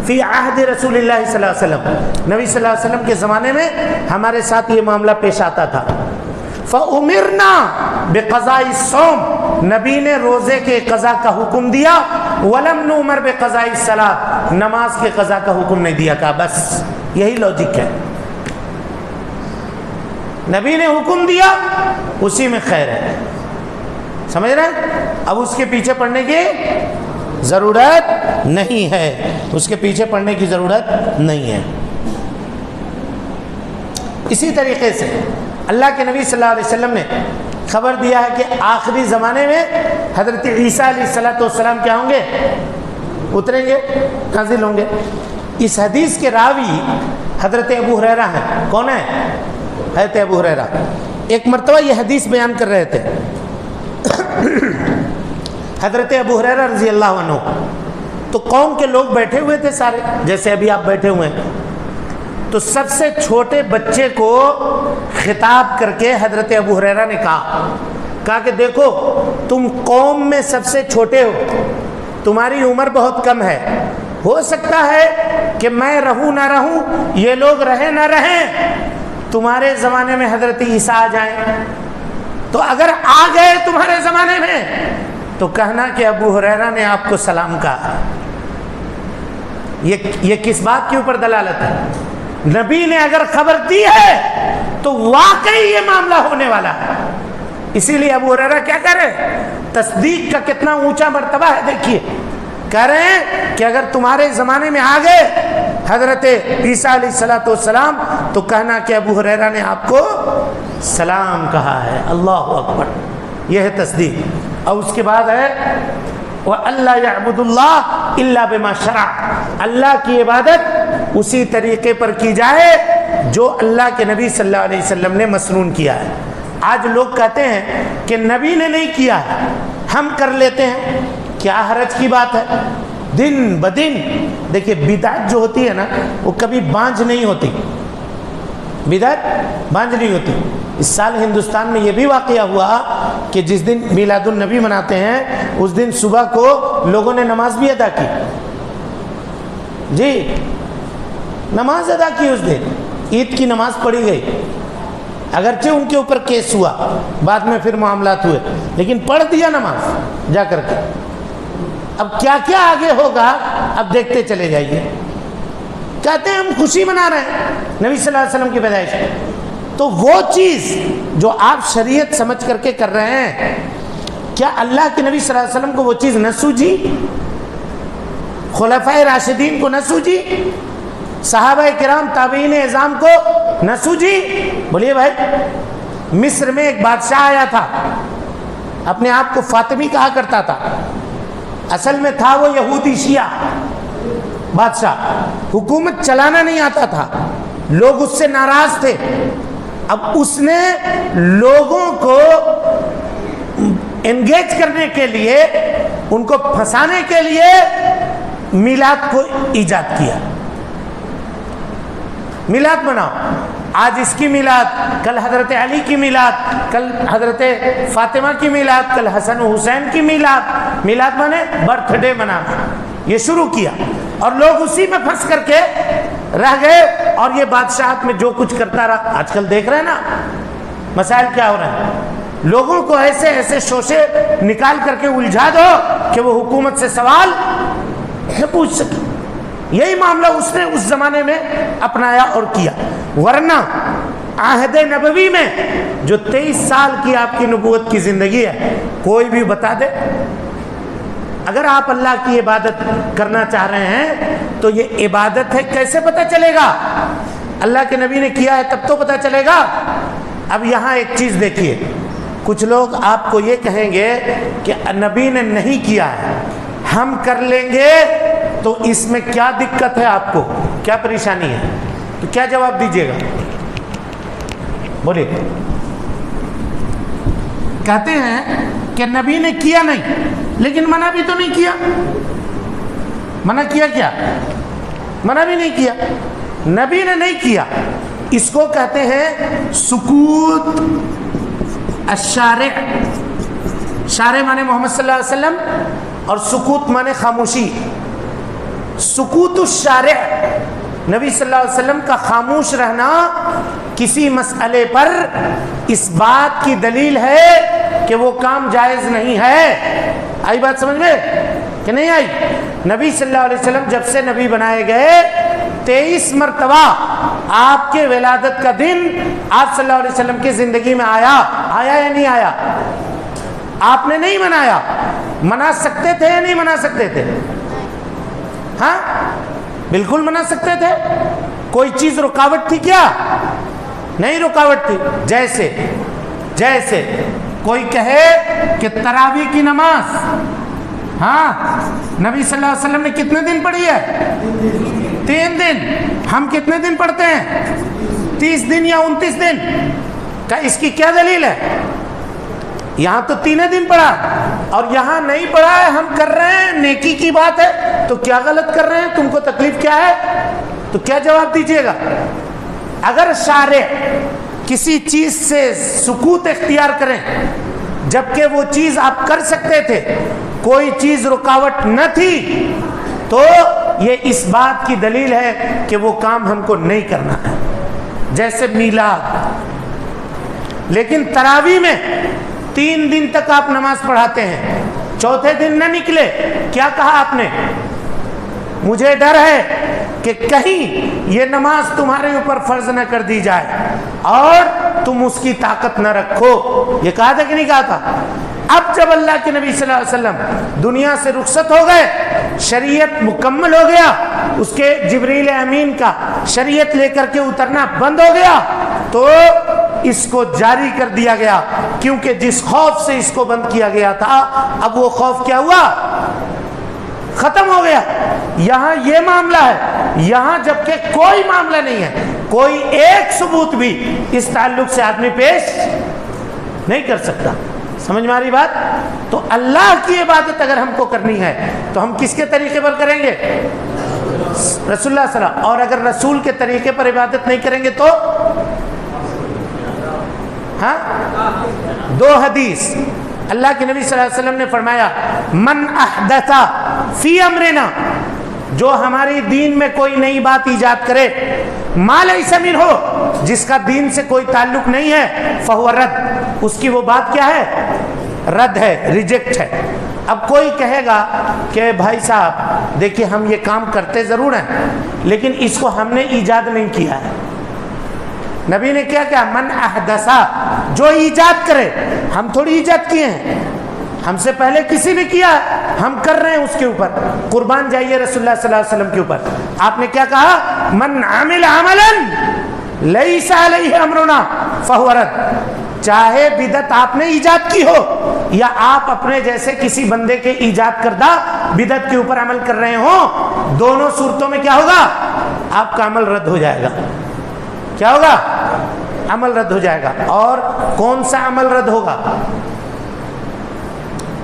فی عہد رسول اللہ صلی اللہ علیہ وسلم، نبی صلی اللہ علیہ وسلم کے زمانے میں ہمارے ساتھ یہ معاملہ پیش آتا تھا. فَأُمِرْنَا بِقَضَاءِ الصَّوْمِ، نبی نے روزے کے قضا کا حکم دیا. وَلَمْ نُؤْمَرْ بِقَضَاءِ الصَّلَاةِ، نماز کے قضا کا حکم نہیں دیا. کہا بس یہی لاجک ہے. نبی نے حکم دیا اسی میں خیر ہے. سمجھ رہے ہیں؟ اب اس کے پیچھے پڑنے کی ضرورت نہیں ہے، اس کے پیچھے پڑنے کی ضرورت نہیں ہے. اسی طریقے سے اللہ کے نبی صلی اللہ علیہ وسلم نے خبر دیا ہے کہ آخری زمانے میں حضرت عیسیٰ علیہ السلام کیا ہوں گے؟ اتریں گے، نازل ہوں گے. اس حدیث کے راوی حضرت ابو ہریرہ ہیں. کون ہے؟ حضرت ابو ہریرہ. ایک مرتبہ یہ حدیث بیان کر رہے تھے حضرت ابو ہریرہ رضی اللہ عنہ. تو قوم کے لوگ بیٹھے ہوئے تھے سارے، جیسے ابھی آپ بیٹھے ہوئے ہیں. تو سب سے چھوٹے بچے کو خطاب کر کے حضرت ابو ہریرہ نے کہا کہ دیکھو تم قوم میں سب سے چھوٹے ہو، تمہاری عمر بہت کم ہے، ہو سکتا ہے کہ میں رہوں نہ رہوں، یہ لوگ رہیں نہ رہیں، تمہارے زمانے میں حضرت عیسیٰ آ جائیں. تو اگر آ گئے تمہارے زمانے میں تو کہنا کہ ابو ہریرہ نے آپ کو سلام کہا. یہ کس بات کے اوپر دلالت ہے؟ نبی نے اگر خبر دی ہے تو واقعی یہ معاملہ ہونے والا ہے. اسی لیے ابو ہریرہ کیا کہہ رہے ہیں؟ تصدیق کا کتنا اونچا مرتبہ ہے. دیکھیے کہہ رہے ہیں کہ اگر تمہارے زمانے میں آ گئے حضرت عیسیٰ علیہ السلام تو کہنا کہ ابو ہریرہ نے آپ کو سلام کہا ہے. اللہ اکبر. یہ ہے تصدیق. اور اس کے بعد ہے وَأَلَّا يَعْبُدُ اللَّهِ إِلَّا بِمَا شَرَعَ، اللہ کی عبادت اسی طریقے پر کی جائے جو اللہ کے نبی صلی اللہ علیہ وسلم نے مسنون کیا ہے. آج لوگ کہتے ہیں کہ نبی نے نہیں کیا ہے ہم کر لیتے ہیں. کیا حرج کی بات ہے؟ دن بدن دیکھیے بدعت جو ہوتی ہے نا وہ کبھی بانجھ نہیں ہوتی. بدعت بانجھ نہیں ہوتی. اس سال ہندوستان میں یہ بھی واقعہ ہوا کہ جس دن میلاد النبی مناتے ہیں اس دن صبح کو لوگوں نے نماز بھی ادا کی. جی نماز ادا کی. اس دن عید کی نماز پڑھی گئی، اگرچہ ان کے اوپر کیس ہوا، بعد میں پھر معاملات ہوئے، لیکن پڑھ دیا نماز جا کر کے. اب کیا کیا آگے ہوگا اب دیکھتے چلے جائیے. کہتے ہیں ہم خوشی منا رہے ہیں نبی صلی اللہ علیہ وسلم کی پیدائش. تو وہ چیز جو آپ شریعت سمجھ کر کے کر رہے ہیں، کیا اللہ کے نبی صلی اللہ علیہ وسلم کو وہ چیز نہ سوجی؟ خلفائے راشدین کو نہ سوجی؟ صحابہ کرام تابعین اعظام کو نہ سوجی؟ بولیے بھائی. مصر میں ایک بادشاہ آیا تھا، اپنے آپ کو فاطمی کہا کرتا تھا، اصل میں تھا وہ یہودی شیعہ بادشاہ. حکومت چلانا نہیں آتا تھا، لوگ اس سے ناراض تھے. اب اس نے لوگوں کو انگیج کرنے کے لیے، ان کو پھنسانے کے لیے میلاد کو ایجاد کیا. میلاد مناؤ، آج اس کی میلاد، کل حضرت علی کی میلاد، کل حضرت فاطمہ کی میلاد، کل حسن و حسین کی میلاد. میلاد مانے برتھ ڈے منانا. یہ شروع کیا اور لوگ اسی میں پھنس کر کے رہ گئے اور یہ بادشاہت میں جو کچھ کرتا رہا. آج کل دیکھ رہے ہیں نا مسائل کیا ہو رہے ہیں. لوگوں کو ایسے ایسے شوشے نکال کر کے الجھا دو کہ وہ حکومت سے سوال نہ پوچھ سکے. یہی معاملہ اس نے اس زمانے میں اپنایا اور کیا. ورنہ عہد نبوی میں جو 23 سال کی آپ کی نبوت کی زندگی ہے، کوئی بھی بتا دے. اگر آپ اللہ کی عبادت کرنا چاہ رہے ہیں تو یہ عبادت ہے، کیسے پتہ چلے گا؟ اللہ کے نبی نے کیا ہے تب تو پتہ چلے گا. اب یہاں ایک چیز دیکھیے، کچھ لوگ آپ کو یہ کہیں گے کہ نبی نے نہیں کیا ہے، ہم کر لیں گے، تو اس میں کیا دقت ہے، آپ کو کیا پریشانی ہے؟ تو کیا جواب دیجیے گا؟ بولیے۔ کہتے ہیں کہ نبی نے کیا نہیں، لیکن منع بھی تو نہیں کیا۔ منع کیا کیا؟ منع بھی نہیں کیا، نبی نے نہیں کیا۔ اس کو کہتے ہیں سکوت الشارع۔ شارع مانے محمد صلی اللہ علیہ وسلم، اور سکوت مانے خاموشی۔ سکوت الشارع، نبی صلی اللہ علیہ وسلم کا خاموش رہنا کسی مسئلے پر اس بات کی دلیل ہے کہ وہ کام جائز نہیں ہے۔ آئی بات سمجھ میں کہ نہیں آئی؟ نبی صلی اللہ علیہ وسلم جب سے نبی بنائے گئے 23 مرتبہ آپ کے ولادت کا دن آپ صلی اللہ علیہ وسلم کی زندگی میں آیا یا نہیں آیا؟ آپ نے نہیں منایا، منا سکتے تھے یا نہیں منا سکتے تھے؟ ہاں بالکل منا سکتے تھے۔ کوئی چیز رکاوٹ تھی کیا؟ نہیں رکاوٹ تھی۔ جیسے کوئی کہے کہ تراویح کی نماز، ہاں نبی صلی اللہ علیہ وسلم نے کتنے دن پڑھی ہے؟ 3 دن۔ ہم کتنے دن پڑھتے ہیں؟ 30 دن یا 29 دن کا۔ اس کی کیا دلیل ہے؟ یہاں تو 3 دن پڑھا اور یہاں نہیں پڑھا ہے، ہم کر رہے ہیں، نیکی کی بات ہے، تو کیا غلط کر رہے ہیں؟ تم کو تکلیف کیا ہے؟ تو کیا جواب دیجیے گا؟ اگر شارع کسی چیز سے سکوت اختیار کریں جبکہ وہ چیز آپ کر سکتے تھے، کوئی چیز رکاوٹ نہ تھی، تو یہ اس بات کی دلیل ہے کہ وہ کام ہم کو نہیں کرنا ہے۔ جیسے میلاد، لیکن تراویح میں 3 دن تک آپ نماز پڑھاتے ہیں، چوتھے دن نہ نکلے، کیا کہا آپ نے؟ مجھے ڈر ہے کہ کہیں یہ نماز تمہارے اوپر فرض نہ کر دی جائے اور تم اس کی طاقت نہ رکھو۔ یہ کہا تھا کہ نہیں کہا تھا؟ اب جب اللہ کے نبی صلی اللہ علیہ وسلم دنیا سے رخصت ہو گئے، شریعت مکمل ہو گیا، اس کے جبریل امین کا شریعت لے کر کے اترنا بند ہو گیا، تو اس کو جاری کر دیا گیا، کیونکہ جس خوف سے اس کو بند کیا گیا تھا اب وہ خوف کیا ہوا؟ ختم ہو گیا۔ یہاں یہ معاملہ ہے، یہاں جبکہ کوئی معاملہ نہیں ہے، کوئی ایک ثبوت بھی اس تعلق سے آدمی پیش نہیں کر سکتا۔ سمجھ میں آ رہی بات؟ تو اللہ کی عبادت اگر ہم کو کرنی ہے تو ہم کس کے طریقے پر کریں گے؟ رسول اللہ صلی اللہ علیہ وسلم۔ اور اگر رسول کے طریقے پر عبادت نہیں کریں گے تو ہاں 2 حدیث اللہ کے نبی صلی اللہ علیہ وسلم نے فرمایا، من احدث فی امرنا، جو ہماری دین میں کوئی نئی بات ایجاد کرے، ما لیس منہ، جس کا دین سے کوئی تعلق نہیں ہے، فہو رد، اس کی وہ بات کیا ہے؟ رد ہے، ریجیکٹ ہے۔ اب کوئی کہے گا کہ بھائی صاحب دیکھیے ہم یہ کام کرتے ضرور ہیں لیکن اس کو ہم نے ایجاد نہیں کیا ہے۔ نبی نے کیا کہا؟ من احدثا، جو ایجاد کرے، ہم تھوڑی ایجاد کیے ہیں، ہم سے پہلے کسی نے کیا، ہم کر رہے ہیں اس کے اوپر۔ قربان جائیے رسول اللہ صلی اللہ علیہ وسلم کے اوپر، آپ نے کیا کہا؟ من عمل عملا لیس علیہ امرنا فہو رد۔ چاہے بدعت آپ نے ایجاد کی ہو یا آپ اپنے جیسے کسی بندے کے ایجاد کردہ بدعت کے اوپر عمل کر رہے ہوں، دونوں صورتوں میں کیا ہوگا؟ آپ کا عمل رد ہو جائے گا۔ کیا ہوگا؟ عمل رد ہو جائے گا۔ اور کون سا عمل رد ہوگا؟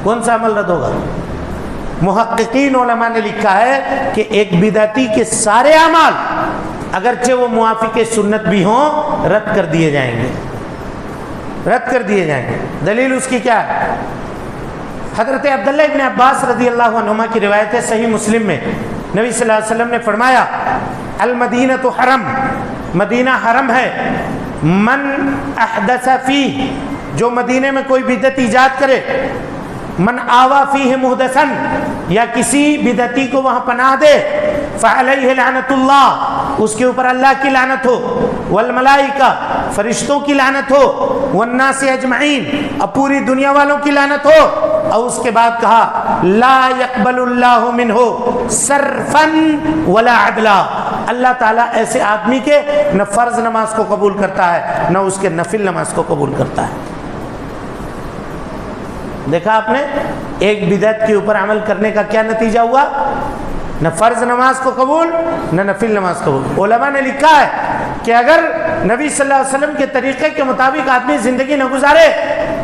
کون سا عمل رد ہوگا؟ محققین علماء نے لکھا ہے کہ ایک بدعتی کے سارے اعمال اگرچہ وہ موافق سنت بھی ہوں رد کر دیے جائیں گے، رد کر دیے جائیں گے۔ دلیل اس کی کیا ہے؟ حضرت عبداللہ ابن عباس رضی اللہ عنہما کی روایت ہے صحیح مسلم میں، نبی صلی اللہ علیہ وسلم نے فرمایا، المدینۃ حرم، مدینہ حرم ہے، من احدث فیہ، جو مدینے میں کوئی بدعت ایجاد کرے، من آوا فیہ محدثن، یا کسی بدعتی کو وہاں پناہ دے، فعلیہ لعنت اللہ، اس کے اوپر اللہ کی لعنت ہو، والملائکہ، فرشتوں کی لعنت ہو، والناس اجمعین، اب پوری دنیا والوں کی لعنت ہو، اور اس کے بعد کہا لا يقبل اللہ منہ صرفا ولا عدلا، اللہ تعالیٰ ایسے آدمی کے نہ فرض نماز کو قبول کرتا ہے نہ اس کے نفل نماز کو قبول کرتا ہے۔ دیکھا آپ نے ایک بدعت کے اوپر عمل کرنے کا کیا نتیجہ ہوا؟ نہ فرض نماز کو قبول نہ نفل نماز قبول۔ علماء نے لکھا ہے کہ اگر نبی صلی اللہ علیہ وسلم کے طریقے کے مطابق آدمی زندگی نہ گزارے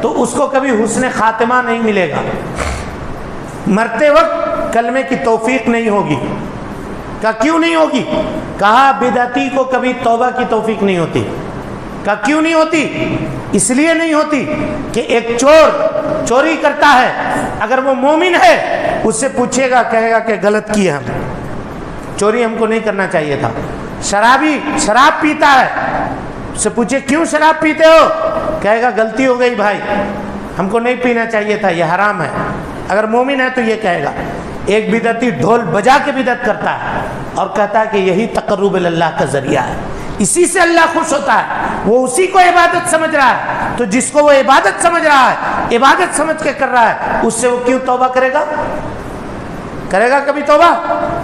تو اس کو کبھی حسن خاتمہ نہیں ملے گا، مرتے وقت کلمے کی توفیق نہیں ہوگی۔ کہا کیوں نہیں ہوگی؟ کہا بدعتی کو کبھی توبہ کی توفیق نہیں ہوتی۔ کہا کیوں نہیں ہوتی؟ اس لیے نہیں ہوتی کہ ایک چور چوری کرتا ہے، اگر وہ مومن ہے اس سے پوچھے گا، کہے گا کہ غلط کیا ہم، چوری ہم کو نہیں کرنا چاہیے تھا۔ شرابی شراب پیتا ہے، اس سے پوچھے کیوں شراب پیتے ہو، کہے گا غلطی ہو گئی بھائی، ہم کو نہیں پینا چاہیے تھا، یہ حرام ہے۔ اگر مومن ہے تو یہ کہے گا۔ ایک بدعتی ڈھول بجا کے بدعت کرتا ہے اور کہتا ہے کہ یہی تقرب اللہ کا ذریعہ ہے، اسی سے اللہ خوش ہوتا ہے، وہ اسی کو عبادت سمجھ رہا ہے، تو جس کو وہ عبادت سمجھ رہا ہے، عبادت سمجھ کے کر رہا ہے، اس سے وہ کیوں توبہ کرے گا؟ کرے گا کبھی توبہ؟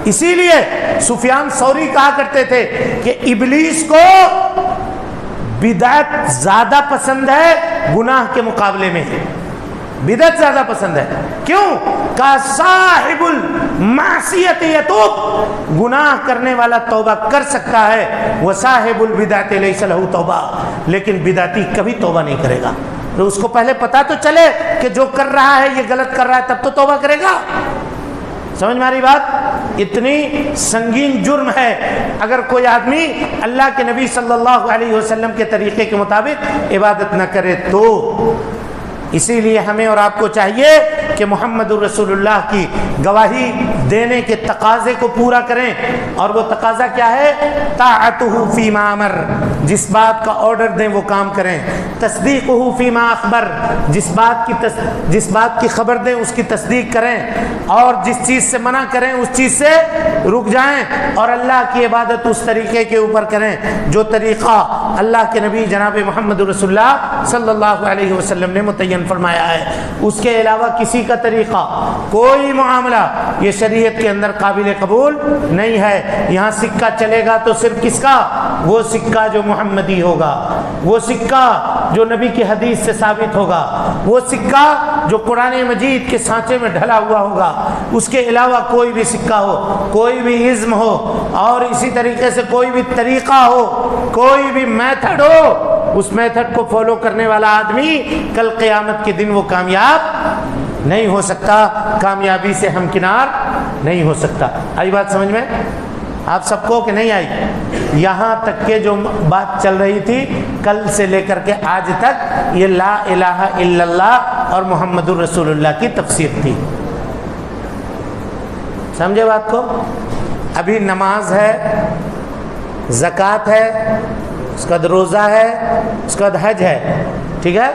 اسی لیے سفیان ثوری کہا کرتے تھے کہ ابلیس کو بدعت زیادہ پسند ہے گناہ کے مقابلے میں، بدعت زیادہ پسند ہے۔ کیوں؟ کہ صاحب المعصیت یتوب، گناہ کرنے والا توبہ کر سکتا ہے، وصاحب البدعۃ لیس لہ توبہ، لیکن بدعتی کبھی توبہ نہیں کرے گا۔ تو اس کو پہلے پتا تو چلے کہ جو کر رہا ہے یہ غلط کر رہا ہے، تب تو توبہ کرے گا۔ سمجھ میں آ رہی بات؟ اتنی سنگین جرم ہے اگر کوئی آدمی اللہ کے نبی صلی اللہ علیہ وسلم کے طریقے کے مطابق عبادت نہ کرے تو۔ اسی لیے ہمیں اور آپ کو چاہیے کہ محمد الرسول اللہ کی گواہی دینے کے تقاضے کو پورا کریں، اور وہ تقاضا کیا ہے؟ طاعتہ فیما امر، جس بات کا آرڈر دیں وہ کام کریں، تصدیقہ فیما اخبر، جس بات کی خبر دیں اس کی تصدیق کریں، اور جس چیز سے منع کریں اس چیز سے رک جائیں، اور اللہ کی عبادت اس طریقے کے اوپر کریں جو طریقہ اللہ کے نبی جناب محمد رسول اللہ صلی اللہ علیہ وسلم نے متعین فرمایا ہے۔ اس کے علاوہ کسی کا طریقہ، کوئی معاملہ یہ شریعت کے اندر قابل قبول نہیں ہے۔ یہاں سکہ چلے گا تو صرف کس کا؟ وہ سکہ جو محمدی ہوگا، وہ سکہ جو نبی کی حدیث سے ثابت ہوگا، وہ سکہ جو قرآن مجید کے سانچے میں ڈھلا ہوا ہوگا۔ اس کے علاوہ کوئی بھی سکہ ہو، کوئی بھی ازم ہو، اور اسی طریقے سے کوئی بھی طریقہ ہو، کوئی بھی میتھڈ ہو، اس میتھڈ کو فالو کرنے والا آدمی کل قیامت کے دن وہ کامیاب نہیں ہو سکتا، کامیابی سے ہمکنار نہیں ہو سکتا۔ آئی بات سمجھ میں آپ سب کو کہ نہیں آئی؟ یہاں تک کہ جو بات چل رہی تھی کل سے لے کر کے آج تک، یہ لا الہ الا اللہ اور محمد الرسول اللہ کی تفسیر تھی۔ سمجھے بات کو؟ ابھی نماز ہے، زکوٰۃ ہے، اس کے بعد روزہ ہے، اس کے بعد حج ہے، ٹھیک ہے؟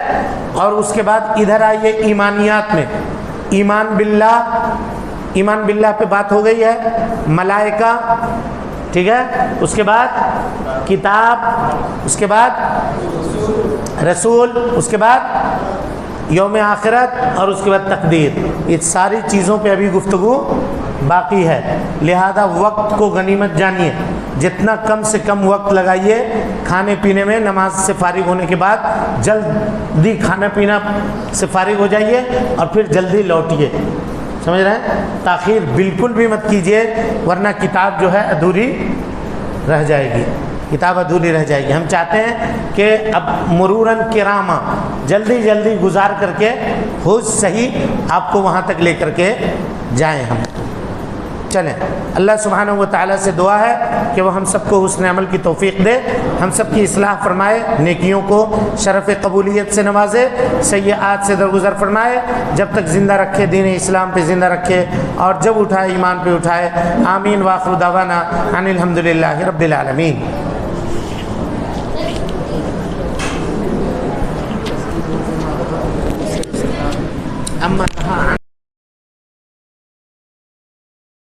اور اس کے بعد ادھر آئیے ایمانیات میں، ایمان باللہ پہ بات ہو گئی ہے، ملائکہ، ٹھیک ہے؟ اس کے بعد کتاب، اس کے بعد رسول، اس کے بعد یوم آخرت، اور اس کے بعد تقدیر۔ یہ ساری چیزوں پہ ابھی گفتگو باقی ہے، لہذا وقت کو غنیمت جانیے، جتنا کم سے کم وقت لگائیے کھانے پینے میں، نماز سے فارغ ہونے کے بعد جلدی کھانا پینا سے فارغ ہو جائیے اور پھر جلدی لوٹیے، سمجھ رہے ہیں؟ تاخیر بالکل بھی مت کیجیے، ورنہ کتاب جو ہے ادھوری رہ جائے گی، کتاب ادھوری رہ جائے گی۔ ہم چاہتے ہیں کہ اب مروراً کرامہ، جلدی جلدی گزار کر کے ہو صحیح آپ کو وہاں تک لے کر کے جائیں ہم۔ چلیں، اللہ سبحانہ و تعالیٰ سے دعا ہے کہ وہ ہم سب کو حسن عمل کی توفیق دے، ہم سب کی اصلاح فرمائے، نیکیوں کو شرف قبولیت سے نوازے، سیئات سے درگزر فرمائے، جب تک زندہ رکھے دین اسلام پہ زندہ رکھے، اور جب اٹھائے ایمان پہ اٹھائے۔ آمین وآخر دعوانا ان الحمدللہ رب العالمین۔ اما